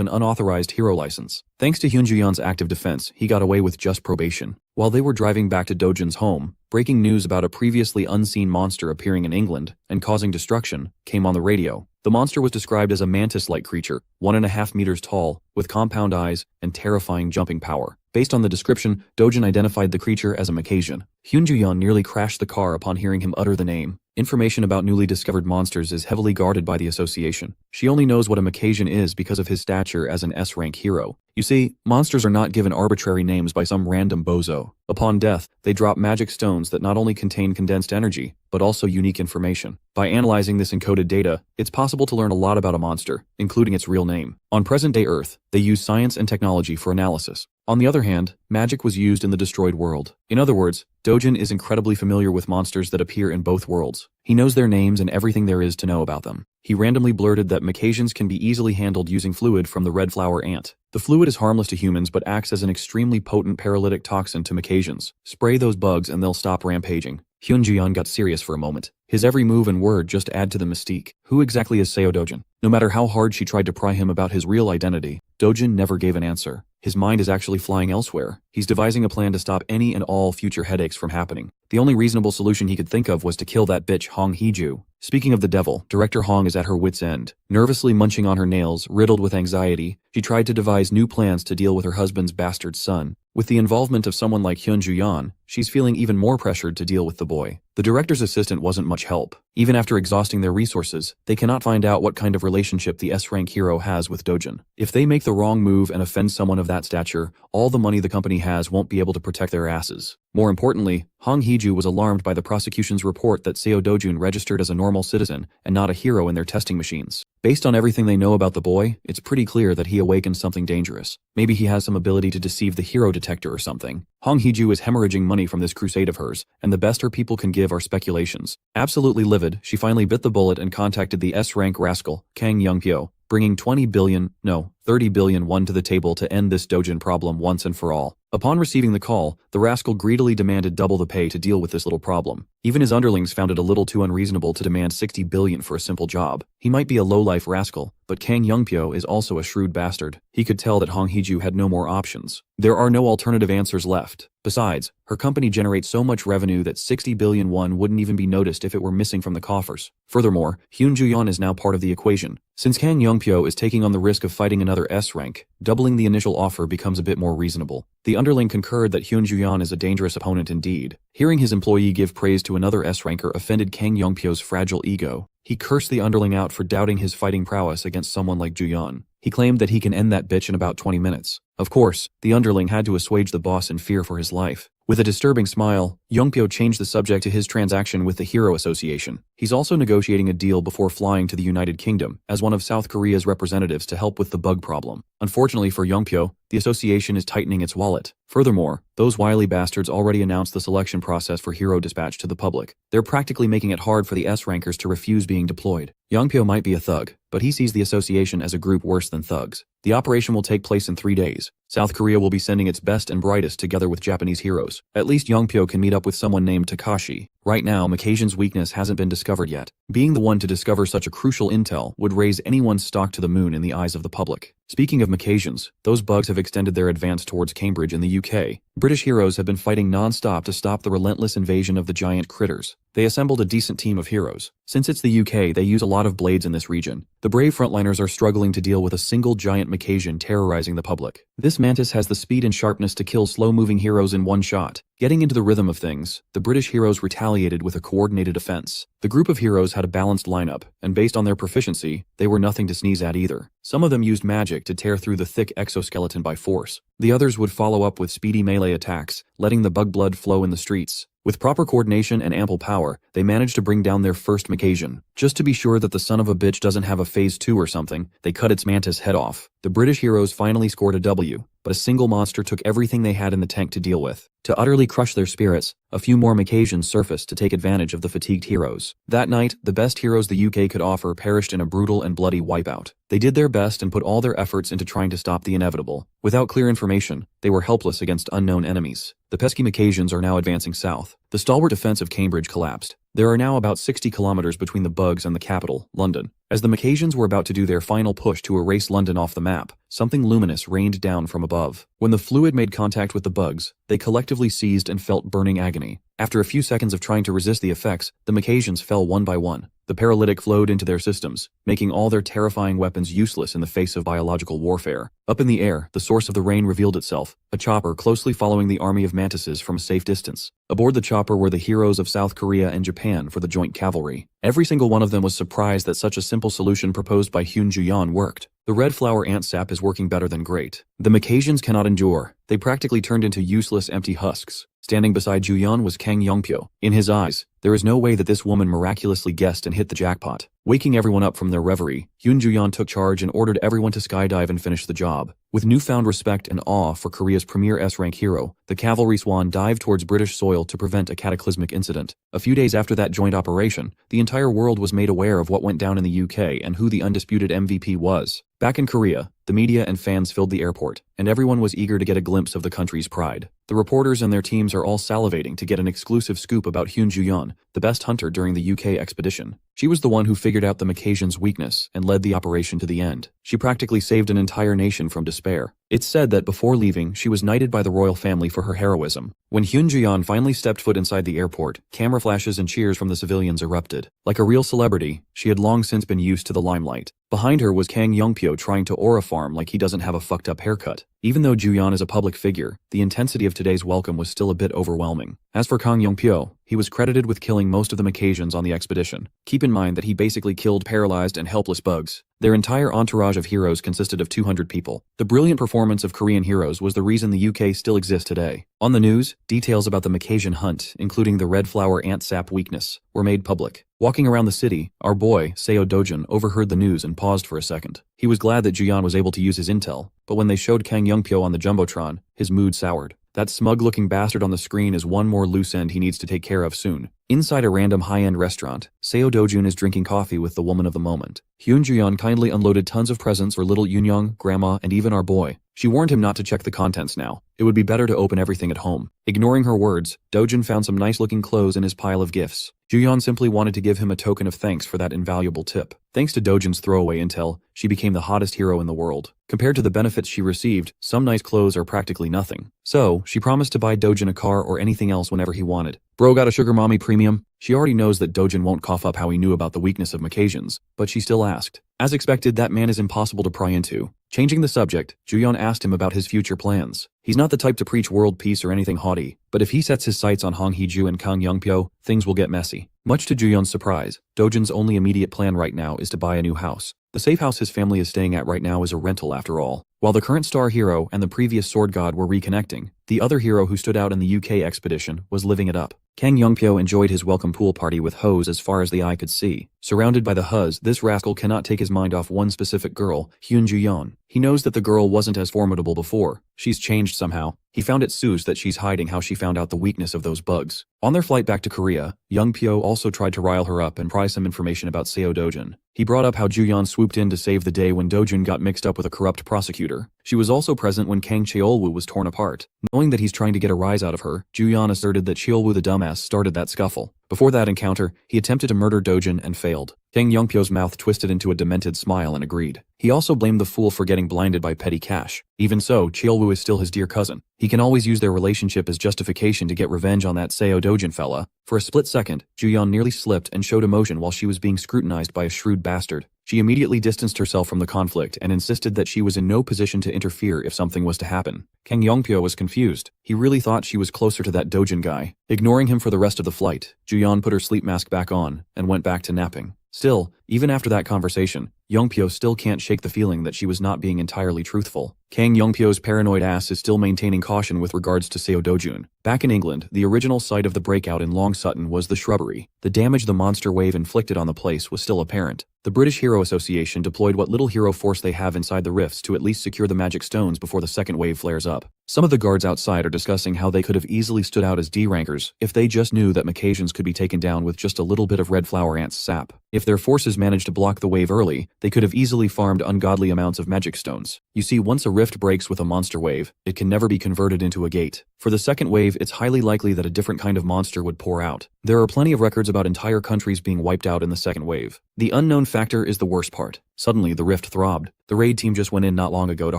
[SPEAKER 1] an unauthorized hero license. Thanks to Hyun Juyeon's active defense, he got away with just probation. While they were driving back to Dojin's home, breaking news about a previously unseen monster appearing in England and causing destruction came on the radio. The monster was described as a mantis-like creature, 1.5 meters tall, with compound eyes and terrifying jumping power. Based on the description, Dojin identified the creature as a Macassian. Hyun Juyeon nearly crashed the car upon hearing him utter the name. Information about newly discovered monsters is heavily guarded by the association. She only knows what a Macassian is because of his stature as an S-rank hero. You see, monsters are not given arbitrary names by some random bozo. Upon death, they drop magic stones that not only contain condensed energy, but also unique information. By analyzing this encoded data, it's possible to learn a lot about a monster, including its real name. On present-day Earth, they use science and technology for analysis. On the other hand, magic was used in the destroyed world. In other words, Dojin is incredibly familiar with monsters that appear in both worlds. He knows their names and everything there is to know about them. He randomly blurted that Macassians can be easily handled using fluid from the red flower ant. The fluid is harmless to humans but acts as an extremely potent paralytic toxin to Macassians. Spray those bugs and they'll stop rampaging. Hyun Juyeon got serious for a moment. His every move and word just add to the mystique. Who exactly is Seo Dojin? No matter how hard she tried to pry him about his real identity, Dojin never gave an answer. His mind is actually flying elsewhere. He's devising a plan to stop any and all future headaches from happening. The only reasonable solution he could think of was to kill that bitch Hong Hee-ju. Speaking of the devil, Director Hong is at her wit's end. Nervously munching on her nails, riddled with anxiety, she tried to devise new plans to deal with her husband's bastard son. With the involvement of someone like Hyun Juyeon, she's feeling even more pressured to deal with the boy. The director's assistant wasn't much help. Even after exhausting their resources, they cannot find out what kind of relationship the S-rank hero has with Dojin. If they make the wrong move and offend someone of that stature, all the money the company has won't be able to protect their asses. More importantly, Hong Hee-ju was alarmed by the prosecution's report that Seo Dojun registered as a normal citizen and not a hero in their testing machines. Based on everything they know about the boy, it's pretty clear that he awakened something dangerous. Maybe he has some ability to deceive the hero detector or something. Hong Hee-ju is hemorrhaging money from this crusade of hers, and the best her people can give are speculations. Absolutely livid, she finally bit the bullet and contacted the S-rank rascal, Kang Young-pyo, bringing 30 billion won to the table to end this Dojin problem once and for all. Upon receiving the call, the rascal greedily demanded double the pay to deal with this little problem. Even his underlings found it a little too unreasonable to demand 60 billion for a simple job. He might be a low-life rascal, but Kang Young-pyo is also a shrewd bastard. He could tell that Hong Hee-ju had no more options. There are no alternative answers left. Besides, her company generates so much revenue that 60 billion won wouldn't even be noticed if it were missing from the coffers. Furthermore, Hyun Juyeon is now part of the equation. Since Kang Young-pyo is taking on the risk of fighting another S-rank, doubling the initial offer becomes a bit more reasonable. The underling concurred that Hyun Juyeon is a dangerous opponent indeed. Hearing his employee give praise to another S-ranker offended Kang Young-pyo's fragile ego. He cursed the underling out for doubting his fighting prowess against someone like Juyeon. He claimed that he can end that bitch in about 20 minutes. Of course, the underling had to assuage the boss in fear for his life. With a disturbing smile, Young-pyo changed the subject to his transaction with the Hero Association. He's also negotiating a deal before flying to the United Kingdom as one of South Korea's representatives to help with the bug problem. Unfortunately for Young-pyo, the association is tightening its wallet. Furthermore, those wily bastards already announced the selection process for Hero Dispatch to the public. They're practically making it hard for the S-rankers to refuse being deployed. Young-pyo might be a thug, but he sees the association as a group worse than thugs. The operation will take place in 3 days. South Korea will be sending its best and brightest together with Japanese heroes. At least Young-pyo can meet up with someone named Takashi. Right now, Macasian's weakness hasn't been discovered yet. Being the one to discover such a crucial intel would raise anyone's stock to the moon in the eyes of the public. Speaking of Macasians, those bugs have extended their advance towards Cambridge in the UK. British heroes have been fighting non-stop to stop the relentless invasion of the giant critters. They assembled a decent team of heroes. Since it's the UK, they use a lot of blades in this region. The brave frontliners are struggling to deal with a single giant Macasian terrorizing the public. This mantis has the speed and sharpness to kill slow-moving heroes in one shot. Getting into the rhythm of things, the British heroes retaliated with a coordinated offense. The group of heroes had a balanced lineup, and based on their proficiency, they were nothing to sneeze at either. Some of them used magic to tear through the thick exoskeleton by force. The others would follow up with speedy melee attacks, letting the bug blood flow in the streets. With proper coordination and ample power, they managed to bring down their first Macasian. Just to be sure that the son of a bitch doesn't have a phase 2 or something, they cut its mantis head off. The British heroes finally scored a W, but a single monster took everything they had in the tank to deal with. To utterly crush their spirits, a few more Macasians surfaced to take advantage of the fatigued heroes. That night, the best heroes the UK could offer perished in a brutal and bloody wipeout. They did their best and put all their efforts into trying to stop the inevitable. Without clear information, they were helpless against unknown enemies. The pesky Macasians are now advancing south. The stalwart defense of Cambridge collapsed. There are now about 60 kilometers between the bugs and the capital, London. As the Macasians were about to do their final push to erase London off the map, something luminous rained down from above. When the fluid made contact with the bugs, they collectively seized and felt burning agony. After a few seconds of trying to resist the effects, the Macasians fell one by one. The paralytic flowed into their systems, making all their terrifying weapons useless in the face of biological warfare. Up in the air, the source of the rain revealed itself, a chopper closely following the army of mantises from a safe distance. Aboard the chopper were the heroes of South Korea and Japan for the joint cavalry. Every single one of them was surprised that such a simple solution proposed by Hyun Ju-yeon worked. The red flower ant sap is working better than great. The Macasians cannot endure. They practically turned into useless empty husks. Standing beside Ju-yeon was Kang Yongpyo. In his eyes, there is no way that this woman miraculously guessed and hit the jackpot. Waking everyone up from their reverie, Hyun Ju-yeon took charge and ordered everyone to skydive and finish the job. With newfound respect and awe for Korea's premier S-rank hero, the cavalry swan dived towards British soil to prevent a cataclysmic incident. A few days after that joint operation, the entire world was made aware of what went down in the UK and who the undisputed MVP was. Back in Korea, the media and fans filled the airport, and everyone was eager to get a glimpse of the country's pride. The reporters and their teams are all salivating to get an exclusive scoop about Hyun Ju-yeon, the best hunter during the UK expedition. She was the one who figured out the Macasian's weakness and led the operation to the end. She practically saved an entire nation from despair. It's said that before leaving, she was knighted by the royal family for her heroism. When Hyun Ju-yeon finally stepped foot inside the airport, camera flashes and cheers from the civilians erupted. Like a real celebrity, she had long since been used to the limelight. Behind her was Kang Yongpyo trying to aura farm like he doesn't have a fucked up haircut. Even though Ju-yeon is a public figure, the intensity of today's welcome was still a bit overwhelming. As for Kang Yongpyo, he was credited with killing most of the Macasians on the expedition. Keep in mind that he basically killed paralyzed and helpless bugs. Their entire entourage of heroes consisted of 200 people. The brilliant performance of Korean heroes was the reason the UK still exists today. On the news, details about the Macasian hunt, including the red flower ant sap weakness, were made public. Walking around the city, our boy, Seo Dojun, overheard the news and paused for a second. He was glad that Ju-yeon was able to use his intel, but when they showed Kang Yongpyo on the Jumbotron, his mood soured. That smug-looking bastard on the screen is one more loose end he needs to take care of soon. Inside a random high-end restaurant, Seo Dojun is drinking coffee with the woman of the moment. Hyun Ju-yeon kindly unloaded tons of presents for little Yoon-young, grandma, and even our boy. She warned him not to check the contents now. It would be better to open everything at home. Ignoring her words, Dojun found some nice-looking clothes in his pile of gifts. Ju-yeon simply wanted to give him a token of thanks for that invaluable tip. Thanks to Dojun's throwaway intel, she became the hottest hero in the world. Compared to the benefits she received, some nice clothes are practically nothing. So, she promised to buy Dojun a car or anything else whenever he wanted. Bro got a sugar mommy premium? She already knows that Dojun won't cough up how he knew about the weakness of Macasians, but she still asked. As expected, that man is impossible to pry into. Changing the subject, Ju-yeon asked him about his future plans. He's not the type to preach world peace or anything haughty, but if he sets his sights on Hong Hee-ju and Kang Yongpyo, things will get messy. Much to Ju-yeon's surprise, Dojun's only immediate plan right now is to buy a new house. The safe house his family is staying at right now is a rental after all. While the current star hero and the previous sword god were reconnecting, the other hero who stood out in the UK expedition was living it up. Kang Yongpyo enjoyed his welcome pool party with hoes as far as the eye could see. Surrounded by the huz, this rascal cannot take his mind off one specific girl, Hyun Ju-yeon. He knows that the girl wasn't as formidable before. She's changed somehow. He found it sus that she's hiding how she found out the weakness of those bugs. On their flight back to Korea, Yongpyo also tried to rile her up and pry some information about Seo Dojun. He brought up how Juyeon swooped in to save the day when Dojun got mixed up with a corrupt prosecutor. She was also present when Kang Cheolwoo was torn apart. Knowing that he's trying to get a rise out of her, Juyeon asserted that Cheolwoo the dumbass started that scuffle. Before that encounter, he attempted to murder Dojun and failed. Kang Youngpyo's mouth twisted into a demented smile and agreed. He also blamed the fool for getting blinded by petty cash. Even so, Cheolwoo is still his dear cousin. He can always use their relationship as justification to get revenge on that Seo Dojun fella. For a split second, Juyeon nearly slipped and showed emotion while she was being scrutinized by a shrewd bastard. She immediately distanced herself from the conflict and insisted that she was in no position to interfere if something was to happen. Kang Youngpyo was confused. He really thought she was closer to that Dojun guy. Ignoring him for the rest of the flight, Juyeon put her sleep mask back on and went back to napping. Still, even after that conversation, Youngpyo still can't shake the feeling that she was not being entirely truthful. Kang Youngpyo's paranoid ass is still maintaining caution with regards to Seo Dojun. Back in England, the original site of the breakout in Long Sutton was the shrubbery. The damage the monster wave inflicted on the place was still apparent. The British Hero Association deployed what little hero force they have inside the rifts to at least secure the magic stones before the second wave flares up. Some of the guards outside are discussing how they could have easily stood out as D-rankers if they just knew that Macasians could be taken down with just a little bit of red flower ants sap. If their forces managed to block the wave early, they could have easily farmed ungodly amounts of magic stones. You see, once a rift breaks with a monster wave, it can never be converted into a gate. For the second wave, it's highly likely that a different kind of monster would pour out. There are plenty of records about entire countries being wiped out in the second wave. The unknown factor is the worst part. Suddenly, the rift throbbed. The raid team just went in not long ago to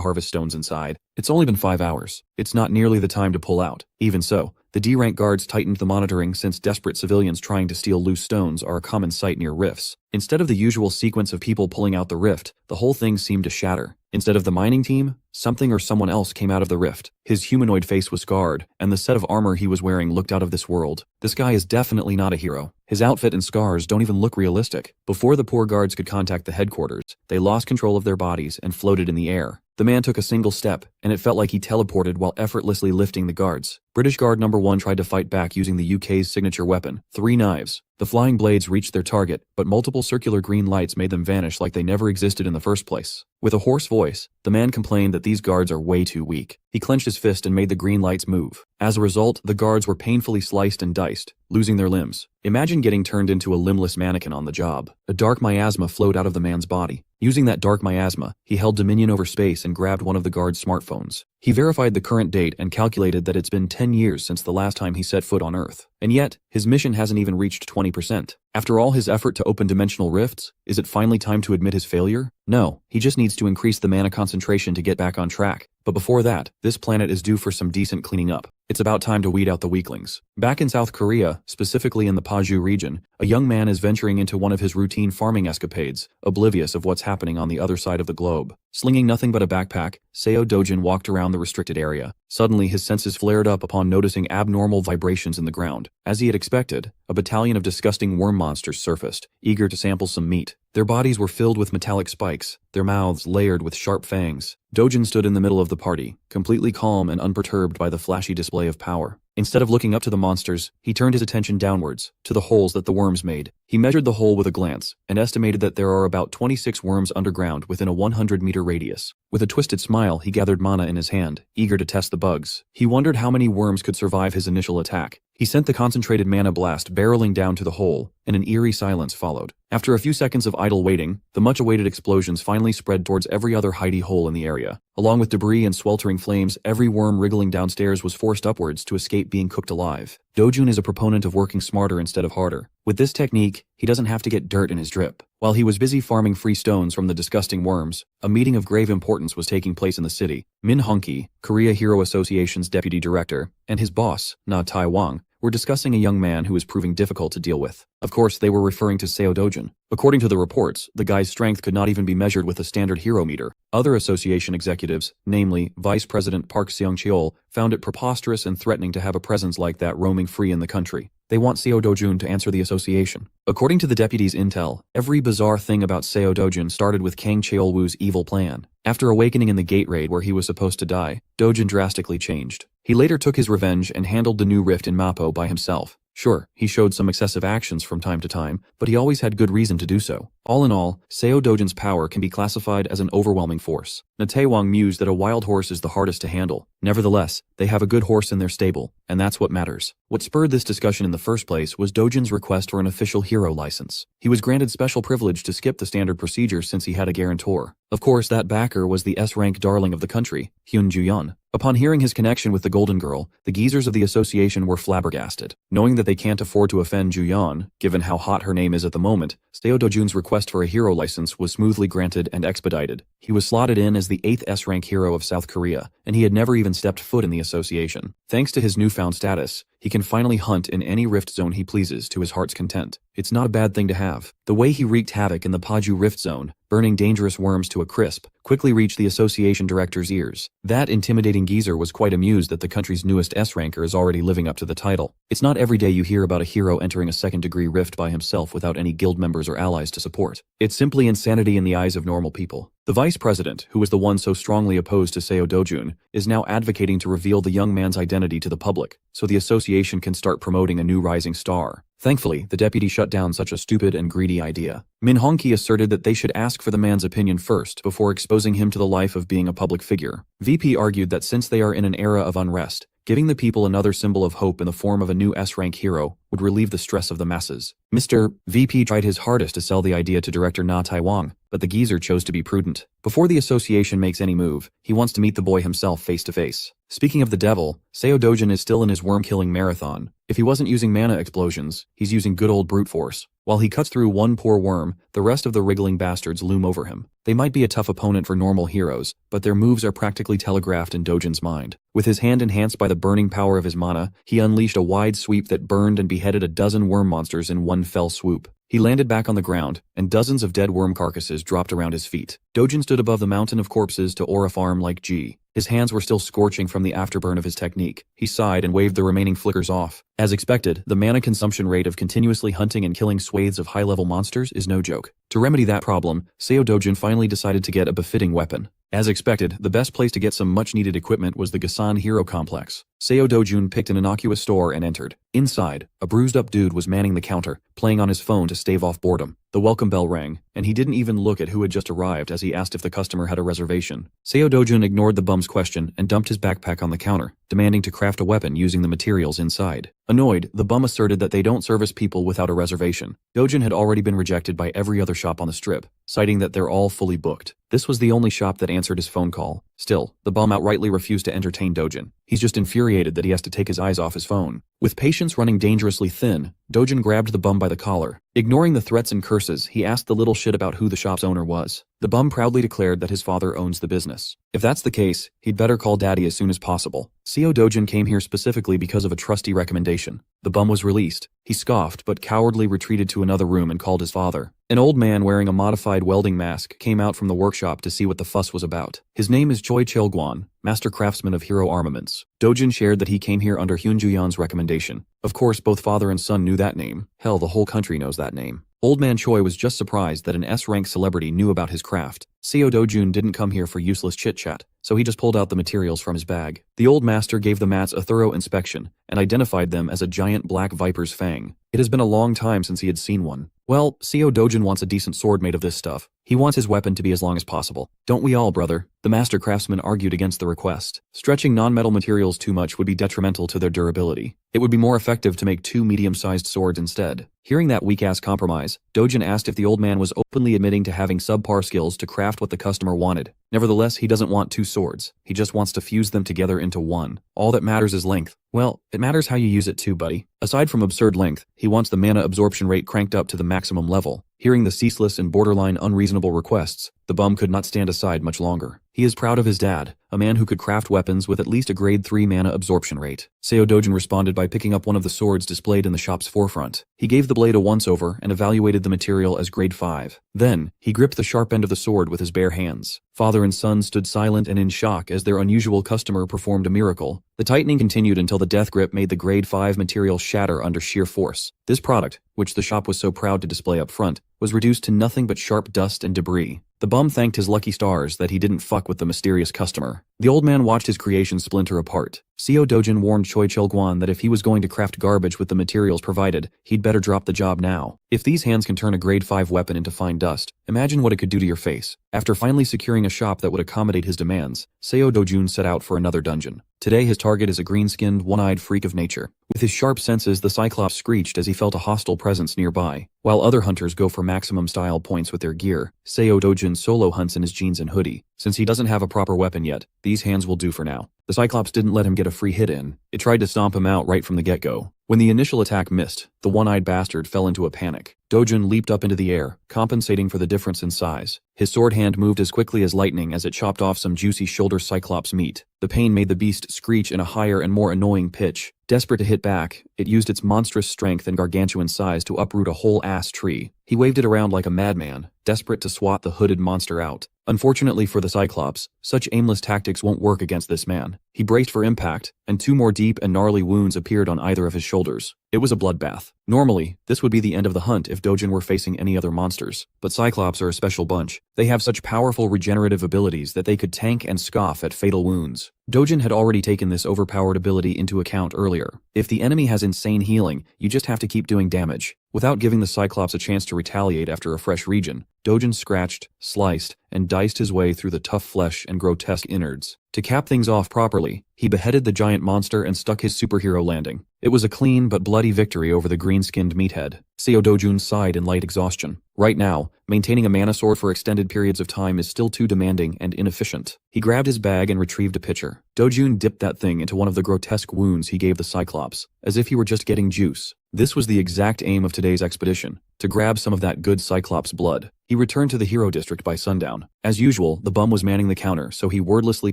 [SPEAKER 1] harvest stones inside. It's only been 5 hours. It's not nearly the time to pull out. Even so, the D-rank guards tightened the monitoring since desperate civilians trying to steal loose stones are a common sight near rifts. Instead of the usual sequence of people pulling out the rift, the whole thing seemed to shatter. Instead of the mining team, something or someone else came out of the rift. His humanoid face was scarred, and the set of armor he was wearing looked out of this world. This guy is definitely not a hero. His outfit and scars don't even look realistic. Before the poor guards could contact the headquarters, they lost control of their bodies and floated in the air. The man took a single step, and it felt like he teleported while effortlessly lifting the guards. British Guard number 1 tried to fight back using the UK's signature weapon, 3 knives. The flying blades reached their target, but multiple circular green lights made them vanish like they never existed in the first place. With a hoarse voice, the man complained that these guards are way too weak. He clenched his fist and made the green lights move. As a result, the guards were painfully sliced and diced, losing their limbs. Imagine getting turned into a limbless mannequin on the job. A dark miasma flowed out of the man's body. Using that dark miasma, he held dominion over space and grabbed one of the guards' smartphones. He verified the current date and calculated that it's been 10 years since the last time he set foot on Earth. And yet, his mission hasn't even reached 20%. After all his effort to open dimensional rifts, is it finally time to admit his failure? No, he just needs to increase the mana concentration to get back on track. But before that, this planet is due for some decent cleaning up. It's about time to weed out the weaklings. Back in South Korea, specifically in the Paju region, a young man is venturing into one of his routine farming escapades, oblivious of what's happening on the other side of the globe. Slinging nothing but a backpack, Seo Dojun walked around the restricted area. Suddenly, his senses flared up upon noticing abnormal vibrations in the ground. As he had expected, a battalion of disgusting worm monsters surfaced, eager to sample some meat. Their bodies were filled with metallic spikes, their mouths layered with sharp fangs. Dojun stood in the middle of the party, completely calm and unperturbed by the flashy display of power. Instead of looking up to the monsters, he turned his attention downwards, to the holes that the worms made. He measured the hole with a glance, and estimated that there are about 26 worms underground within a 100-meter radius. With a twisted smile, he gathered mana in his hand, eager to test the bugs. He wondered how many worms could survive his initial attack. He sent the concentrated mana blast barreling down to the hole, and an eerie silence followed. After a few seconds of idle waiting, the much-awaited explosions finally spread towards every other hidey hole in the area. Along with debris and sweltering flames, every worm wriggling downstairs was forced upwards to escape being cooked alive. Dojun is a proponent of working smarter instead of harder. With this technique, he doesn't have to get dirt in his drip. While he was busy farming free stones from the disgusting worms, a meeting of grave importance was taking place in the city. Min Hongki, Korea Hero Association's deputy director, and his boss, Na Tai Wang, were discussing a young man who was proving difficult to deal with. Of course, they were referring to Seo Dojun. According to the reports, the guy's strength could not even be measured with a standard hero meter. Other association executives, namely Vice President Park Seung-cheol, found it preposterous and threatening to have a presence like that roaming free in the country. They want Seo Dojun to answer the association. According to the deputy's intel, every bizarre thing about Seo Dojun started with Kang Cheolwoo's evil plan. After awakening in the gate raid where he was supposed to die, Dojun drastically changed. He later took his revenge and handled the new rift in Mapo by himself. Sure, he showed some excessive actions from time to time, but he always had good reason to do so. All in all, Seo Dojin's power can be classified as an overwhelming force. Natewang mused that a wild horse is the hardest to handle. Nevertheless, they have a good horse in their stable, and that's what matters. What spurred this discussion in the first place was Dojin's request for an official hero license. He was granted special privilege to skip the standard procedure since he had a guarantor. Of course, that backer was the S-rank darling of the country, Hyun Ju-yeon. Upon hearing his connection with the Golden Girl, the geezers of the association were flabbergasted. Knowing that they can't afford to offend Ju-yeon, given how hot her name is at the moment, Seo Dojin's request for a hero license was smoothly granted and expedited. He was slotted in as the 8th S-rank hero of South Korea, and he had never even stepped foot in the association. Thanks to his newfound status, he can finally hunt in any rift zone he pleases to his heart's content. It's not a bad thing to have. The way he wreaked havoc in the Paju rift zone, burning dangerous worms to a crisp, quickly reached the association director's ears. That intimidating geezer was quite amused that the country's newest S-ranker is already living up to the title. It's not every day you hear about a hero entering a second-degree rift by himself without any guild members or allies to support. It's simply insanity in the eyes of normal people. The vice president, who was the one so strongly opposed to Seo Dojin, is now advocating to reveal the young man's identity to the public, so the association can start promoting a new rising star. Thankfully, the deputy shut down such a stupid and greedy idea. Min Hongki asserted that they should ask for the man's opinion first before exposing him to the life of being a public figure. VP argued that since they are in an era of unrest, giving the people another symbol of hope in the form of a new S-rank hero would relieve the stress of the masses. Mr. VP tried his hardest to sell the idea to director Na Taiwang, but the geezer chose to be prudent. Before the association makes any move, he wants to meet the boy himself face to face. Speaking of the devil, Seo Dojin is still in his worm-killing marathon. If he wasn't using mana explosions, he's using good old brute force. While he cuts through one poor worm, the rest of the wriggling bastards loom over him. They might be a tough opponent for normal heroes, but their moves are practically telegraphed in Dojin's mind. With his hand enhanced by the burning power of his mana, he unleashed a wide sweep that burned and beheaded a dozen worm monsters in one fell swoop. He landed back on the ground, and dozens of dead worm carcasses dropped around his feet. Dojin stood above the mountain of corpses to aura farm like G. His hands were still scorching from the afterburn of his technique. He sighed and waved the remaining flickers off. As expected, the mana consumption rate of continuously hunting and killing swathes of high-level monsters is no joke. To remedy that problem, Seo Dojin finally decided to get a befitting weapon. As expected, the best place to get some much-needed equipment was the Gasan Hero Complex. Seo Dojin picked an innocuous store and entered. Inside, a bruised-up dude was manning the counter, playing on his phone to stave off boredom. The welcome bell rang, and he didn't even look at who had just arrived as he asked if the customer had a reservation. Seo Dojin ignored the bum's question and dumped his backpack on the counter, demanding to craft a weapon using the materials inside. Annoyed, the bum asserted that they don't service people without a reservation. Dojin had already been rejected by every other shop on the strip, citing that they're all fully booked. This was the only shop that answered his phone call. Still, the bum outrightly refused to entertain Dojin. He's just infuriated that he has to take his eyes off his phone. With patience running dangerously thin, Dojin grabbed the bum by the collar. Ignoring the threats and curses, he asked the little shit about who the shop's owner was. The bum proudly declared that his father owns the business. If that's the case, he'd better call daddy as soon as possible. Seo Dojin came here specifically because of a trusty recommendation. The bum was released. He scoffed but cowardly retreated to another room and called his father. An old man wearing a modified welding mask came out from the workshop to see what the fuss was about. His name is Choi Cheolguan, master craftsman of hero armaments. Dojin shared that he came here under Hyun Ju-yeon's recommendation. Of course, both father and son knew that name. Hell, the whole country knows that name. Old man Choi was just surprised that an S-rank celebrity knew about his craft. Seo Dojin didn't come here for useless chit-chat, so he just pulled out the materials from his bag. The old master gave the mats a thorough inspection and identified them as a giant black viper's fang. It has been a long time since he had seen one. Well, Seo Dojin wants a decent sword made of this stuff. He wants his weapon to be as long as possible. Don't we all, brother? The master craftsman argued against the request. Stretching non-metal materials too much would be detrimental to their durability. It would be more effective to make 2 medium-sized swords instead. Hearing that weak-ass compromise, Dojin asked if the old man was openly admitting to having subpar skills to craft what the customer wanted. Nevertheless, he doesn't want 2 swords. He just wants to fuse them together into one. All that matters is length. Well, it matters how you use it too, buddy. Aside from absurd length, he wants the mana absorption rate cranked up to the maximum level. Hearing the ceaseless and borderline unreasonable requests, the bum could not stand aside much longer. He is proud of his dad, a man who could craft weapons with at least a grade 3 mana absorption rate. Seo Dojin responded by picking up one of the swords displayed in the shop's forefront. He gave the blade a once-over and evaluated the material as grade 5. Then, he gripped the sharp end of the sword with his bare hands. Father and son stood silent and in shock as their unusual customer performed a miracle. The tightening continued until the death grip made the grade 5 material shatter under sheer force. This product, which the shop was so proud to display up front, was reduced to nothing but sharp dust and debris. The bum thanked his lucky stars that he didn't fuck with the mysterious customer. there. The old man watched his creation splinter apart. Seo Dojin warned Choi Chil-guan that if he was going to craft garbage with the materials provided, he'd better drop the job now. If these hands can turn a grade 5 weapon into fine dust, imagine what it could do to your face. After finally securing a shop that would accommodate his demands, Seo Dojun set out for another dungeon. Today his target is a green-skinned, one-eyed freak of nature. With his sharp senses, the Cyclops screeched as he felt a hostile presence nearby. While other hunters go for maximum style points with their gear, Seo Dojin solo hunts in his jeans and hoodie. Since he doesn't have a proper weapon yet, these hands will do for now. The Cyclops didn't let him get a free hit in. It tried to stomp him out right from the get-go. When the initial attack missed, the one-eyed bastard fell into a panic. Dojin leaped up into the air, compensating for the difference in size. His sword hand moved as quickly as lightning as it chopped off some juicy shoulder Cyclops meat. The pain made the beast screech in a higher and more annoying pitch. Desperate to hit back, it used its monstrous strength and gargantuan size to uproot a whole ass tree. He waved it around like a madman, desperate to swat the hooded monster out. Unfortunately for the Cyclops, such aimless tactics won't work against this man. He braced for impact, and 2 more deep and gnarly wounds appeared on either of his shoulders. It was a bloodbath. Normally, this would be the end of the hunt if Dojin were facing any other monsters, but Cyclops are a special bunch. They have such powerful regenerative abilities that they could tank and scoff at fatal wounds. Dojin had already taken this overpowered ability into account earlier. If the enemy has insane healing, you just have to keep doing damage. Without giving the Cyclops a chance to retaliate after a fresh regen, Dojin scratched, sliced, and diced his way through the tough flesh and grotesque innards. To cap things off properly, he beheaded the giant monster and stuck his superhero landing. It was a clean but bloody victory over the green-skinned meathead. Seo Dojun sighed in light exhaustion. Right now, maintaining a mana sword for extended periods of time is still too demanding and inefficient. He grabbed his bag and retrieved a pitcher. Dojun dipped that thing into one of the grotesque wounds he gave the Cyclops, as if he were just getting juice. This was the exact aim of today's expedition, to grab some of that good Cyclops blood. He returned to the hero district by sundown. As usual, the bum was manning the counter, so he wordlessly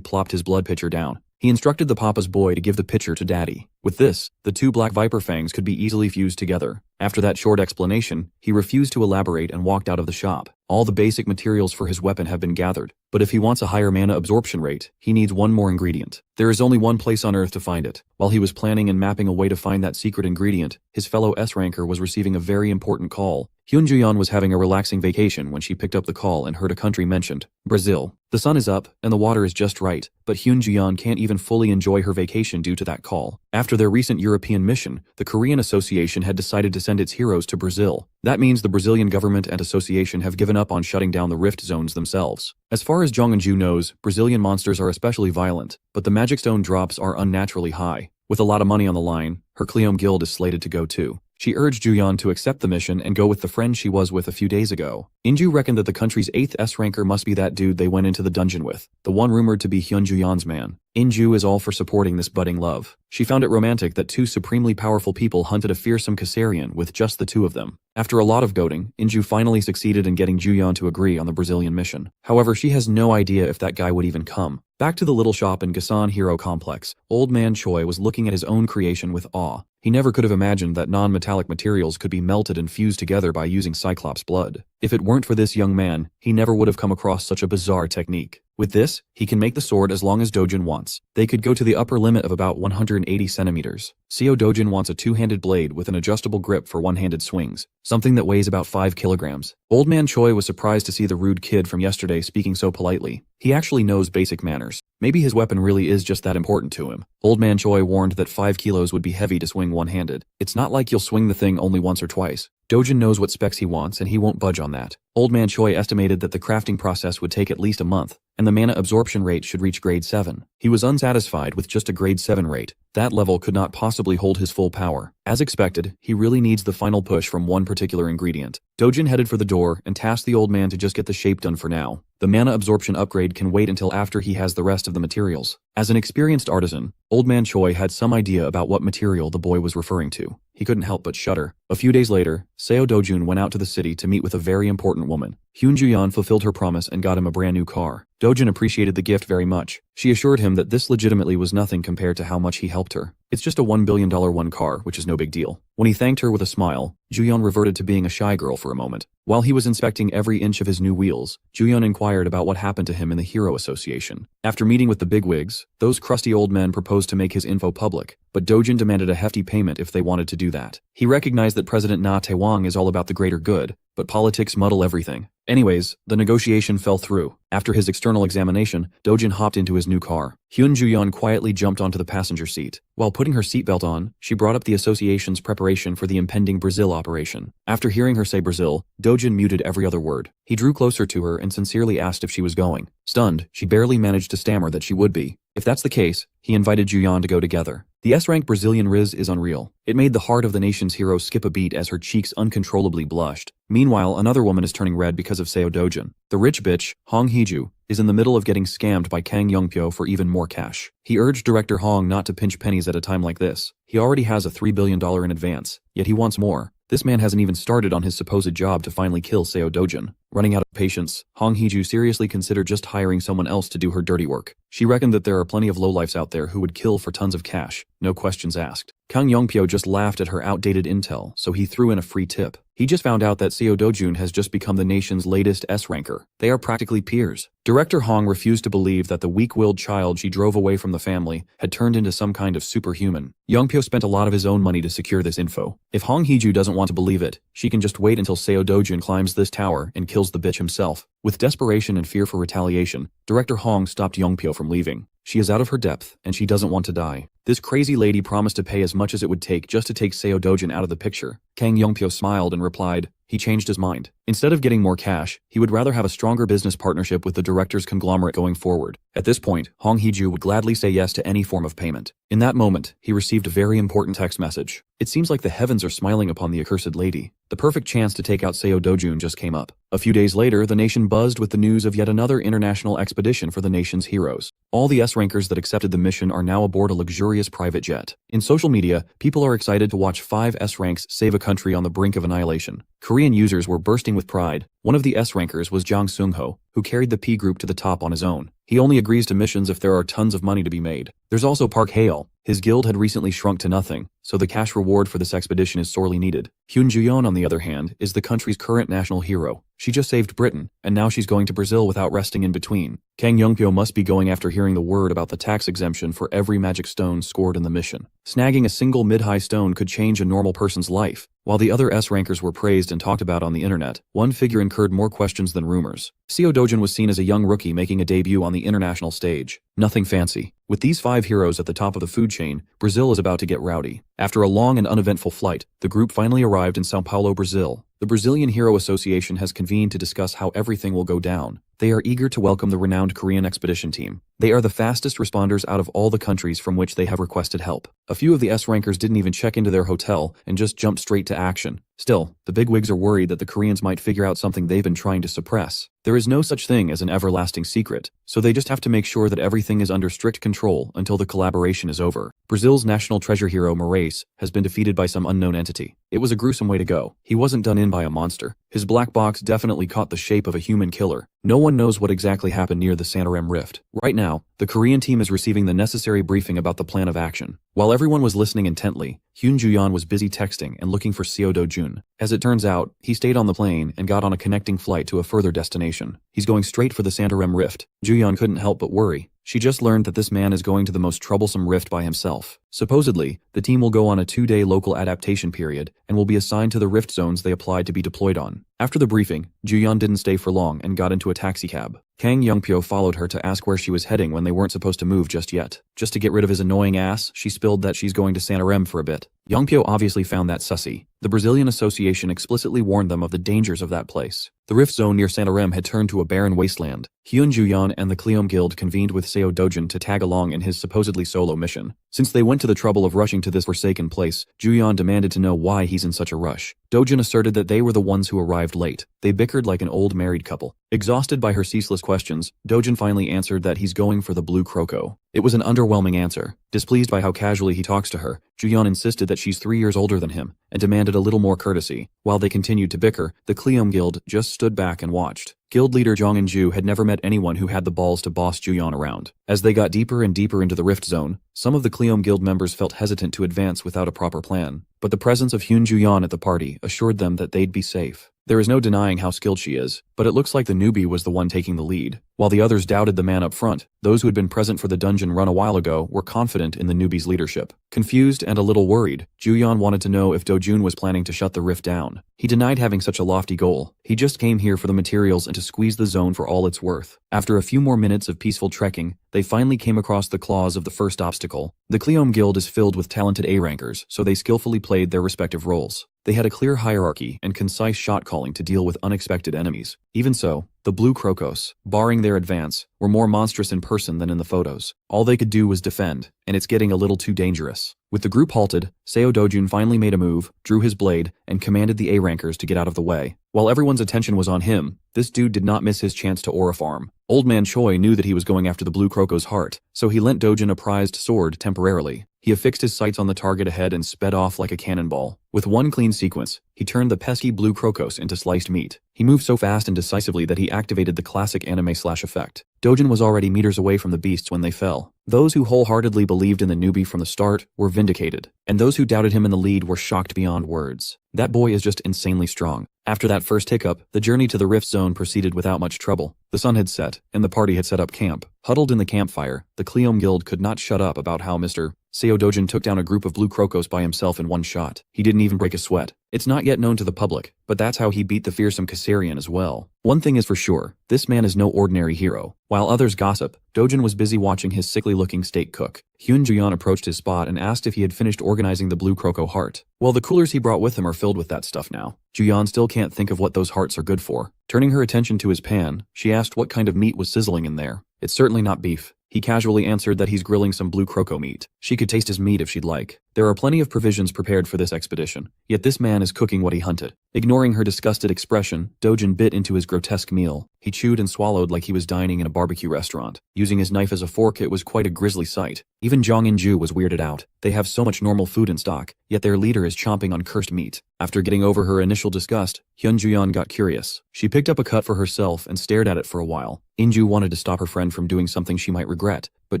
[SPEAKER 1] plopped his blood pitcher down. He instructed the papa's boy to give the pitcher to daddy. With this, the 2 black viper fangs could be easily fused together. After that short explanation, he refused to elaborate and walked out of the shop. All the basic materials for his weapon have been gathered, but if he wants a higher mana absorption rate, he needs one more ingredient. There is only one place on Earth to find it. While he was planning and mapping a way to find that secret ingredient, his fellow S-ranker was receiving a very important call. Hyun Ju-yeon was having a relaxing vacation when she picked up the call and heard a country mentioned, Brazil. The sun is up, and the water is just right, but Hyun Ju-yeon can't even fully enjoy her vacation due to that call. After their recent European mission, the Korean Association had decided to send its heroes to Brazil. That means the Brazilian government and association have given up on shutting down the rift zones themselves. As far as Jong Eun-ju knows, Brazilian monsters are especially violent, but the magic stone drops are unnaturally high. With a lot of money on the line, her Cleome guild is slated to go too. She urged Ju-yeon to accept the mission and go with the friend she was with a few days ago. Inju reckoned that the country's 8th S-ranker must be that dude they went into the dungeon with, the one rumored to be Hyun Ju-yeon's man. Inju is all for supporting this budding love. She found it romantic that 2 supremely powerful people hunted a fearsome Caesarian with just the 2 of them. After a lot of goading, Inju finally succeeded in getting Ju-yeon to agree on the Brazilian mission. However, she has no idea if that guy would even come. Back to the little shop in Gasan Hero Complex, Old Man Choi was looking at his own creation with awe. He never could have imagined that non-metallic materials could be melted and fused together by using Cyclops blood. If it weren't for this young man, he never would have come across such a bizarre technique. With this, he can make the sword as long as Dojin wants. They could go to the upper limit of about 180 centimeters. Seo Dojin wants a 2-handed blade with an adjustable grip for one-handed swings, something that weighs about 5 kilograms. Old Man Choi was surprised to see the rude kid from yesterday speaking so politely. He actually knows basic manners. Maybe his weapon really is just that important to him. Old Man Choi warned that 5 kilos would be heavy to swing one-handed. It's not like you'll swing the thing only once or twice. Dojin knows what specs he wants and he won't budge on that. Old Man Choi estimated that the crafting process would take at least a month, and the mana absorption rate should reach grade 7. He was unsatisfied with just a grade 7 rate. That level could not possibly hold his full power. As expected, he really needs the final push from one particular ingredient. Dojin headed for the door and tasked the old man to just get the shape done for now. The mana absorption upgrade can wait until after he has the rest of the materials. As an experienced artisan, Old Man Choi had some idea about what material the boy was referring to. He couldn't help but shudder. A few days later, Seo Dojun went out to the city to meet with a very important woman. Hyun Ju-yeon fulfilled her promise and got him a brand new car. Dojin appreciated the gift very much. She assured him that this legitimately was nothing compared to how much he helped her. It's just a $1 billion one car, which is no big deal. When he thanked her with a smile, Ju-yeon reverted to being a shy girl for a moment. While he was inspecting every inch of his new wheels, Ju-yeon inquired about what happened to him in the Hero Association. After meeting with the bigwigs, those crusty old men proposed to make his info public, but Dojin demanded a hefty payment if they wanted to do that. He recognized that President Na Taewang is all about the greater good, but politics muddle everything. Anyways, the negotiation fell through. After his external examination, Dojin hopped into his new car. Hyun Ju-yeon quietly jumped onto the passenger seat. While putting her seatbelt on, she brought up the association's preparation for the impending Brazil operation. After hearing her say Brazil, Dojin muted every other word. He drew closer to her and sincerely asked if she was going. Stunned, she barely managed to stammer that she would be. If that's the case, he invited Ju-yeon to go together. The S-rank Brazilian Riz is unreal. It made the heart of the nation's hero skip a beat as her cheeks uncontrollably blushed. Meanwhile, another woman is turning red because of Seo Dojin. The rich bitch, Hong Hee-ju, is in the middle of getting scammed by Kang Young-pyo for even more cash. He urged director Hong not to pinch pennies at a time like this. He already has a $3 billion in advance, yet he wants more. This man hasn't even started on his supposed job to finally kill Seo Dojin. Running out of patience, Hong Hee-ju seriously considered just hiring someone else to do her dirty work. She reckoned that there are plenty of lowlifes out there who would kill for tons of cash, no questions asked. Kang Young-pyo just laughed at her outdated intel, so he threw in a free tip. He just found out that Seo Dojun has just become the nation's latest S-ranker. They are practically peers. Director Hong refused to believe that the weak-willed child she drove away from the family had turned into some kind of superhuman. Young-pyo spent a lot of his own money to secure this info. If Hong Hee-ju doesn't want to believe it, she can just wait until Seo Dojun climbs this tower and kills the bitch himself. With desperation and fear for retaliation, Director Hong stopped Young-pyo from leaving. She is out of her depth, and she doesn't want to die. This crazy lady promised to pay as much as it would take just to take Seo Dojin out of the picture. Kang Young-pyo smiled and replied, he changed his mind. Instead of getting more cash, he would rather have a stronger business partnership with the director's conglomerate going forward. At this point, Hong Hee-ju would gladly say yes to any form of payment. In that moment, he received a very important text message. It seems like the heavens are smiling upon the accursed lady. The perfect chance to take out Seo Dojun just came up. A few days later, the nation buzzed with the news of yet another international expedition for the nation's heroes. All the S-rankers that accepted the mission are now aboard a luxurious private jet. In social media, people are excited to watch 5 S-ranks save a country on the brink of annihilation. Korean users were bursting with pride. One of the S-rankers was Jang Sung-ho, who carried the P group to the top on his own. He only agrees to missions if there are tons of money to be made. There's also Park Hae-il. His guild had recently shrunk to nothing, so the cash reward for this expedition is sorely needed. Hyun Ju-yeon, on the other hand, is the country's current national hero. She just saved Britain, and now she's going to Brazil without resting in between. Kang Young-pyo must be going after hearing the word about the tax exemption for every magic stone scored in the mission. Snagging a single mid-high stone could change a normal person's life. While the other S-rankers were praised and talked about on the internet, one figure incurred more questions than rumors. Seo Dojin was seen as a young rookie making a debut on the international stage. Nothing fancy. With these 5 heroes at the top of the food chain, Brazil is about to get rowdy. After a long and uneventful flight, the group finally arrived in São Paulo, Brazil. The Brazilian Hero Association has convened to discuss how everything will go down. They are eager to welcome the renowned Korean expedition team. They are the fastest responders out of all the countries from which they have requested help. A few of the S-rankers didn't even check into their hotel and just jumped straight to action. Still, the bigwigs are worried that the Koreans might figure out something they've been trying to suppress. There is no such thing as an everlasting secret, so they just have to make sure that everything is under strict control until the collaboration is over. Brazil's national treasure hero Moraes has been defeated by some unknown entity. It was a gruesome way to go. He wasn't done in by a monster. His black box definitely caught the shape of a human killer. No one knows what exactly happened near the Santarem Rift. Right now, the Korean team is receiving the necessary briefing about the plan of action. While everyone was listening intently, Hyun Ju-yeon was busy texting and looking for Seo Dojun. As it turns out, he stayed on the plane and got on a connecting flight to a further destination. He's going straight for the Santarem Rift. Ju-yeon couldn't help but worry. She just learned that this man is going to the most troublesome rift by himself. Supposedly, the team will go on a 2-day local adaptation period and will be assigned to the rift zones they applied to be deployed on. After the briefing, Ju-yeon didn't stay for long and got into a taxicab. Kang Young-pyo followed her to ask where she was heading when they weren't supposed to move just yet. Just to get rid of his annoying ass, she spilled that she's going to Santarem for a bit. Young-pyo obviously found that sussy. The Brazilian Association explicitly warned them of the dangers of that place. The rift zone near Santarem had turned to a barren wasteland. Hyun Ju-yeon and the Kleom Guild convened with Seo Dojin to tag along in his supposedly solo mission. Since they went to the trouble of rushing to this forsaken place, Ju-yeon demanded to know why he's in such a rush. Dojin asserted that they were the ones who arrived late. They bickered like an old married couple. Exhausted by her ceaseless questions, Dojin finally answered that he's going for the Blue Croco. It was an underwhelming answer. Displeased by how casually he talks to her, Ju-yeon insisted that she's 3 years older than him and demanded a little more courtesy. While they continued to bicker, the Kleom Guild just stood back and watched. Guild leader Jong In-ju had never met anyone who had the balls to boss Ju-yeon around. As they got deeper and deeper into the rift zone, some of the Kleom Guild members felt hesitant to advance without a proper plan. But the presence of Hyun Ju-yeon at the party assured them that they'd be safe. There is no denying how skilled she is, but it looks like the newbie was the one taking the lead. While the others doubted the man up front, those who had been present for the dungeon run a while ago were confident in the newbie's leadership. Confused and a little worried, Juyeon wanted to know if Dojun was planning to shut the rift down. He denied having such a lofty goal. He just came here for the materials and to squeeze the zone for all it's worth. After a few more minutes of peaceful trekking, they finally came across the claws of the first obstacle. The Cleome Guild is filled with talented A-rankers, so they skillfully played their respective roles. They had a clear hierarchy and concise shot calling to deal with unexpected enemies. Even so, the Blue Crocos, barring their advance, were more monstrous in person than in the photos. All they could do was defend, and it's getting a little too dangerous. With the group halted, Seo Dojun finally made a move, drew his blade, and commanded the A-rankers to get out of the way. While everyone's attention was on him, this dude did not miss his chance to aura farm. Old Man Choi knew that he was going after the Blue Croco's heart, so he lent Dojun a prized sword temporarily. He affixed his sights on the target ahead and sped off like a cannonball. With one clean sequence, he turned the pesky Blue Crocos into sliced meat. He moved so fast and decisively that he activated the classic anime-slash effect. Dojun was already meters away from the beasts when they fell. Those who wholeheartedly believed in the newbie from the start were vindicated, and those who doubted him in the lead were shocked beyond words. That boy is just insanely strong. After that first hiccup, the journey to the rift zone proceeded without much trouble. The sun had set, and the party had set up camp. Huddled in the campfire, the Cleome Guild could not shut up about how Mr. Seo Dojun took down a group of Blue Crocos by himself in one shot. He didn't even break a sweat. It's not yet known to the public, but that's how he beat the fearsome Kassarian as well. One thing is for sure, this man is no ordinary hero. While others gossip, Dojun was busy watching his sickly-looking steak cook. Hyun Juyeon approached his spot and asked if he had finished organizing the Blue Croco heart. Well, the coolers he brought with him are filled with that stuff now. Juyeon still can't think of what those hearts are good for. Turning her attention to his pan, she asked what kind of meat was sizzling in there. It's certainly not beef. He casually answered that he's grilling some Blue Croco meat. She could taste his meat if she'd like. There are plenty of provisions prepared for this expedition, yet this man is cooking what he hunted. Ignoring her disgusted expression, Dojun bit into his grotesque meal. He chewed and swallowed like he was dining in a barbecue restaurant. Using his knife as a fork, it was quite a grisly sight. Even Jong In-ju was weirded out. They have so much normal food in stock, yet their leader is chomping on cursed meat. After getting over her initial disgust, Hyun Juyeon got curious. She picked up a cut for herself and stared at it for a while. In-ju wanted to stop her friend from doing something she might regret, but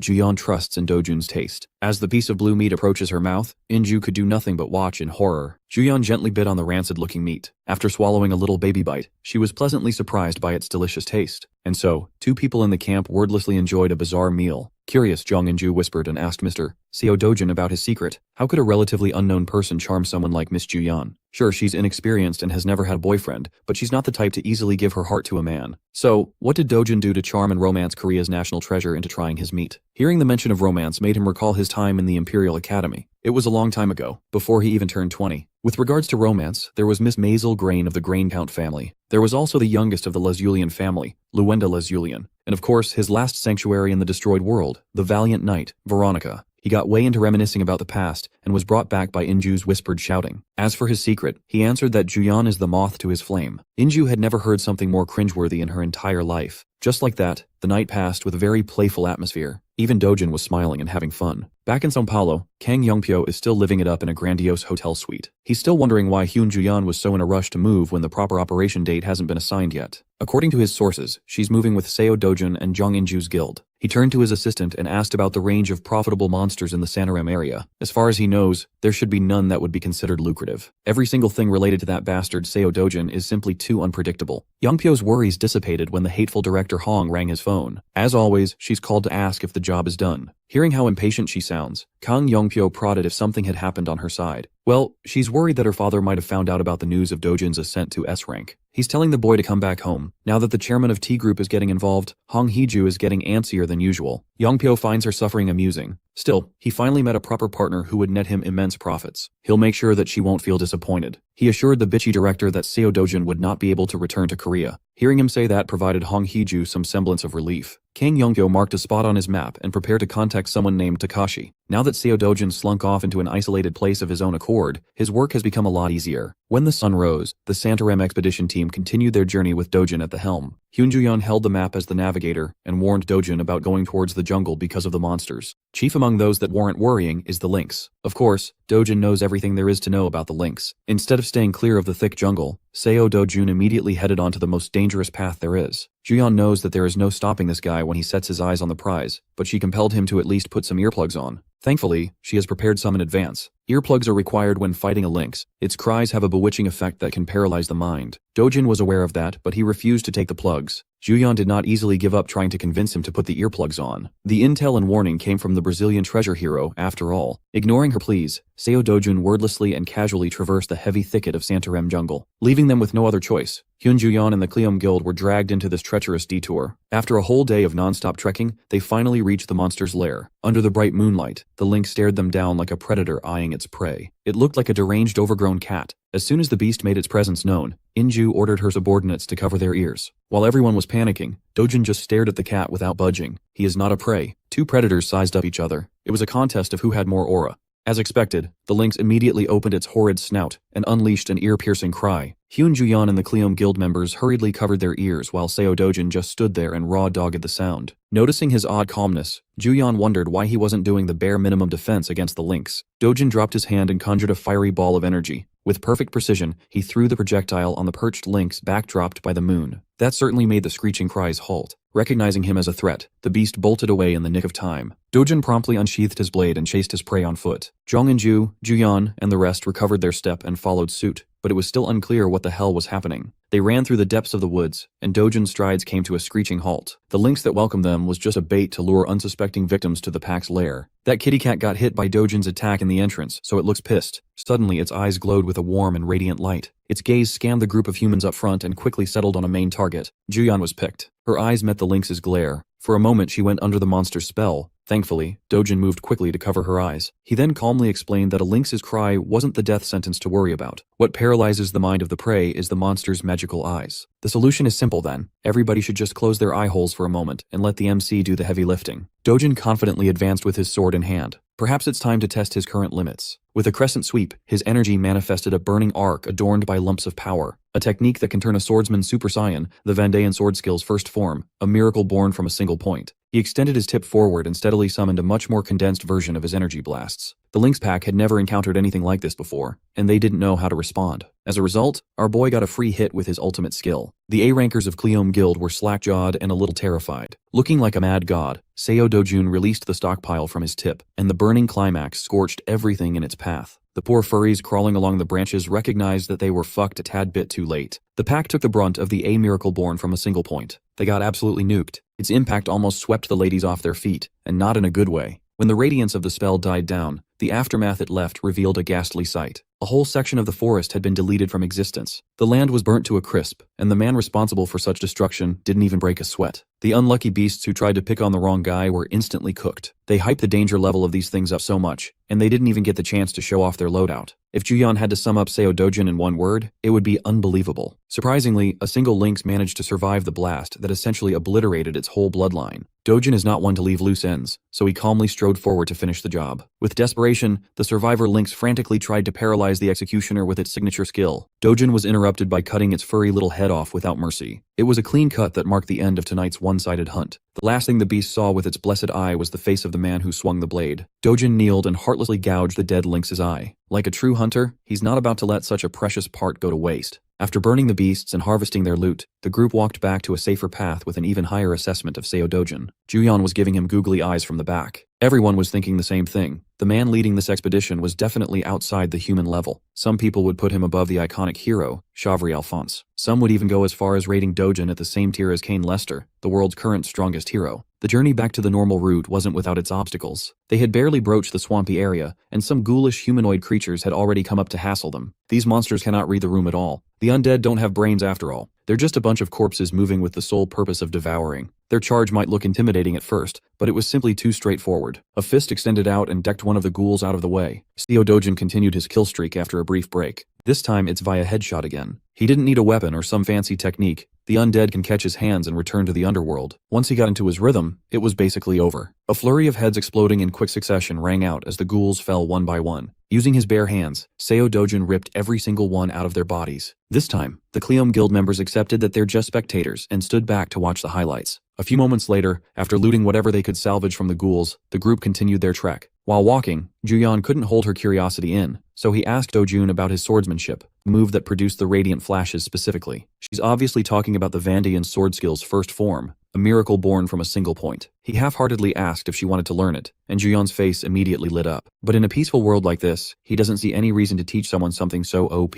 [SPEAKER 1] Juyeon trusts in Dojun's taste. As the piece of blue meat approaches her mouth, In-ju could do nothing but watch in horror. Juyeon gently bit on the rancid-looking meat. After swallowing a little baby bite, she was pleasantly surprised by its delicious taste. And so, two people in the camp wordlessly enjoyed a bizarre meal. Curious, Jong In-ju whispered and asked Mr. Seo Dojun about his secret. How could a relatively unknown person charm someone like Miss Juyeon? Sure, she's inexperienced and has never had a boyfriend, but she's not the type to easily give her heart to a man. So, what did Dojun do to charm and romance Korea's national treasure into trying his meat? Hearing the mention of romance made him recall his time in the Imperial Academy. It was a long time ago, before he even turned 20. With regards to romance, there was Miss Maisel Grain of the Grain Count family. There was also the youngest of the Lesulian family, Luenda Lesulian. And of course, his last sanctuary in the destroyed world, the valiant knight, Veronica. He got way into reminiscing about the past and was brought back by In-ju's whispered shouting. As for his secret, he answered that Juyeon is the moth to his flame. In-ju had never heard something more cringeworthy in her entire life. Just like that, the night passed with a very playful atmosphere. Even Dojun was smiling and having fun. Back in São Paulo, Kang Yongpyo is still living it up in a grandiose hotel suite. He's still wondering why Hyun Juyeon was so in a rush to move when the proper operation date hasn't been assigned yet. According to his sources, she's moving with Seo Dojun and Jong In-ju's guild. He turned to his assistant and asked about the range of profitable monsters in the Santarem area. As far as he knows, there should be none that would be considered lucrative. Every single thing related to that bastard Seo Dojun is simply too unpredictable. Yongpyo's worries dissipated when the hateful director Hong rang his phone. As always, she's called to ask if the job is done. Hearing how impatient she sounds, Kang Yongpyo prodded if something had happened on her side. Well, she's worried that her father might have found out about the news of Dojun's ascent to S rank. He's telling the boy to come back home. Now that the chairman of T Group is getting involved, Hong Hee-ju is getting antsier than usual. Yongpyo finds her suffering amusing. Still, he finally met a proper partner who would net him immense profits. He'll make sure that she won't feel disappointed. He assured the bitchy director that Seo Dojun would not be able to return to Korea. Hearing him say that provided Hong Hee-ju some semblance of relief. Kang Yongpyo marked a spot on his map and prepared to contact someone named Takashi. Now that Seo Dojun slunk off into an isolated place of his own accord, his work has become a lot easier. When the sun rose, the Santarem expedition team continued their journey with Dojun at the helm. Hyun Juyeon held the map as the navigator and warned Dojun about going towards the jungle because of the monsters. Chief among those that warrant worrying is the lynx. Of course, Dojun knows everything there is to know about the lynx. Instead of staying clear of the thick jungle, Seo Dojun immediately headed onto the most dangerous path there is. Juyeon knows that there is no stopping this guy when he sets his eyes on the prize, but she compelled him to at least put some earplugs on. Thankfully, she has prepared some in advance. Earplugs are required when fighting a lynx. Its cries have a bewitching effect that can paralyze the mind. Dojin was aware of that, but he refused to take the plugs. Juyeon did not easily give up trying to convince him to put the earplugs on. The intel and warning came from the Brazilian treasure hero, after all. Ignoring her pleas, Seo Dojun wordlessly and casually traversed the heavy thicket of Santarem jungle, leaving them with no other choice. Hyun Juyeon and the Cleom Guild were dragged into this treacherous detour. After a whole day of non-stop trekking, they finally reached the monster's lair. Under the bright moonlight, the lynx stared them down like a predator eyeing its prey. It looked like a deranged, overgrown cat. As soon as the beast made its presence known, Inju ordered her subordinates to cover their ears. While everyone was panicking, Dojin just stared at the cat without budging. He is not a prey. Two predators sized up each other. It was a contest of who had more aura. As expected, the lynx immediately opened its horrid snout and unleashed an ear-piercing cry. Hyun Juyeon and the Cleom Guild members hurriedly covered their ears while Seo Dojin just stood there and raw-dogged the sound. Noticing his odd calmness, Juyeon wondered why he wasn't doing the bare minimum defense against the lynx. Dojin dropped his hand and conjured a fiery ball of energy. With perfect precision, he threw the projectile on the perched lynx backdropped by the moon. That certainly made the screeching cries halt. Recognizing him as a threat, the beast bolted away in the nick of time. Dojin promptly unsheathed his blade and chased his prey on foot. Jong-in-ju, Juyeon, and the rest recovered their step and followed suit, but it was still unclear what the hell was happening. They ran through the depths of the woods, and Dojin's strides came to a screeching halt. The lynx that welcomed them was just a bait to lure unsuspecting victims to the pack's lair. That kitty cat got hit by Dojin's attack in the entrance, so it looks pissed. Suddenly, its eyes glowed with a warm and radiant light. Its gaze scanned the group of humans up front and quickly settled on a main target. Juyeon was picked. Her eyes met the lynx's glare. For a moment, she went under the monster's spell. Thankfully, Dojin moved quickly to cover her eyes. He then calmly explained that a lynx's cry wasn't the death sentence to worry about. What paralyzes the mind of the prey is the monster's magical eyes. The solution is simple then. Everybody should just close their eye holes for a moment and let the MC do the heavy lifting. Dojin confidently advanced with his sword in hand. Perhaps it's time to test his current limits. With a crescent sweep, his energy manifested a burning arc adorned by lumps of power, a technique that can turn a swordsman Super Saiyan, the Vandayan sword skill's first form, a miracle born from a single point. He extended his tip forward and steadily summoned a much more condensed version of his energy blasts. The Lynx pack had never encountered anything like this before, and they didn't know how to respond. As a result, our boy got a free hit with his ultimate skill. The A-rankers of Cleom Guild were slack-jawed and a little terrified. Looking like a mad god, Seo Dojun released the stockpile from his tip, and the burning climax scorched everything in its path. The poor furries crawling along the branches recognized that they were fucked a tad bit too late. The pack took the brunt of the A-miracle born from a single point. They got absolutely nuked. Its impact almost swept the ladies off their feet, and not in a good way. When the radiance of the spell died down, the aftermath it left revealed a ghastly sight. A whole section of the forest had been deleted from existence. The land was burnt to a crisp, and the man responsible for such destruction didn't even break a sweat. The unlucky beasts who tried to pick on the wrong guy were instantly cooked. They hyped the danger level of these things up so much, and they didn't even get the chance to show off their loadout. If Juyeon had to sum up Seo Dojin in one word, it would be unbelievable. Surprisingly, a single lynx managed to survive the blast that essentially obliterated its whole bloodline. Dojin is not one to leave loose ends, so he calmly strode forward to finish the job. With desperation, the survivor lynx frantically tried to paralyze the executioner with its signature skill. Dojin was interrupted by cutting its furry little head off without mercy. It was a clean cut that marked the end of tonight's one-sided hunt. The last thing the beast saw with its blessed eye was the face of the man who swung the blade. Dojin kneeled and heartlessly gouged the dead lynx's eye. Like a true hunter, he's not about to let such a precious part go to waste. After burning the beasts and harvesting their loot, the group walked back to a safer path with an even higher assessment of Seo Dojin. Juyeon was giving him googly eyes from the back. Everyone was thinking the same thing. The man leading this expedition was definitely outside the human level. Some people would put him above the iconic hero, Chavri Alphonse. Some would even go as far as rating Dojin at the same tier as Kane Lester, the world's current strongest hero. The journey back to the normal route wasn't without its obstacles. They had barely broached the swampy area, and some ghoulish humanoid creatures had already come up to hassle them. These monsters cannot read the room at all. The undead don't have brains after all. They're just a bunch of corpses moving with the sole purpose of devouring. Their charge might look intimidating at first, but it was simply too straightforward. A fist extended out and decked one of the ghouls out of the way. Seo Dojin continued his kill streak after a brief break. This time it's via headshot again. He didn't need a weapon or some fancy technique. The undead can catch his hands and return to the underworld. Once he got into his rhythm, it was basically over. A flurry of heads exploding in quick succession rang out as the ghouls fell one by one. Using his bare hands, Seo Dojin ripped every single one out of their bodies. This time, the Cleom Guild members accepted that they're just spectators and stood back to watch the highlights. A few moments later, after looting whatever they could salvage from the ghouls, the group continued their trek. While walking, Juyeon couldn't hold her curiosity in, so he asked Dojun about his swordsmanship, the move that produced the radiant flashes specifically. She's obviously talking about the Vandayan sword skill's first form, a miracle born from a single point. He half-heartedly asked if she wanted to learn it, and Juyeon's face immediately lit up. But in a peaceful world like this, he doesn't see any reason to teach someone something so OP.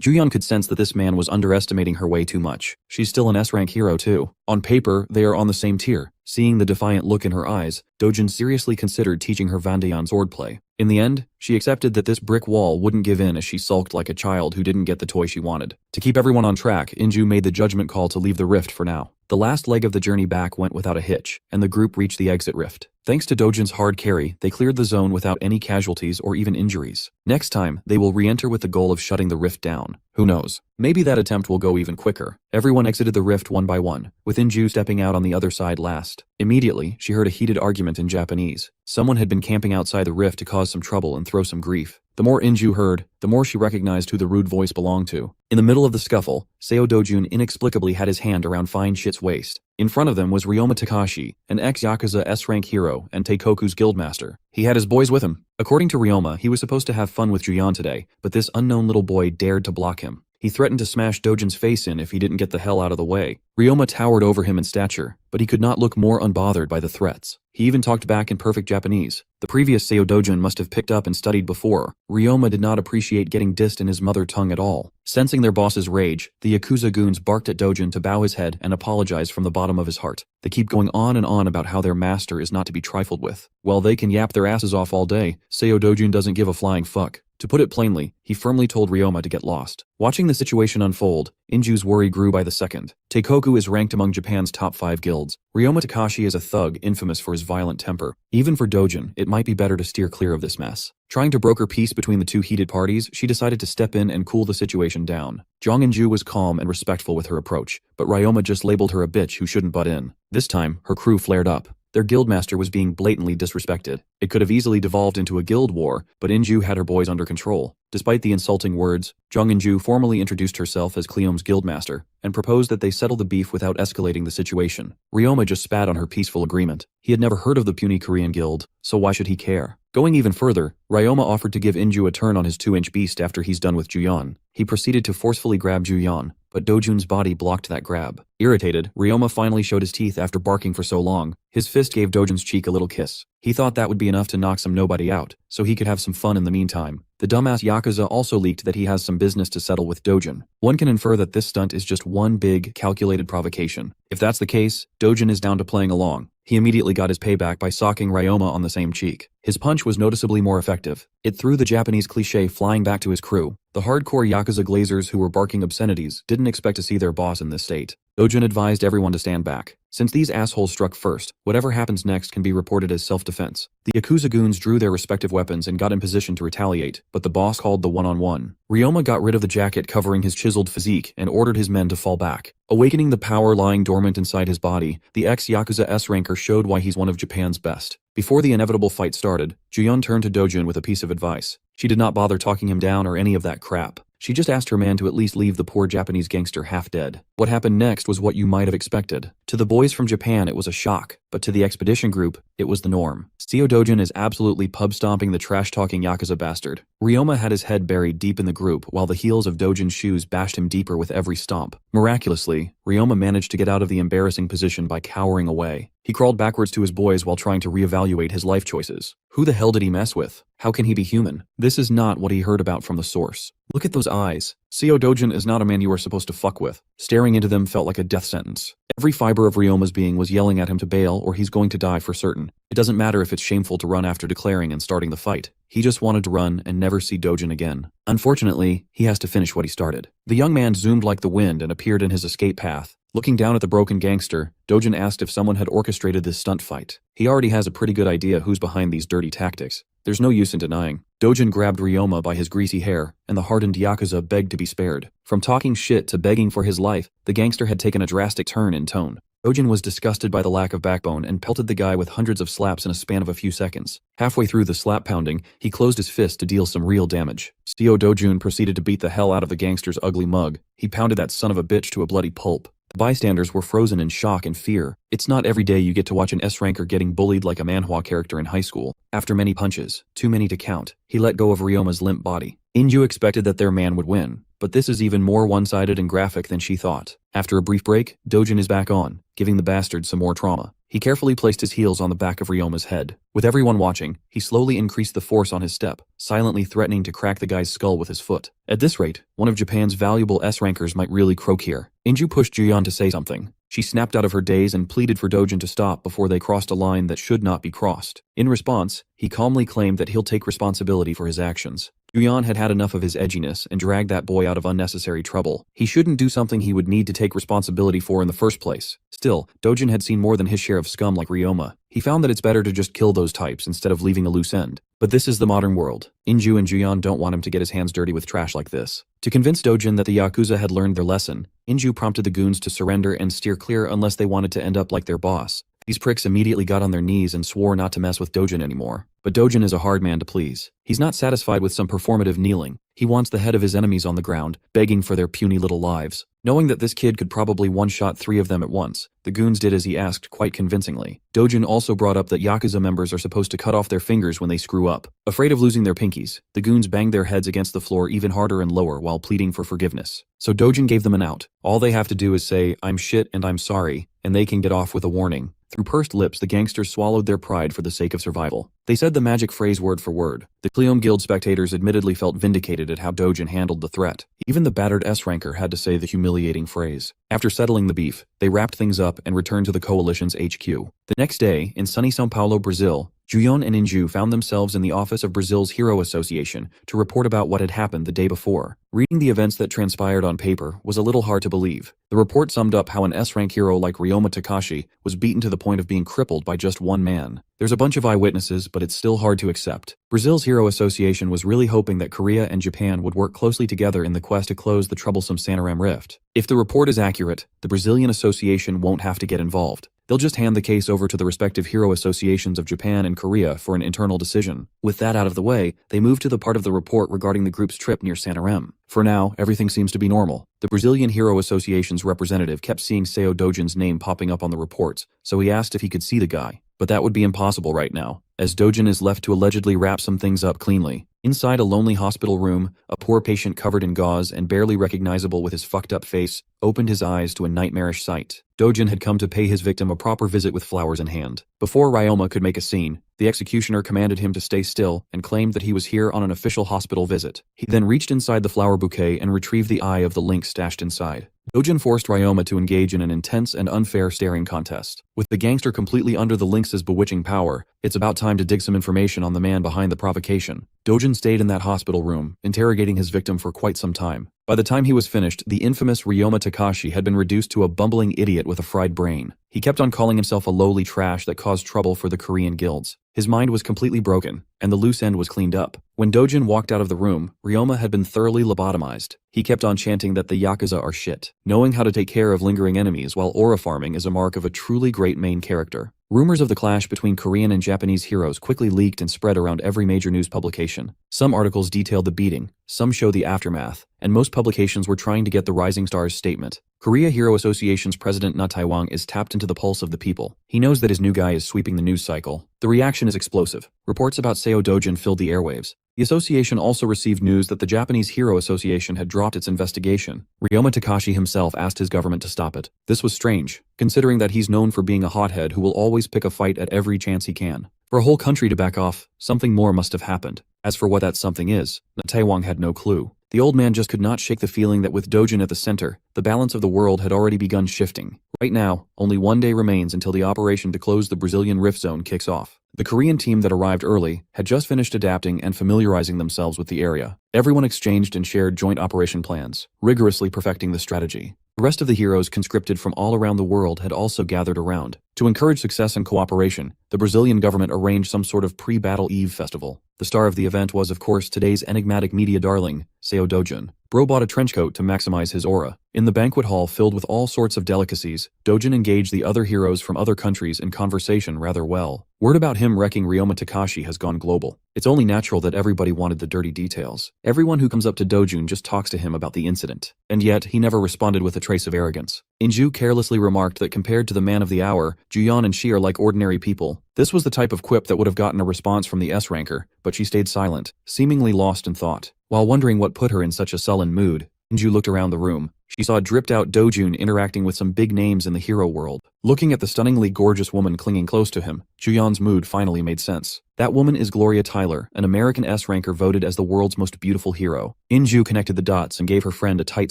[SPEAKER 1] Juyeon could sense that this man was underestimating her way too much. She's still an S-rank hero too. On paper, they are on the same tier. Seeing the defiant look in her eyes, Dojin seriously considered teaching her Vandayan swordplay. In the end, she accepted that this brick wall wouldn't give in as she sulked like a child who didn't get the toy she wanted. To keep everyone on track, Inju made the judgment call to leave the rift for now. The last leg of the journey back went without a hitch, and the group reached the exit rift. Thanks to Dojin's hard carry, they cleared the zone without any casualties or even injuries. Next time, they will re-enter with the goal of shutting the rift down. Who knows? Maybe that attempt will go even quicker. Everyone exited the rift one by one, with Inju stepping out on the other side last. Immediately, she heard a heated argument in Japanese. Someone had been camping outside the rift to cause some trouble and throw some grief. The more Inju heard, the more she recognized who the rude voice belonged to. In the middle of the scuffle, Seo Dojun inexplicably had his hand around Fine Shit's waist. In front of them was Ryoma Takashi, an ex-Yakuza S-rank hero and Teikoku's guildmaster. He had his boys with him. According to Ryoma, he was supposed to have fun with Juyeon today, but this unknown little boy dared to block him. He threatened to smash Dojin's face in if he didn't get the hell out of the way. Ryoma towered over him in stature, but he could not look more unbothered by the threats. He even talked back in perfect Japanese. The previous Seo Dojin must have picked up and studied before. Ryoma did not appreciate getting dissed in his mother tongue at all. Sensing their boss's rage, the Yakuza goons barked at Dojin to bow his head and apologize from the bottom of his heart. They keep going on and on about how their master is not to be trifled with. While they can yap their asses off all day, Seo Dojin doesn't give a flying fuck. To put it plainly, he firmly told Ryoma to get lost. Watching the situation unfold, Inju's worry grew by the second. Teikoku is ranked among Japan's top 5 guilds. Ryoma Takashi is a thug infamous for his violent temper. Even for Dojin, it might be better to steer clear of this mess. Trying to broker peace between the two heated parties, she decided to step in and cool the situation down. Jong Inju was calm and respectful with her approach, but Ryoma just labeled her a bitch who shouldn't butt in. This time, her crew flared up. Their guildmaster was being blatantly disrespected. It could have easily devolved into a guild war, but Inju had her boys under control. Despite the insulting words, Jong Inju formally introduced herself as Cleome's guildmaster and proposed that they settle the beef without escalating the situation. Ryoma just spat on her peaceful agreement. He had never heard of the puny Korean guild, so why should he care? Going even further, Ryoma offered to give Inju a turn on his 2-inch beast after he's done with Juyeon. He proceeded to forcefully grab Juyeon, but Dojun's body blocked that grab. Irritated, Ryoma finally showed his teeth after barking for so long. His fist gave Dojun's cheek a little kiss. He thought that would be enough to knock some nobody out, so he could have some fun in the meantime. The dumbass Yakuza also leaked that he has some business to settle with Dojin. One can infer that this stunt is just one big, calculated provocation. If that's the case, Dojin is down to playing along. He immediately got his payback by socking Ryoma on the same cheek. His punch was noticeably more effective. It threw the Japanese cliché flying back to his crew. The hardcore Yakuza glazers who were barking obscenities didn't expect to see their boss in this state. Dojin advised everyone to stand back. Since these assholes struck first, whatever happens next can be reported as self-defense. The Yakuza goons drew their respective weapons and got in position to retaliate, but the boss called the one-on-one. Ryoma got rid of the jacket covering his chiseled physique and ordered his men to fall back. Awakening the power lying dormant inside his body, the ex-Yakuza S-ranker showed why he's one of Japan's best. Before the inevitable fight started, Juyeon turned to Dojin with a piece of advice. She did not bother talking him down or any of that crap. She just asked her man to at least leave the poor Japanese gangster half dead. What happened next was what you might have expected. To the boys from Japan it was a shock, but to the expedition group, it was the norm. Seo Dojin is absolutely pub-stomping the trash-talking Yakuza bastard. Ryoma had his head buried deep in the group while the heels of Dojin's shoes bashed him deeper with every stomp. Miraculously, Ryoma managed to get out of the embarrassing position by cowering away. He crawled backwards to his boys while trying to reevaluate his life choices. Who the hell did he mess with? How can he be human? This is not what he heard about from the source. Look at those eyes. Seo Dojin is not a man you are supposed to fuck with. Staring into them felt like a death sentence. Every fiber of Ryoma's being was yelling at him to bail or he's going to die for certain. It doesn't matter if it's shameful to run after declaring and starting the fight. He just wanted to run and never see Dojin again. Unfortunately, he has to finish what he started. The young man zoomed like the wind and appeared in his escape path. Looking down at the broken gangster, Dojin asked if someone had orchestrated this stunt fight. He already has a pretty good idea who's behind these dirty tactics. There's no use in denying. Dojin grabbed Ryoma by his greasy hair, and the hardened Yakuza begged to be spared. From talking shit to begging for his life, the gangster had taken a drastic turn in tone. Dojin was disgusted by the lack of backbone and pelted the guy with hundreds of slaps in a span of a few seconds. Halfway through the slap pounding, he closed his fist to deal some real damage. Seo Dojun proceeded to beat the hell out of the gangster's ugly mug. He pounded that son of a bitch to a bloody pulp. The bystanders were frozen in shock and fear. It's not every day you get to watch an S-ranker getting bullied like a manhwa character in high school. After many punches, too many to count, he let go of Ryoma's limp body. Inju expected that their man would win, but this is even more one-sided and graphic than she thought. After a brief break, Dojin is back on, giving the bastard some more trauma. He carefully placed his heels on the back of Ryoma's head. With everyone watching, he slowly increased the force on his step, silently threatening to crack the guy's skull with his foot. At this rate, one of Japan's valuable S-rankers might really croak here. Inju pushed Juyeon to say something. She snapped out of her daze and pleaded for Dojin to stop before they crossed a line that should not be crossed. In response, he calmly claimed that he'll take responsibility for his actions. Juyeon had had enough of his edginess and dragged that boy out of unnecessary trouble. He shouldn't do something he would need to take responsibility for in the first place. Still, Dojin had seen more than his share of scum like Ryoma. He found that it's better to just kill those types instead of leaving a loose end. But this is the modern world. Inju and Juyeon don't want him to get his hands dirty with trash like this. To convince Dojin that the Yakuza had learned their lesson, Inju prompted the goons to surrender and steer clear unless they wanted to end up like their boss. These pricks immediately got on their knees and swore not to mess with Dojin anymore. But Dojin is a hard man to please. He's not satisfied with some performative kneeling. He wants the head of his enemies on the ground, begging for their puny little lives. Knowing that this kid could probably one-shot 3 of them at once, the goons did as he asked quite convincingly. Dojin also brought up that Yakuza members are supposed to cut off their fingers when they screw up. Afraid of losing their pinkies, the goons banged their heads against the floor even harder and lower while pleading for forgiveness. So Dojin gave them an out. All they have to do is say, "I'm shit and I'm sorry," and they can get off with a warning. Through pursed lips, the gangsters swallowed their pride for the sake of survival. They said the magic phrase word for word. The Cleom Guild spectators admittedly felt vindicated at how Dojin handled the threat. Even the battered S-ranker had to say the humiliating phrase. After settling the beef, they wrapped things up and returned to the coalition's HQ. The next day, in sunny São Paulo, Brazil, Juyeon and Inju found themselves in the office of Brazil's Hero Association to report about what had happened the day before. Reading the events that transpired on paper was a little hard to believe. The report summed up how an S-rank hero like Ryoma Takashi was beaten to the point of being crippled by just one man. There's a bunch of eyewitnesses, but it's still hard to accept. Brazil's Hero Association was really hoping that Korea and Japan would work closely together in the quest to close the troublesome Santoram rift. If the report is accurate, the Brazilian association won't have to get involved. They'll just hand the case over to the respective hero associations of Japan and Korea for an internal decision. With that out of the way, they move to the part of the report regarding the group's trip near Santoram. For now, everything seems to be normal. The Brazilian Hero Association's representative kept seeing Seo Dojin's name popping up on the reports, so he asked if he could see the guy. But that would be impossible right now, as Dojin is left to allegedly wrap some things up cleanly. Inside a lonely hospital room, a poor patient covered in gauze and barely recognizable with his fucked up face opened his eyes to a nightmarish sight. Dojin had come to pay his victim a proper visit with flowers in hand. Before Ryoma could make a scene, the executioner commanded him to stay still and claimed that he was here on an official hospital visit. He then reached inside the flower bouquet and retrieved the eye of the lynx stashed inside. Dojin forced Ryoma to engage in an intense and unfair staring contest. With the gangster completely under the lynx's bewitching power, it's about time to dig some information on the man behind the provocation. Dojin stayed in that hospital room, interrogating his victim for quite some time. By the time he was finished, the infamous Ryoma Takashi had been reduced to a bumbling idiot with a fried brain. He kept on calling himself a lowly trash that caused trouble for the Korean guilds. His mind was completely broken, and the loose end was cleaned up. When Dojin walked out of the room, Ryoma had been thoroughly lobotomized. He kept on chanting that the Yakuza are shit. Knowing how to take care of lingering enemies while aura farming is a mark of a truly great main character. Rumors of the clash between Korean and Japanese heroes quickly leaked and spread around every major news publication. Some articles detailed the beating, some show the aftermath, and most publications were trying to get the Rising Stars statement. Korea Hero Association's president Na Taiwan is tapped into the pulse of the people. He knows that his new guy is sweeping the news cycle. The reaction is explosive. Reports about Seo Dojin filled the airwaves. The association also received news that the Japanese Hero Association had dropped its investigation. Ryoma Takashi himself asked his government to stop it. This was strange, considering that he's known for being a hothead who will always pick a fight at every chance he can. For a whole country to back off, something more must have happened. As for what that something is, Nataiwang had no clue. The old man just could not shake the feeling that with Dojin at the center, the balance of the world had already begun shifting. Right now, only one day remains until the operation to close the Brazilian Rift Zone kicks off. The Korean team that arrived early had just finished adapting and familiarizing themselves with the area. Everyone exchanged and shared joint operation plans, rigorously perfecting the strategy. The rest of the heroes conscripted from all around the world had also gathered around. To encourage success and cooperation, the Brazilian government arranged some sort of pre-battle Eve festival. The star of the event was, of course, today's enigmatic media darling, Seo Dojin. Bro bought a trench coat to maximize his aura. In the banquet hall filled with all sorts of delicacies, Dojin engaged the other heroes from other countries in conversation rather well. Word about him wrecking Ryoma Takashi has gone global. It's only natural that everybody wanted the dirty details. Everyone who comes up to Dojin just talks to him about the incident. And yet, he never responded with a trace of arrogance. Inju carelessly remarked that compared to the man of the hour, Juyeon and she are like ordinary people. This was the type of quip that would have gotten a response from the S-ranker, but she stayed silent, seemingly lost in thought. While wondering what put her in such a sullen mood, Inju looked around the room. She saw dripped-out Dojun interacting with some big names in the hero world. Looking at the stunningly gorgeous woman clinging close to him, Juyeon's mood finally made sense. That woman is Gloria Tyler, an American S-ranker voted as the world's most beautiful hero. Inju connected the dots and gave her friend a tight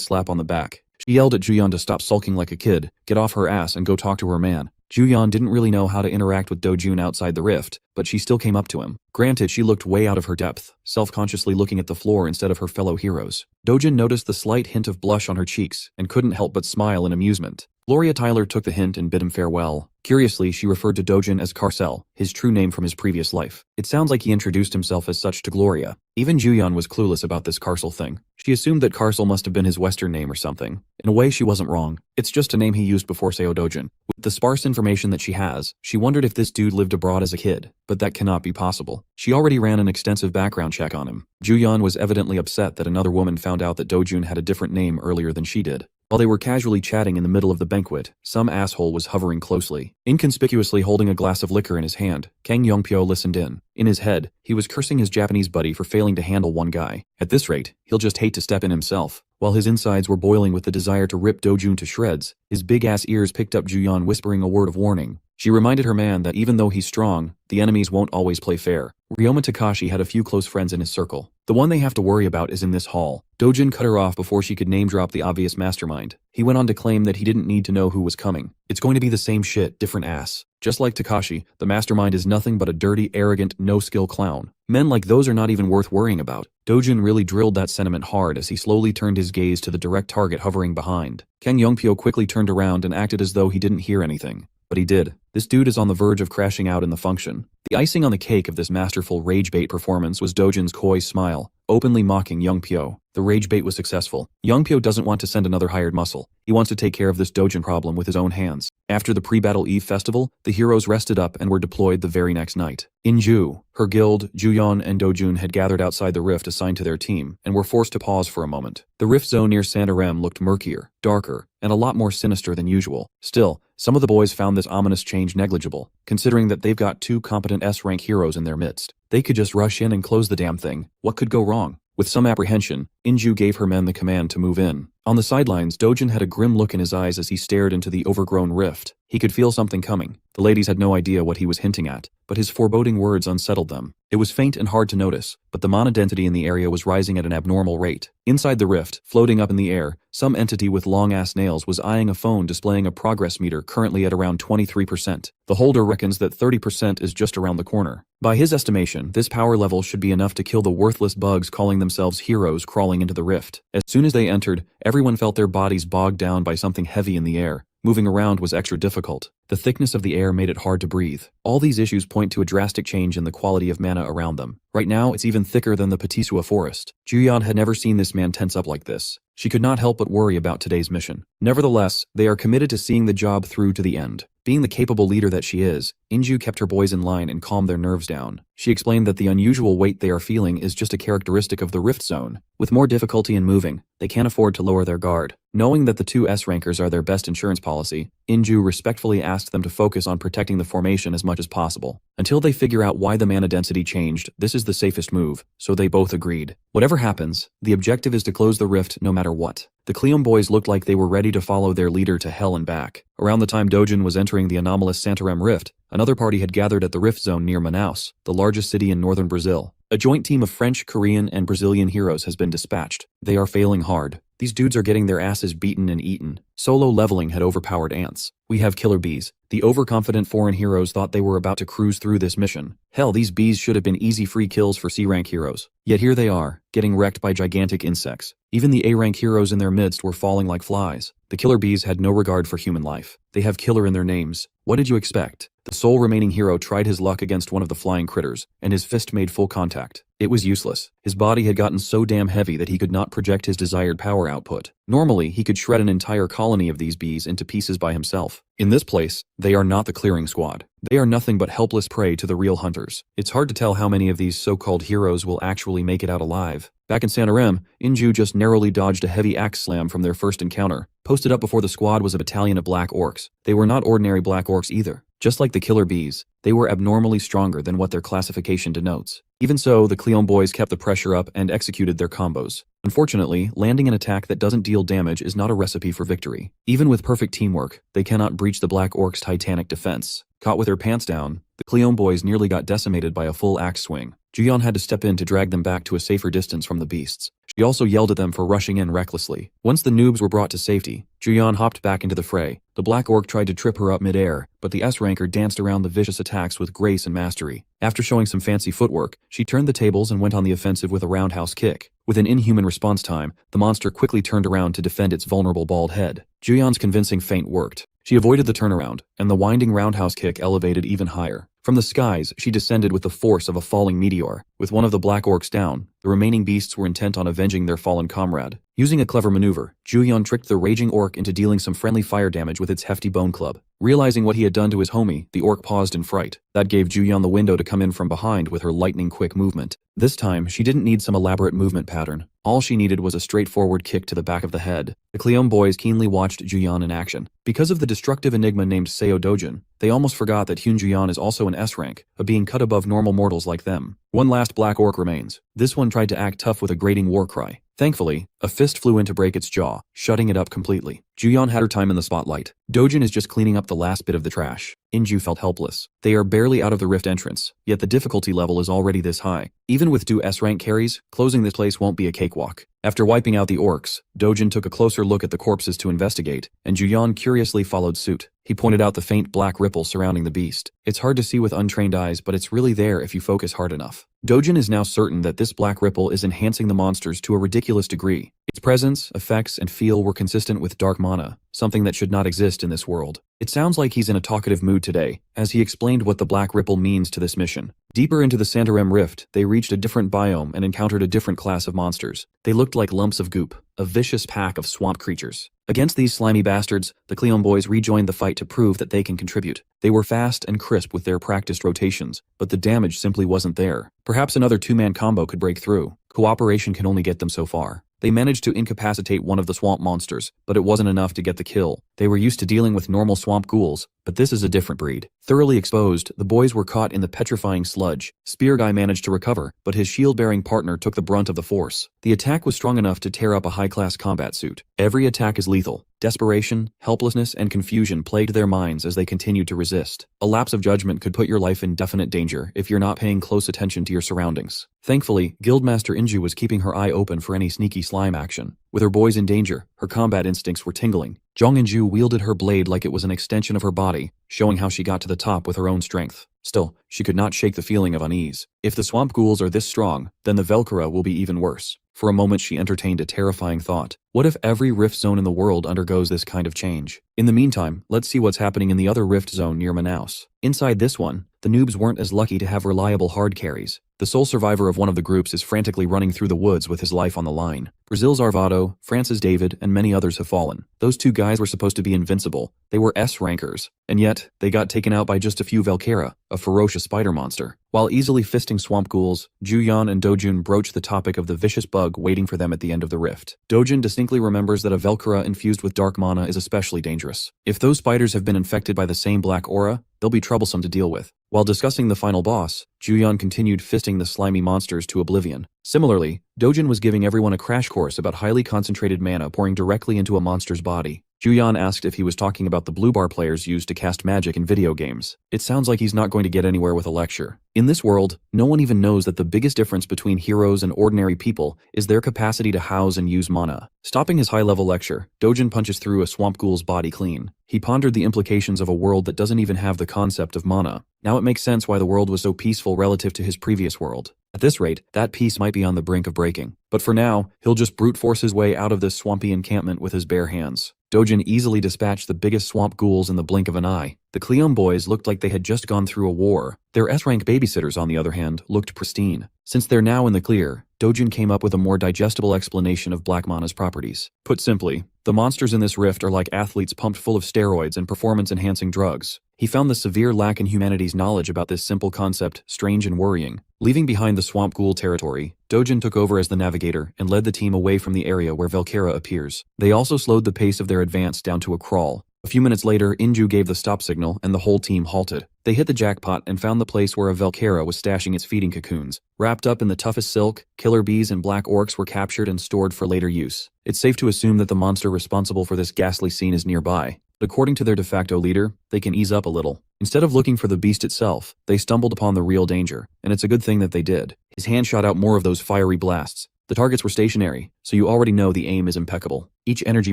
[SPEAKER 1] slap on the back. She yelled at Juyeon to stop sulking like a kid, get off her ass and go talk to her man. Juyeon didn't really know how to interact with Dojun outside the rift, but she still came up to him. Granted, she looked way out of her depth, self-consciously looking at the floor instead of her fellow heroes. Dojun noticed the slight hint of blush on her cheeks and couldn't help but smile in amusement. Gloria Tyler took the hint and bid him farewell. Curiously, she referred to Dojun as Carcel, his true name from his previous life. It sounds like he introduced himself as such to Gloria. Even Juyeon was clueless about this Carcel thing. She assumed that Carcel must have been his Western name or something. In a way, she wasn't wrong. It's just a name he used before Seo Dojun. With the sparse information that she has, she wondered if this dude lived abroad as a kid, but that cannot be possible. She already ran an extensive background check on him. Juyeon was evidently upset that another woman found out that Dojun had a different name earlier than she did. While they were casually chatting in the middle of the banquet, some asshole was hovering closely. Inconspicuously holding a glass of liquor in his hand, Kang Yongpyo listened in. In his head, he was cursing his Japanese buddy for failing to handle one guy. At this rate, he'll just hate to step in himself. While his insides were boiling with the desire to rip Dojun to shreds, his big-ass ears picked up Juyeon whispering a word of warning. She reminded her man that even though he's strong, the enemies won't always play fair. Ryoma Takashi had a few close friends in his circle. The one they have to worry about is in this hall. Dojun cut her off before she could name-drop the obvious mastermind. He went on to claim that he didn't need to know who was coming. It's going to be the same shit, different ass. Just like Takashi, the mastermind is nothing but a dirty, arrogant, no-skill clown. Men like those are not even worth worrying about. Dojun really drilled that sentiment hard as he slowly turned his gaze to the direct target hovering behind. Kang Yongpyo quickly turned around and acted as though he didn't hear anything. But he did. This dude is on the verge of crashing out in the function. The icing on the cake of this masterful rage bait performance was Dojun's coy smile, openly mocking Yongpyo. The rage bait was successful. Yongpyo doesn't want to send another hired muscle. He wants to take care of this Dojun problem with his own hands. After the pre-battle Eve festival, the heroes rested up and were deployed the very next night. Inju, her guild, Juyeon and Dojun had gathered outside the rift assigned to their team, and were forced to pause for a moment. The rift zone near Santarem looked murkier, darker, and a lot more sinister than usual. Still, some of the boys found this ominous change negligible, considering that they've got two competent S-rank heroes in their midst. They could just rush in and close the damn thing. What could go wrong? With some apprehension, Inju gave her men the command to move in. On the sidelines, Dojun had a grim look in his eyes as he stared into the overgrown rift. He could feel something coming. The ladies had no idea what he was hinting at, but his foreboding words unsettled them. It was faint and hard to notice, but the Mon density in the area was rising at an abnormal rate. Inside the rift, floating up in the air, some entity with long-ass nails was eyeing a phone displaying a progress meter currently at around 23%. The holder reckons that 30% is just around the corner. By his estimation, this power level should be enough to kill the worthless bugs calling themselves heroes crawling into the rift. As soon as they entered, everyone felt their bodies bogged down by something heavy in the air. Moving around was extra difficult. The thickness of the air made it hard to breathe. All these issues point to a drastic change in the quality of mana around them. Right now, it's even thicker than the Patisua forest. Juyeon had never seen this man tense up like this. She could not help but worry about today's mission. Nevertheless, they are committed to seeing the job through to the end. Being the capable leader that she is, Inju kept her boys in line and calmed their nerves down. She explained that the unusual weight they are feeling is just a characteristic of the rift zone. With more difficulty in moving, they can't afford to lower their guard. Knowing that the two S-rankers are their best insurance policy, Inju respectfully asked them to focus on protecting the formation as much as possible. Until they figure out why the mana density changed, this is the safest move, so they both agreed. Whatever happens, the objective is to close the rift no matter what. The Cleom boys looked like they were ready to follow their leader to hell and back. Around the time Dojun was entering the anomalous Santarem rift, another party had gathered at the rift zone near Manaus, the largest city in northern Brazil. A joint team of French, Korean, and Brazilian heroes has been dispatched. They are failing hard. These dudes are getting their asses beaten and eaten. Solo leveling had overpowered ants. We have killer bees. The overconfident foreign heroes thought they were about to cruise through this mission. Hell, these bees should have been easy free kills for C-rank heroes. Yet here they are, getting wrecked by gigantic insects. Even the A-rank heroes in their midst were falling like flies. The killer bees had no regard for human life. They have killer in their names. What did you expect? The sole remaining hero tried his luck against one of the flying critters, and his fist made full contact. It was useless. His body had gotten so damn heavy that he could not project his desired power output. Normally, he could shred an entire colony of these bees into pieces by himself. In this place, they are not the clearing squad. They are nothing but helpless prey to the real hunters. It's hard to tell how many of these so-called heroes will actually make it out alive. Back in Santarem, Inju just narrowly dodged a heavy axe slam from their first encounter. Posted up before the squad was a battalion of black orcs. They were not ordinary black orcs either. Just like the killer bees, they were abnormally stronger than what their classification denotes. Even so, the Cleon boys kept the pressure up and executed their combos. Unfortunately, landing an attack that doesn't deal damage is not a recipe for victory. Even with perfect teamwork, they cannot breach the Black Orc's titanic defense. Caught with their pants down, the Cleon boys nearly got decimated by a full axe swing. Juyeon had to step in to drag them back to a safer distance from the beasts. She also yelled at them for rushing in recklessly. Once the noobs were brought to safety, Juyeon hopped back into the fray. The Black Orc tried to trip her up mid-air, but the S-ranker danced around the vicious attacks with grace and mastery. After showing some fancy footwork, she turned the tables and went on the offensive with a roundhouse kick. With an inhuman response time, the monster quickly turned around to defend its vulnerable bald head. Juyeon's convincing feint worked. She avoided the turnaround, and the winding roundhouse kick elevated even higher. From the skies, she descended with the force of a falling meteor. With one of the Black Orcs down, the remaining beasts were intent on avenging their fallen comrade. Using a clever maneuver, Juyeon tricked the raging orc into dealing some friendly fire damage with its hefty bone club. Realizing what he had done to his homie, the orc paused in fright. That gave Juyeon the window to come in from behind with her lightning-quick movement. This time, she didn't need some elaborate movement pattern. All she needed was a straightforward kick to the back of the head. The Cleon boys keenly watched Juyeon in action. Because of the destructive enigma named Seo Dojin, they almost forgot that Hyun Juyeon is also an S-rank, a being cut above normal mortals like them. One last Black Orc remains. This one tried to act tough with a grating war cry. Thankfully, a fist flew in to break its jaw, shutting it up completely. Juyeon had her time in the spotlight. Dojin is just cleaning up the last bit of the trash. Inju felt helpless. They are barely out of the rift entrance, yet the difficulty level is already this high. Even with 2 S-rank carries, closing this place won't be a cakewalk. After wiping out the orcs, Dojin took a closer look at the corpses to investigate, and Juyeon curiously followed suit. He pointed out the faint black ripple surrounding the beast. It's hard to see with untrained eyes, but it's really there if you focus hard enough. Dojin is now certain that this black ripple is enhancing the monsters to a ridiculous degree. Its presence, effects, and feel were consistent with dark mana, something that should not exist in this world. It sounds like he's in a talkative mood today, as he explained what the black ripple means to this mission. Deeper into the Santarem Rift, they reached a different biome and encountered a different class of monsters. They looked like lumps of goop, a vicious pack of swamp creatures. Against these slimy bastards, the Cleon boys rejoined the fight to prove that they can contribute. They were fast and crisp with their practiced rotations, but the damage simply wasn't there. Perhaps another 2-man combo could break through. Cooperation can only get them so far. They managed to incapacitate one of the swamp monsters, but it wasn't enough to get the kill. They were used to dealing with normal swamp ghouls, but this is a different breed. Thoroughly exposed, the boys were caught in the petrifying sludge. Spear Guy managed to recover, but his shield-bearing partner took the brunt of the force. The attack was strong enough to tear up a high-class combat suit. Every attack is lethal. Desperation, helplessness, and confusion plagued their minds as they continued to resist. A lapse of judgment could put your life in definite danger if you're not paying close attention to your surroundings. Thankfully, Guildmaster Inju was keeping her eye open for any sneaky slime action. With her boys in danger, her combat instincts were tingling. Jong Inju wielded her blade like it was an extension of her body, showing how she got to the top with her own strength. Still, she could not shake the feeling of unease. If the swamp ghouls are this strong, then the Velkara will be even worse. For a moment she entertained a terrifying thought. What if every rift zone in the world undergoes this kind of change? In the meantime, let's see what's happening in the other rift zone near Manaus. Inside this one, the noobs weren't as lucky to have reliable hard carries. The sole survivor of one of the groups is frantically running through the woods with his life on the line. Brazil's Arvado, France's David, and many others have fallen. Those 2 guys were supposed to be invincible. They were S-rankers. And yet, they got taken out by just a few Velkara, a ferocious spider monster. While easily fisting swamp ghouls, Juyeon and Dojun broached the topic of the vicious bug waiting for them at the end of the rift. Dojun distinctly remembers that a Velkara infused with dark mana is especially dangerous. If those spiders have been infected by the same black aura, they'll be troublesome to deal with. While discussing the final boss, Juyeon continued fisting the slimy monsters to oblivion. Similarly, Dojin was giving everyone a crash course about highly concentrated mana pouring directly into a monster's body. Juyeon asked if he was talking about the blue bar players used to cast magic in video games. It sounds like he's not going to get anywhere with a lecture. In this world, no one even knows that the biggest difference between heroes and ordinary people is their capacity to house and use mana. Stopping his high-level lecture, Dojin punches through a swamp ghoul's body clean. He pondered the implications of a world that doesn't even have the concept of mana. Now it makes sense why the world was so peaceful relative to his previous world. At this rate, that peace might be on the brink of breaking. But for now, he'll just brute force his way out of this swampy encampment with his bare hands. Dojin easily dispatched the biggest swamp ghouls in the blink of an eye. The Cleon boys looked like they had just gone through a war. Their S-rank babysitters, on the other hand, looked pristine. Since they're now in the clear, Dojin came up with a more digestible explanation of black mana's properties. Put simply, the monsters in this rift are like athletes pumped full of steroids and performance-enhancing drugs. He found the severe lack in humanity's knowledge about this simple concept strange and worrying. Leaving behind the swamp ghoul territory, Dojin took over as the navigator and led the team away from the area where Velkara appears. They also slowed the pace of their advance down to a crawl. A few minutes later, Inju gave the stop signal and the whole team halted. They hit the jackpot and found the place where a Velkera was stashing its feeding cocoons. Wrapped up in the toughest silk, killer bees and black orcs were captured and stored for later use. It's safe to assume that the monster responsible for this ghastly scene is nearby. But according to their de facto leader, they can ease up a little. Instead of looking for the beast itself, they stumbled upon the real danger, and it's a good thing that they did. His hand shot out more of those fiery blasts. The targets were stationary, so you already know the aim is impeccable. Each energy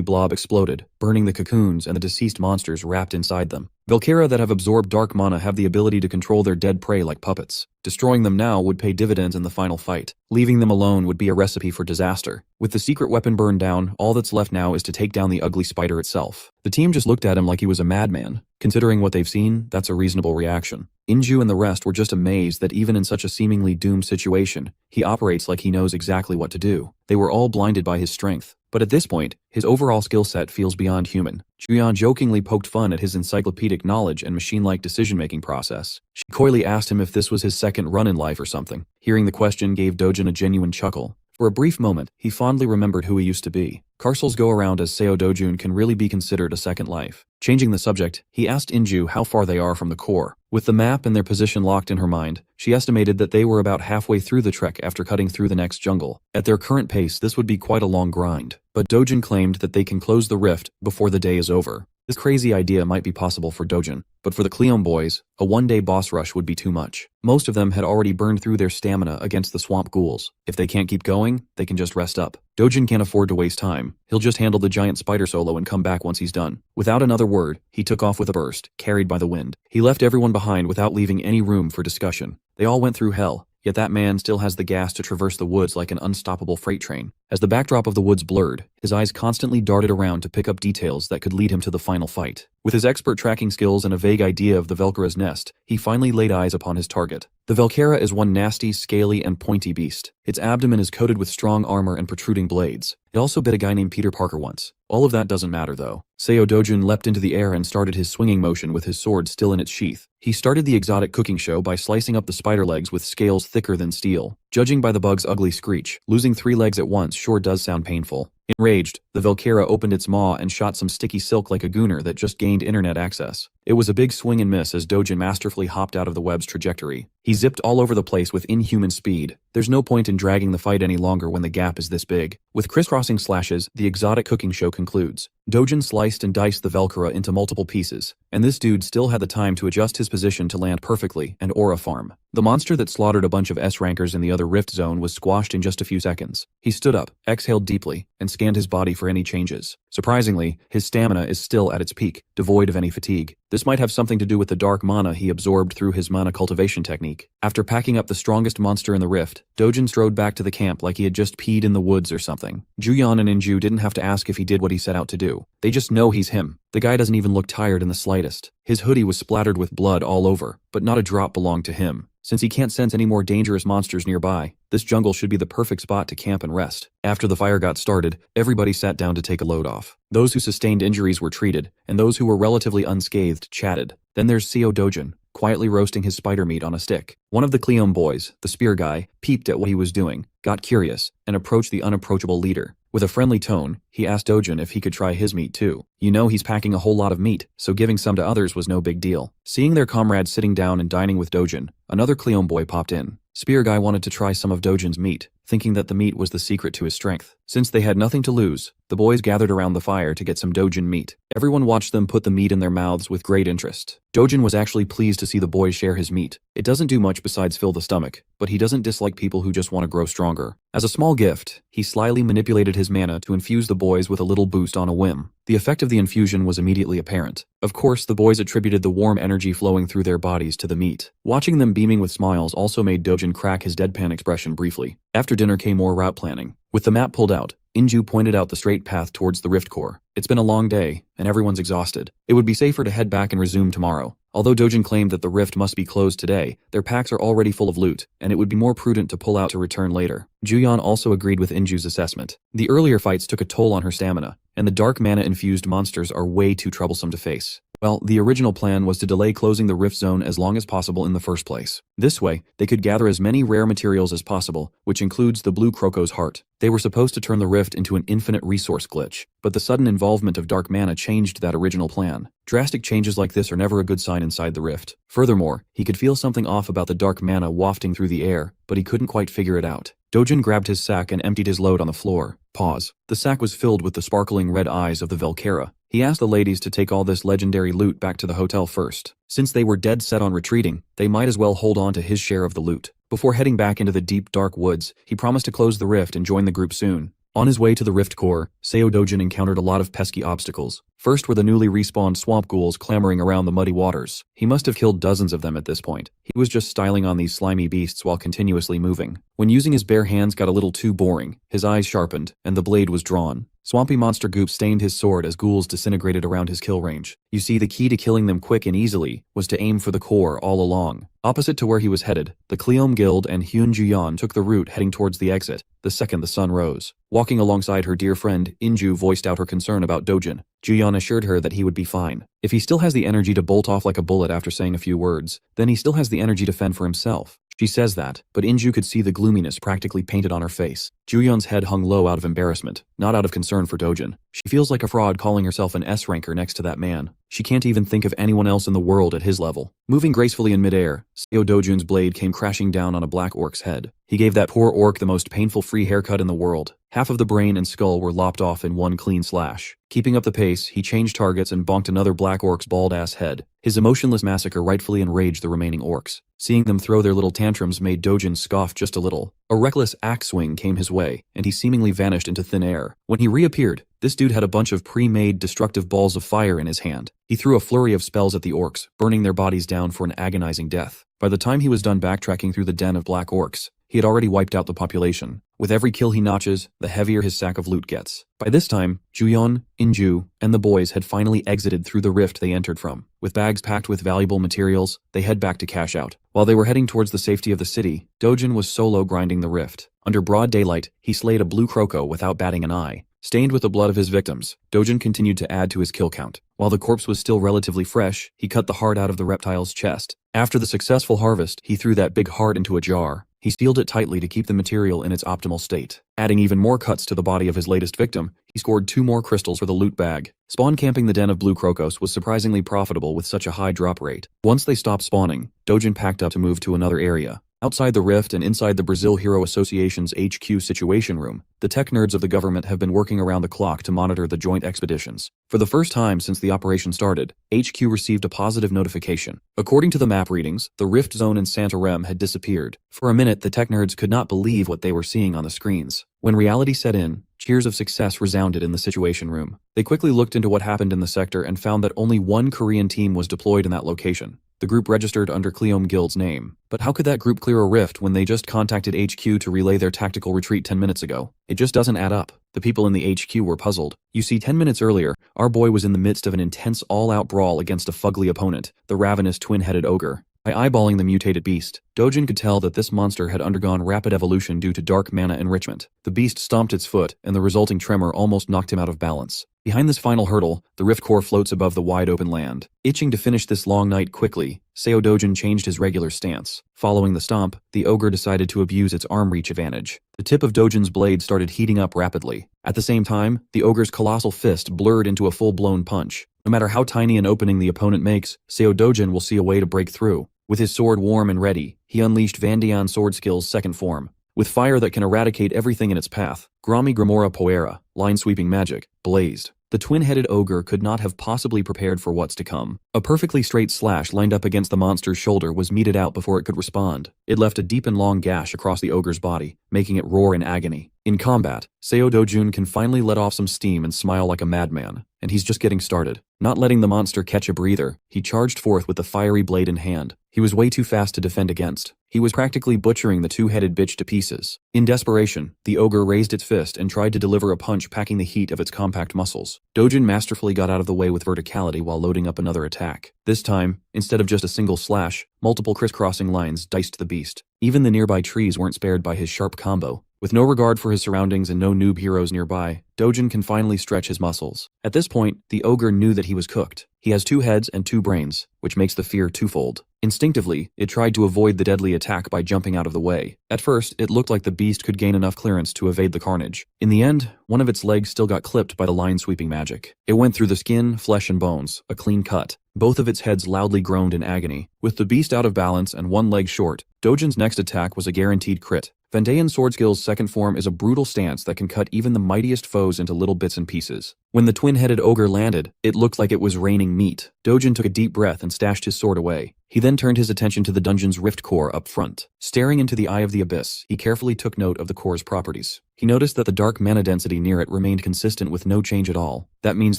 [SPEAKER 1] blob exploded, burning the cocoons and the deceased monsters wrapped inside them. Velkera that have absorbed dark mana have the ability to control their dead prey like puppets. Destroying them now would pay dividends in the final fight. Leaving them alone would be a recipe for disaster. With the secret weapon burned down, all that's left now is to take down the ugly spider itself. The team just looked at him like he was a madman. Considering what they've seen, that's a reasonable reaction. Inju and the rest were just amazed that even in such a seemingly doomed situation, he operates like he knows exactly what to do. They were all blinded by his strength. But at this point, his overall skill set feels beyond human. Juyeon jokingly poked fun at his encyclopedic knowledge and machine-like decision-making process. She coyly asked him if this was his second run in life or something. Hearing the question gave Dojin a genuine chuckle. For a brief moment, he fondly remembered who he used to be. Carcel's go-around as Seo Dojun can really be considered a second life. Changing the subject, he asked Inju how far they are from the core. With the map and their position locked in her mind, she estimated that they were about halfway through the trek after cutting through the next jungle. At their current pace, this would be quite a long grind. But Dojin claimed that they can close the rift before the day is over. This crazy idea might be possible for Dojin, but for the Cleon boys, a one-day boss rush would be too much. Most of them had already burned through their stamina against the swamp ghouls. If they can't keep going, they can just rest up. Dojin can't afford to waste time. He'll just handle the giant spider solo and come back once he's done. Without another word, he took off with a burst, carried by the wind. He left everyone behind without leaving any room for discussion. They all went through hell, yet that man still has the gas to traverse the woods like an unstoppable freight train. As the backdrop of the woods blurred, his eyes constantly darted around to pick up details that could lead him to the final fight. With his expert tracking skills and a vague idea of the Velkera's nest, he finally laid eyes upon his target. The Velkera is one nasty, scaly, and pointy beast. Its abdomen is coated with strong armor and protruding blades. It also bit a guy named Peter Parker once. All of that doesn't matter though. Seo Dojun leapt into the air and started his swinging motion with his sword still in its sheath. He started the exotic cooking show by slicing up the spider legs with scales thicker than steel. Judging by the bug's ugly screech, losing 3 legs at once sure does sound painful. Enraged, the Velkera opened its maw and shot some sticky silk like a gooner that just gained internet access. It was a big swing and miss as Dojin masterfully hopped out of the web's trajectory. He zipped all over the place with inhuman speed. There's no point in dragging the fight any longer when the gap is this big. With crisscrossing slashes, the exotic cooking show concludes. Dojin sliced and diced the Velkera into multiple pieces, and this dude still had the time to adjust his position to land perfectly and aura farm. The monster that slaughtered a bunch of S-rankers in the other rift zone was squashed in just a few seconds. He stood up, exhaled deeply, and scanned his body for any changes. Surprisingly, his stamina is still at its peak, devoid of any fatigue. This might have something to do with the dark mana he absorbed through his mana cultivation technique. After packing up the strongest monster in the rift, Dojin strode back to the camp like he had just peed in the woods or something. Juyeon and Inju didn't have to ask if he did what he set out to do. They just know he's him. The guy doesn't even look tired in the slightest. His hoodie was splattered with blood all over, but not a drop belonged to him. Since he can't sense any more dangerous monsters nearby, this jungle should be the perfect spot to camp and rest. After the fire got started, everybody sat down to take a load off. Those who sustained injuries were treated, and those who were relatively unscathed chatted. Then there's Seo Dojin, quietly roasting his spider meat on a stick. One of the Cleon boys, the spear guy, peeped at what he was doing, got curious, and approached the unapproachable leader. With a friendly tone, he asked Dojin if he could try his meat too. You know he's packing a whole lot of meat, so giving some to others was no big deal. Seeing their comrades sitting down and dining with Dojin, another Cleon boy popped in. Spear guy wanted to try some of Dojin's meat, thinking that the meat was the secret to his strength. Since they had nothing to lose, the boys gathered around the fire to get some Dojin meat. Everyone watched them put the meat in their mouths with great interest. Dojin was actually pleased to see the boys share his meat. It doesn't do much besides fill the stomach, but he doesn't dislike people who just want to grow stronger. As a small gift, he slyly manipulated his mana to infuse the boys with a little boost on a whim. The effect of the infusion was immediately apparent. Of course, the boys attributed the warm energy flowing through their bodies to the meat. Watching them beaming with smiles also made Dojin crack his deadpan expression briefly. After dinner came more route planning. With the map pulled out, Inju pointed out the straight path towards the rift core. It's been a long day, and everyone's exhausted. It would be safer to head back and resume tomorrow. Although Dojin claimed that the rift must be closed today, their packs are already full of loot, and it would be more prudent to pull out to return later. Juyeon also agreed with Inju's assessment. The earlier fights took a toll on her stamina, and the dark mana-infused monsters are way too troublesome to face. Well, the original plan was to delay closing the rift zone as long as possible in the first place. This way, they could gather as many rare materials as possible, which includes the blue Croco's heart. They were supposed to turn the rift into an infinite resource glitch. but the sudden involvement of dark mana changed that original plan. Drastic changes like this are never a good sign inside the rift. Furthermore, he could feel something off about the dark mana wafting through the air, but he couldn't quite figure it out. Dojin grabbed his sack and emptied his load on the floor. Pause. The sack was filled with the sparkling red eyes of the Velkera. He asked the ladies to take all this legendary loot back to the hotel first. Since they were dead set on retreating, they might as well hold on to his share of the loot. Before heading back into the deep dark woods, he promised to close the rift and join the group soon. On his way to the rift core, Seo Dojin encountered a lot of pesky obstacles. First were the newly respawned swamp ghouls clamoring around the muddy waters. He must have killed dozens of them at this point. He was just styling on these slimy beasts while continuously moving. When using his bare hands got a little too boring, his eyes sharpened, and the blade was drawn. Swampy monster goop stained his sword as ghouls disintegrated around his kill range. You see, the key to killing them quick and easily was to aim for the core all along. Opposite to where he was headed, the Cleom Guild and Hyun Juyeon took the route heading towards the exit, the second the sun rose. Walking alongside her dear friend, Inju voiced out her concern about Dojin. Juyeon assured her that he would be fine. If he still has the energy to bolt off like a bullet after saying a few words, then he still has the energy to fend for himself. She says that, but Inju could see the gloominess practically painted on her face. Juyeon's head hung low out of embarrassment, not out of concern for Dojin. She feels like a fraud calling herself an S-ranker next to that man. She can't even think of anyone else in the world at his level. Moving gracefully in midair, Seo Dojun's blade came crashing down on a black orc's head. He gave that poor orc the most painful free haircut in the world. Half of the brain and skull were lopped off in one clean slash. Keeping up the pace, he changed targets and bonked another black orc's bald-ass head. His emotionless massacre rightfully enraged the remaining orcs. Seeing them throw their little tantrums made Dojin scoff just a little. A reckless axe swing came his way, and he seemingly vanished into thin air. When he reappeared, this dude had a bunch of pre-made destructive balls of fire in his hand. He threw a flurry of spells at the orcs, burning their bodies down for an agonizing death. By the time he was done backtracking through the den of black orcs, he had already wiped out the population. With every kill he notches, the heavier his sack of loot gets. By this time, Juyeon, Inju, and the boys had finally exited through the rift they entered from. With bags packed with valuable materials, they head back to cash out. While they were heading towards the safety of the city, Dojin was solo grinding the rift. Under broad daylight, he slayed a blue croco without batting an eye. Stained with the blood of his victims, Dojin continued to add to his kill count. While the corpse was still relatively fresh, he cut the heart out of the reptile's chest. After the successful harvest, he threw that big heart into a jar. He sealed it tightly to keep the material in its optimal state. Adding even more cuts to the body of his latest victim, he scored 2 more crystals for the loot bag. Spawn camping the den of blue crocos was surprisingly profitable with such a high drop rate. Once they stopped spawning, Dojin packed up to move to another area. Outside the rift and inside the Brazil Hero Association's HQ Situation Room, the tech nerds of the government have been working around the clock to monitor the joint expeditions. For the first time since the operation started, HQ received a positive notification. According to the map readings, the rift zone in Santarem had disappeared. For a minute, the tech nerds could not believe what they were seeing on the screens. When reality set in, cheers of success resounded in the Situation Room. They quickly looked into what happened in the sector and found that only one Korean team was deployed in that location. The group registered under Cleom Guild's name. But how could that group clear a rift when they just contacted HQ to relay their tactical retreat 10 minutes ago? It just doesn't add up. The people in the HQ were puzzled. You see, 10 minutes earlier, our boy was in the midst of an intense all-out brawl against a fugly opponent, the ravenous twin-headed ogre. By eyeballing the mutated beast, Dojin could tell that this monster had undergone rapid evolution due to dark mana enrichment. The beast stomped its foot, and the resulting tremor almost knocked him out of balance. Behind this final hurdle, the rift core floats above the wide open land. Itching to finish this long night quickly, Seo Dojin changed his regular stance. Following the stomp, the ogre decided to abuse its arm reach advantage. The tip of Dojin's blade started heating up rapidly. At the same time, the ogre's colossal fist blurred into a full-blown punch. No matter how tiny an opening the opponent makes, Seo Dojin will see a way to break through. With his sword warm and ready, he unleashed Vandian sword skill's second form. With fire that can eradicate everything in its path, Grami Grimora Poera, line-sweeping magic, blazed. The twin-headed ogre could not have possibly prepared for what's to come. A perfectly straight slash lined up against the monster's shoulder was meted out before it could respond. It left a deep and long gash across the ogre's body, making it roar in agony. In combat, Seo Dojun can finally let off some steam and smile like a madman, and he's just getting started. Not letting the monster catch a breather, he charged forth with the fiery blade in hand. He was way too fast to defend against. He was practically butchering the two-headed bitch to pieces. In desperation, the ogre raised its fist and tried to deliver a punch packing the heat of its compact muscles. Dojin masterfully got out of the way with verticality while loading up another attack. This time, instead of just a single slash, multiple crisscrossing lines diced the beast. Even the nearby trees weren't spared by his sharp combo. With no regard for his surroundings and no noob heroes nearby, Dojin can finally stretch his muscles. At this point, the ogre knew that he was cooked. He has 2 heads and 2 brains, which makes the fear twofold. Instinctively, it tried to avoid the deadly attack by jumping out of the way. At first, it looked like the beast could gain enough clearance to evade the carnage. In the end, one of its legs still got clipped by the line-sweeping magic. It went through the skin, flesh, and bones, a clean cut. Both of its heads loudly groaned in agony. With the beast out of balance and one leg short, Dojin's next attack was a guaranteed crit. Vandayan Swordskill's second form is a brutal stance that can cut even the mightiest foes into little bits and pieces. When the twin-headed ogre landed, it looked like it was raining meat. Dojin took a deep breath and stashed his sword away. He then turned his attention to the dungeon's rift core up front. Staring into the eye of the abyss, he carefully took note of the core's properties. He noticed that the dark mana density near it remained consistent with no change at all. That means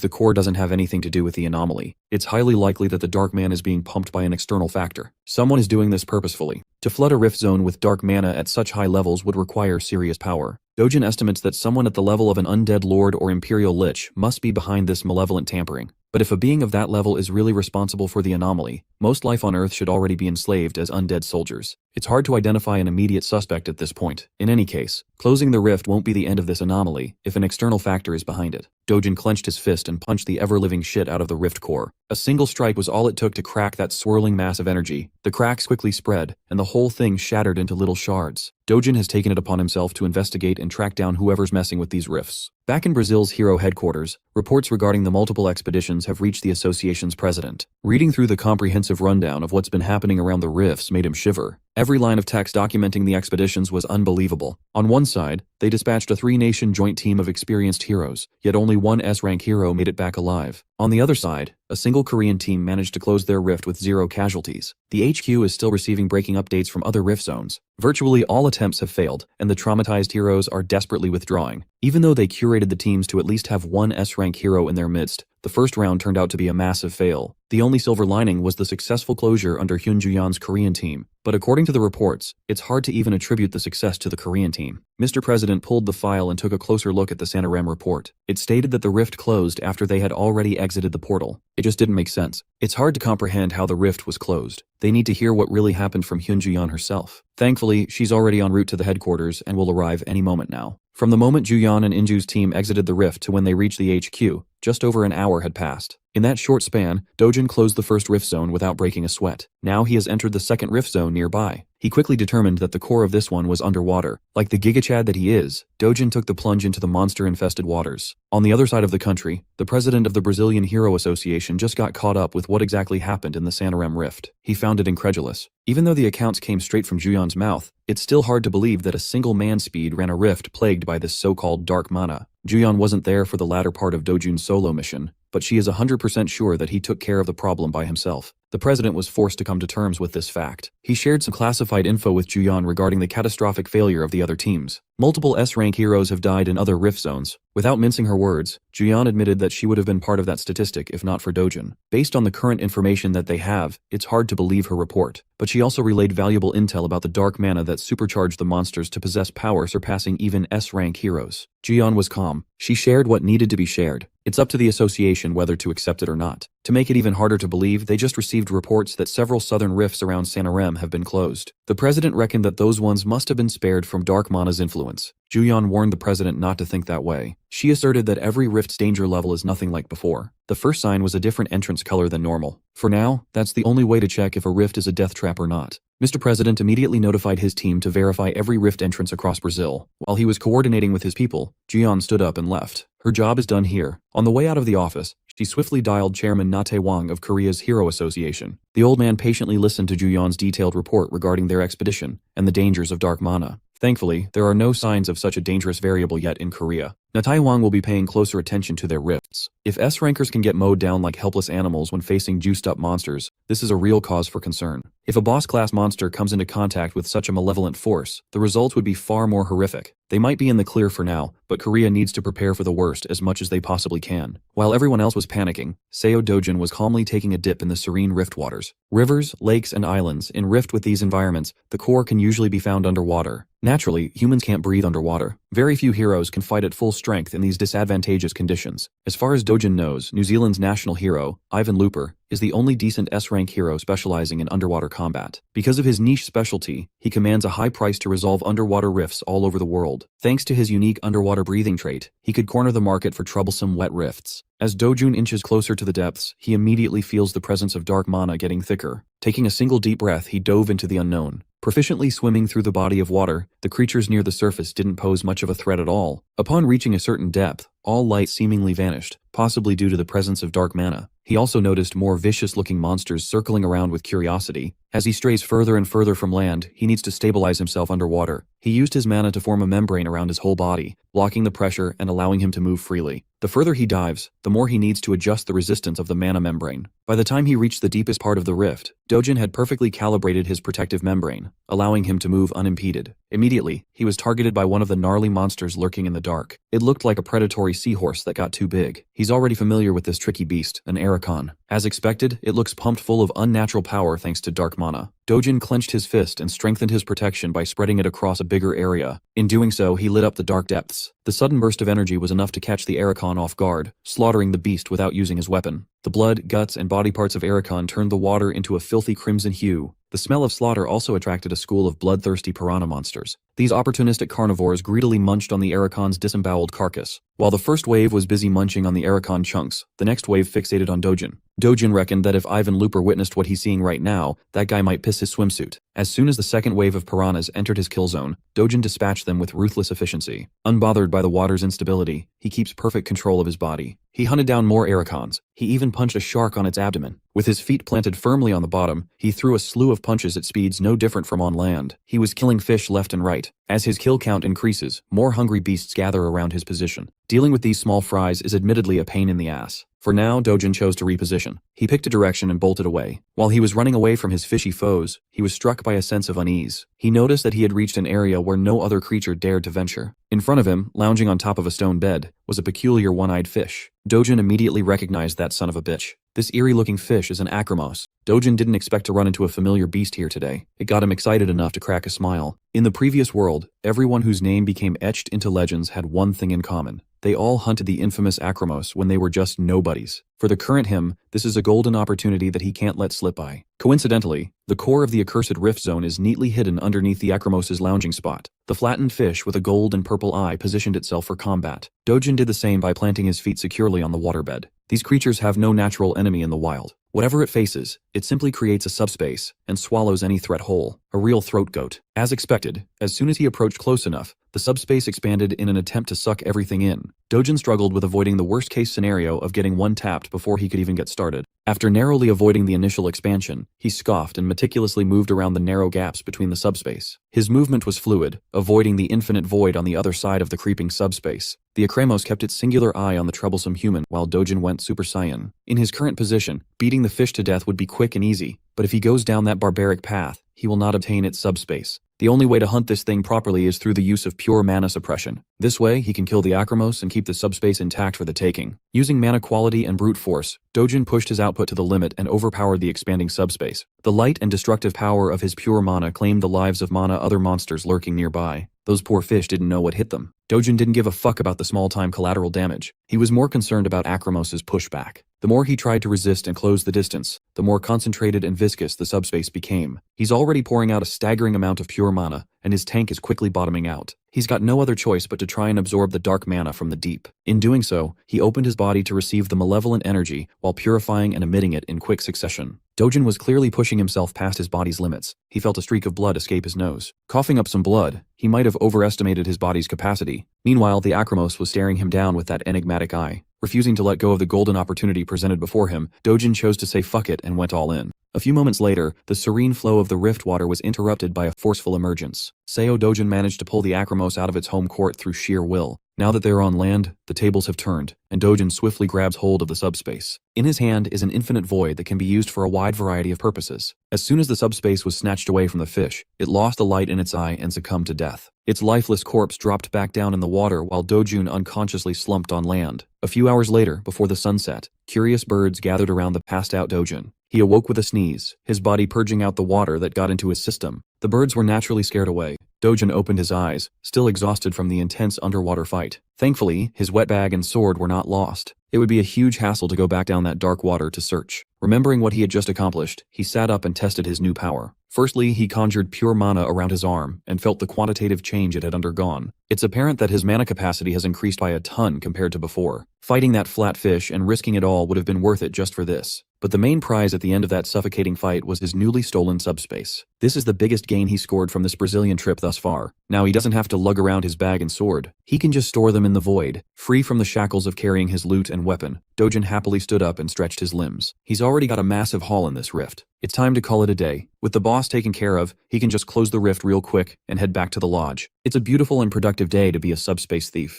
[SPEAKER 1] the core doesn't have anything to do with the anomaly. It's highly likely that the dark mana is being pumped by an external factor. Someone is doing this purposefully. To flood a rift zone with dark mana at such high levels would require serious power. Dojin estimates that someone at the level of an undead lord or imperial lich must be behind this malevolent tampering. But if a being of that level is really responsible for the anomaly, most life on Earth should already be enslaved as undead soldiers. It's hard to identify an immediate suspect at this point. In any case, closing the rift won't be the end of this anomaly if an external factor is behind it. Dojin clenched his fist and punched the ever-living shit out of the rift core. A single strike was all it took to crack that swirling mass of energy. The cracks quickly spread, and the whole thing shattered into little shards. Dojin has taken it upon himself to investigate and track down whoever's messing with these rifts. Back in Brazil's hero headquarters, reports regarding the multiple expeditions have reached the association's president. Reading through the comprehensive rundown of what's been happening around the rifts made him shiver. Every line of text documenting the expeditions was unbelievable. On one side, they dispatched a 3-nation joint team of experienced heroes, yet only one S-rank hero made it back alive. On the other side, a single Korean team managed to close their rift with 0 casualties. The HQ is still receiving breaking updates from other rift zones. Virtually all attempts have failed, and the traumatized heroes are desperately withdrawing. Even though they curated the teams to at least have one S-rank hero in their midst, the first round turned out to be a massive fail. The only silver lining was the successful closure under Hyun Ju-yeon's Korean team. But according to the reports, it's hard to even attribute the success to the Korean team. Mr. President pulled the file and took a closer look at the Santarem report. It stated that the rift closed after they had already exited the portal. It just didn't make sense. It's hard to comprehend how the rift was closed. They need to hear what really happened from Hyun Ju-yeon herself. Thankfully, she's already en route to the headquarters and will arrive any moment now. From the moment Ju-yeon and Inju's team exited the rift to when they reached the HQ, just over an hour had passed. In that short span, Dojin closed the first rift zone without breaking a sweat. Now he has entered the second rift zone nearby. He quickly determined that the core of this one was underwater. Like the gigachad that he is, Dojin took the plunge into the monster-infested waters. On the other side of the country, the president of the Brazilian Hero Association just got caught up with what exactly happened in the Santarem rift. He found it incredulous. Even though the accounts came straight from Ju-yeon's mouth, it's still hard to believe that a single man-speed ran a rift plagued by this so-called dark mana. Ju-yeon wasn't there for the latter part of Dojun's solo mission, but she is 100% sure that he took care of the problem by himself. The president was forced to come to terms with this fact. He shared some classified info with Ju-yeon regarding the catastrophic failure of the other teams. Multiple S-rank heroes have died in other rift zones. Without mincing her words, Ju-yeon admitted that she would have been part of that statistic if not for Dojin. Based on the current information that they have, it's hard to believe her report. But she also relayed valuable intel about the dark mana that supercharged the monsters to possess power surpassing even S-rank heroes. Ju-yeon was calm. She shared what needed to be shared. It's up to the association whether to accept it or not. To make it even harder to believe, they just received reports that several southern rifts around Santarem have been closed. The president reckoned that those ones must have been spared from dark mana's influence. Ju-yeon warned the president not to think that way. She asserted that every rift's danger level is nothing like before. The first sign was a different entrance color than normal. For now, that's the only way to check if a rift is a death trap or not. Mr. President immediately notified his team to verify every rift entrance across Brazil. While he was coordinating with his people, Ju-yeon stood up and left. Her job is done here. On the way out of the office, she swiftly dialed Chairman Na-tae-wang of Korea's Hero Association. The old man patiently listened to Ju-yeon's detailed report regarding their expedition and the dangers of dark mana. Thankfully, there are no signs of such a dangerous variable yet in Korea. Na-tae-wang will be paying closer attention to their rifts. If S-rankers can get mowed down like helpless animals when facing juiced-up monsters, this is a real cause for concern. If a boss-class monster comes into contact with such a malevolent force, the results would be far more horrific. They might be in the clear for now, but Korea needs to prepare for the worst as much as they possibly can. While everyone else was panicking, Seo Dojin was calmly taking a dip in the serene rift waters. Rivers, lakes, and islands, in rift with these environments, the core can usually be found underwater. Naturally, humans can't breathe underwater. Very few heroes can fight at full strength in these disadvantageous conditions. As far as Dojin knows, New Zealand's national hero, Ivan Looper, is the only decent S-rank hero specializing in underwater combat. Because of his niche specialty, he commands a high price to resolve underwater rifts all over the world. Thanks to his unique underwater breathing trait, he could corner the market for troublesome wet rifts. As Dojun inches closer to the depths, he immediately feels the presence of dark mana getting thicker. Taking a single deep breath, he dove into the unknown. Proficiently swimming through the body of water, the creatures near the surface didn't pose much of a threat at all. Upon reaching a certain depth, all light seemingly vanished, possibly due to the presence of dark mana. He also noticed more vicious-looking monsters circling around with curiosity. As he strays further and further from land, he needs to stabilize himself underwater. He used his mana to form a membrane around his whole body, blocking the pressure and allowing him to move freely. The further he dives, the more he needs to adjust the resistance of the mana membrane. By the time he reached the deepest part of the rift, Dojin had perfectly calibrated his protective membrane, allowing him to move unimpeded. Immediately, he was targeted by one of the gnarly monsters lurking in the dark. It looked like a predatory seahorse that got too big. He's already familiar with this tricky beast, an Arachon. As expected, it looks pumped full of unnatural power thanks to dark mana. Dojin clenched his fist and strengthened his protection by spreading it across a bigger area. In doing so, he lit up the dark depths. The sudden burst of energy was enough to catch the Arachon off guard, slaughtering the beast without using his weapon. The blood, guts, and body parts of Arachon turned the water into a filthy crimson hue. The smell of slaughter also attracted a school of bloodthirsty piranha monsters. These opportunistic carnivores greedily munched on the Aracon's disemboweled carcass. While the first wave was busy munching on the Arachon chunks, the next wave fixated on Dojin. Dojin reckoned that if Ivan Looper witnessed what he's seeing right now, that guy might piss his swimsuit. As soon as the second wave of piranhas entered his kill zone, Dojin dispatched them with ruthless efficiency. Unbothered by the water's instability, he keeps perfect control of his body. He hunted down more Arachons. He even punched a shark on its abdomen. With his feet planted firmly on the bottom, he threw a slew of punches at speeds no different from on land. He was killing fish left and right. As his kill count increases, more hungry beasts gather around his position. Dealing with these small fries is admittedly a pain in the ass. For now, Dojin chose to reposition. He picked a direction and bolted away. While he was running away from his fishy foes, he was struck by a sense of unease. He noticed that he had reached an area where no other creature dared to venture. In front of him, lounging on top of a stone bed, was a peculiar one-eyed fish. Dojin immediately recognized that son of a bitch. This eerie-looking fish is an acromos. Dojin didn't expect to run into a familiar beast here today. It got him excited enough to crack a smile. In the previous world, everyone whose name became etched into legends had one thing in common. They all hunted the infamous acromos when they were just nobodies. For the current him, this is a golden opportunity that he can't let slip by. Coincidentally, the core of the accursed rift zone is neatly hidden underneath the acromos's lounging spot. The flattened fish with a gold and purple eye positioned itself for combat. Dojin did the same by planting his feet securely on the waterbed. These creatures have no natural enemy in the wild. Whatever it faces, it simply creates a subspace and swallows any threat whole, a real throat goat. As expected, as soon as he approached close enough, the subspace expanded in an attempt to suck everything in. Dojin struggled with avoiding the worst-case scenario of getting one tapped before he could even get started. After narrowly avoiding the initial expansion, he scoffed and meticulously moved around the narrow gaps between the subspace. His movement was fluid, avoiding the infinite void on the other side of the creeping subspace. The Acramos kept its singular eye on the troublesome human while Dojin went Super Saiyan. In his current position, beating the fish to death would be quick and easy, but if he goes down that barbaric path, he will not obtain its subspace. The only way to hunt this thing properly is through the use of pure mana suppression. This way, he can kill the Acramos and keep the subspace intact for the taking. Using mana quality and brute force, Dojin pushed his output to the limit and overpowered the expanding subspace. The light and destructive power of his pure mana claimed the lives of other monsters lurking nearby. Those poor fish didn't know what hit them. Dojin didn't give a fuck about the small-time collateral damage. He was more concerned about Acromos's pushback. The more he tried to resist and close the distance, the more concentrated and viscous the subspace became. He's already pouring out a staggering amount of pure mana, and his tank is quickly bottoming out. He's got no other choice but to try and absorb the dark mana from the deep. In doing so, he opened his body to receive the malevolent energy while purifying and emitting it in quick succession. Dojin was clearly pushing himself past his body's limits. He felt a streak of blood escape his nose. Coughing up some blood, he might have overestimated his body's capacity. Meanwhile, the Acromos was staring him down with that enigmatic eye. Refusing to let go of the golden opportunity presented before him, Dojin chose to say fuck it and went all in. A few moments later, the serene flow of the rift water was interrupted by a forceful emergence. Seo Dojin managed to pull the Acromos out of its home court through sheer will. Now that they are on land, the tables have turned, and Dojin swiftly grabs hold of the subspace. In his hand is an infinite void that can be used for a wide variety of purposes. As soon as the subspace was snatched away from the fish, it lost the light in its eye and succumbed to death. Its lifeless corpse dropped back down in the water while Dojun unconsciously slumped on land. A few hours later, before the sunset, curious birds gathered around the passed-out Dojun. He awoke with a sneeze, his body purging out the water that got into his system. The birds were naturally scared away. Dojin opened his eyes, still exhausted from the intense underwater fight. Thankfully, his wet bag and sword were not lost. It would be a huge hassle to go back down that dark water to search. Remembering what he had just accomplished, he sat up and tested his new power. Firstly, he conjured pure mana around his arm and felt the quantitative change it had undergone. It's apparent that his mana capacity has increased by a ton compared to before. Fighting that flat fish and risking it all would have been worth it just for this. But the main prize at the end of that suffocating fight was his newly stolen subspace. This is the biggest gain he scored from this Brazilian trip thus far. Now he doesn't have to lug around his bag and sword. He can just store them in the void, free from the shackles of carrying his loot and weapon. Dojin happily stood up and stretched his limbs. He's already got a massive haul in this rift. It's time to call it a day. With the boss taken care of, he can just close the rift real quick and head back to the lodge. It's a beautiful and productive day to be a subspace thief.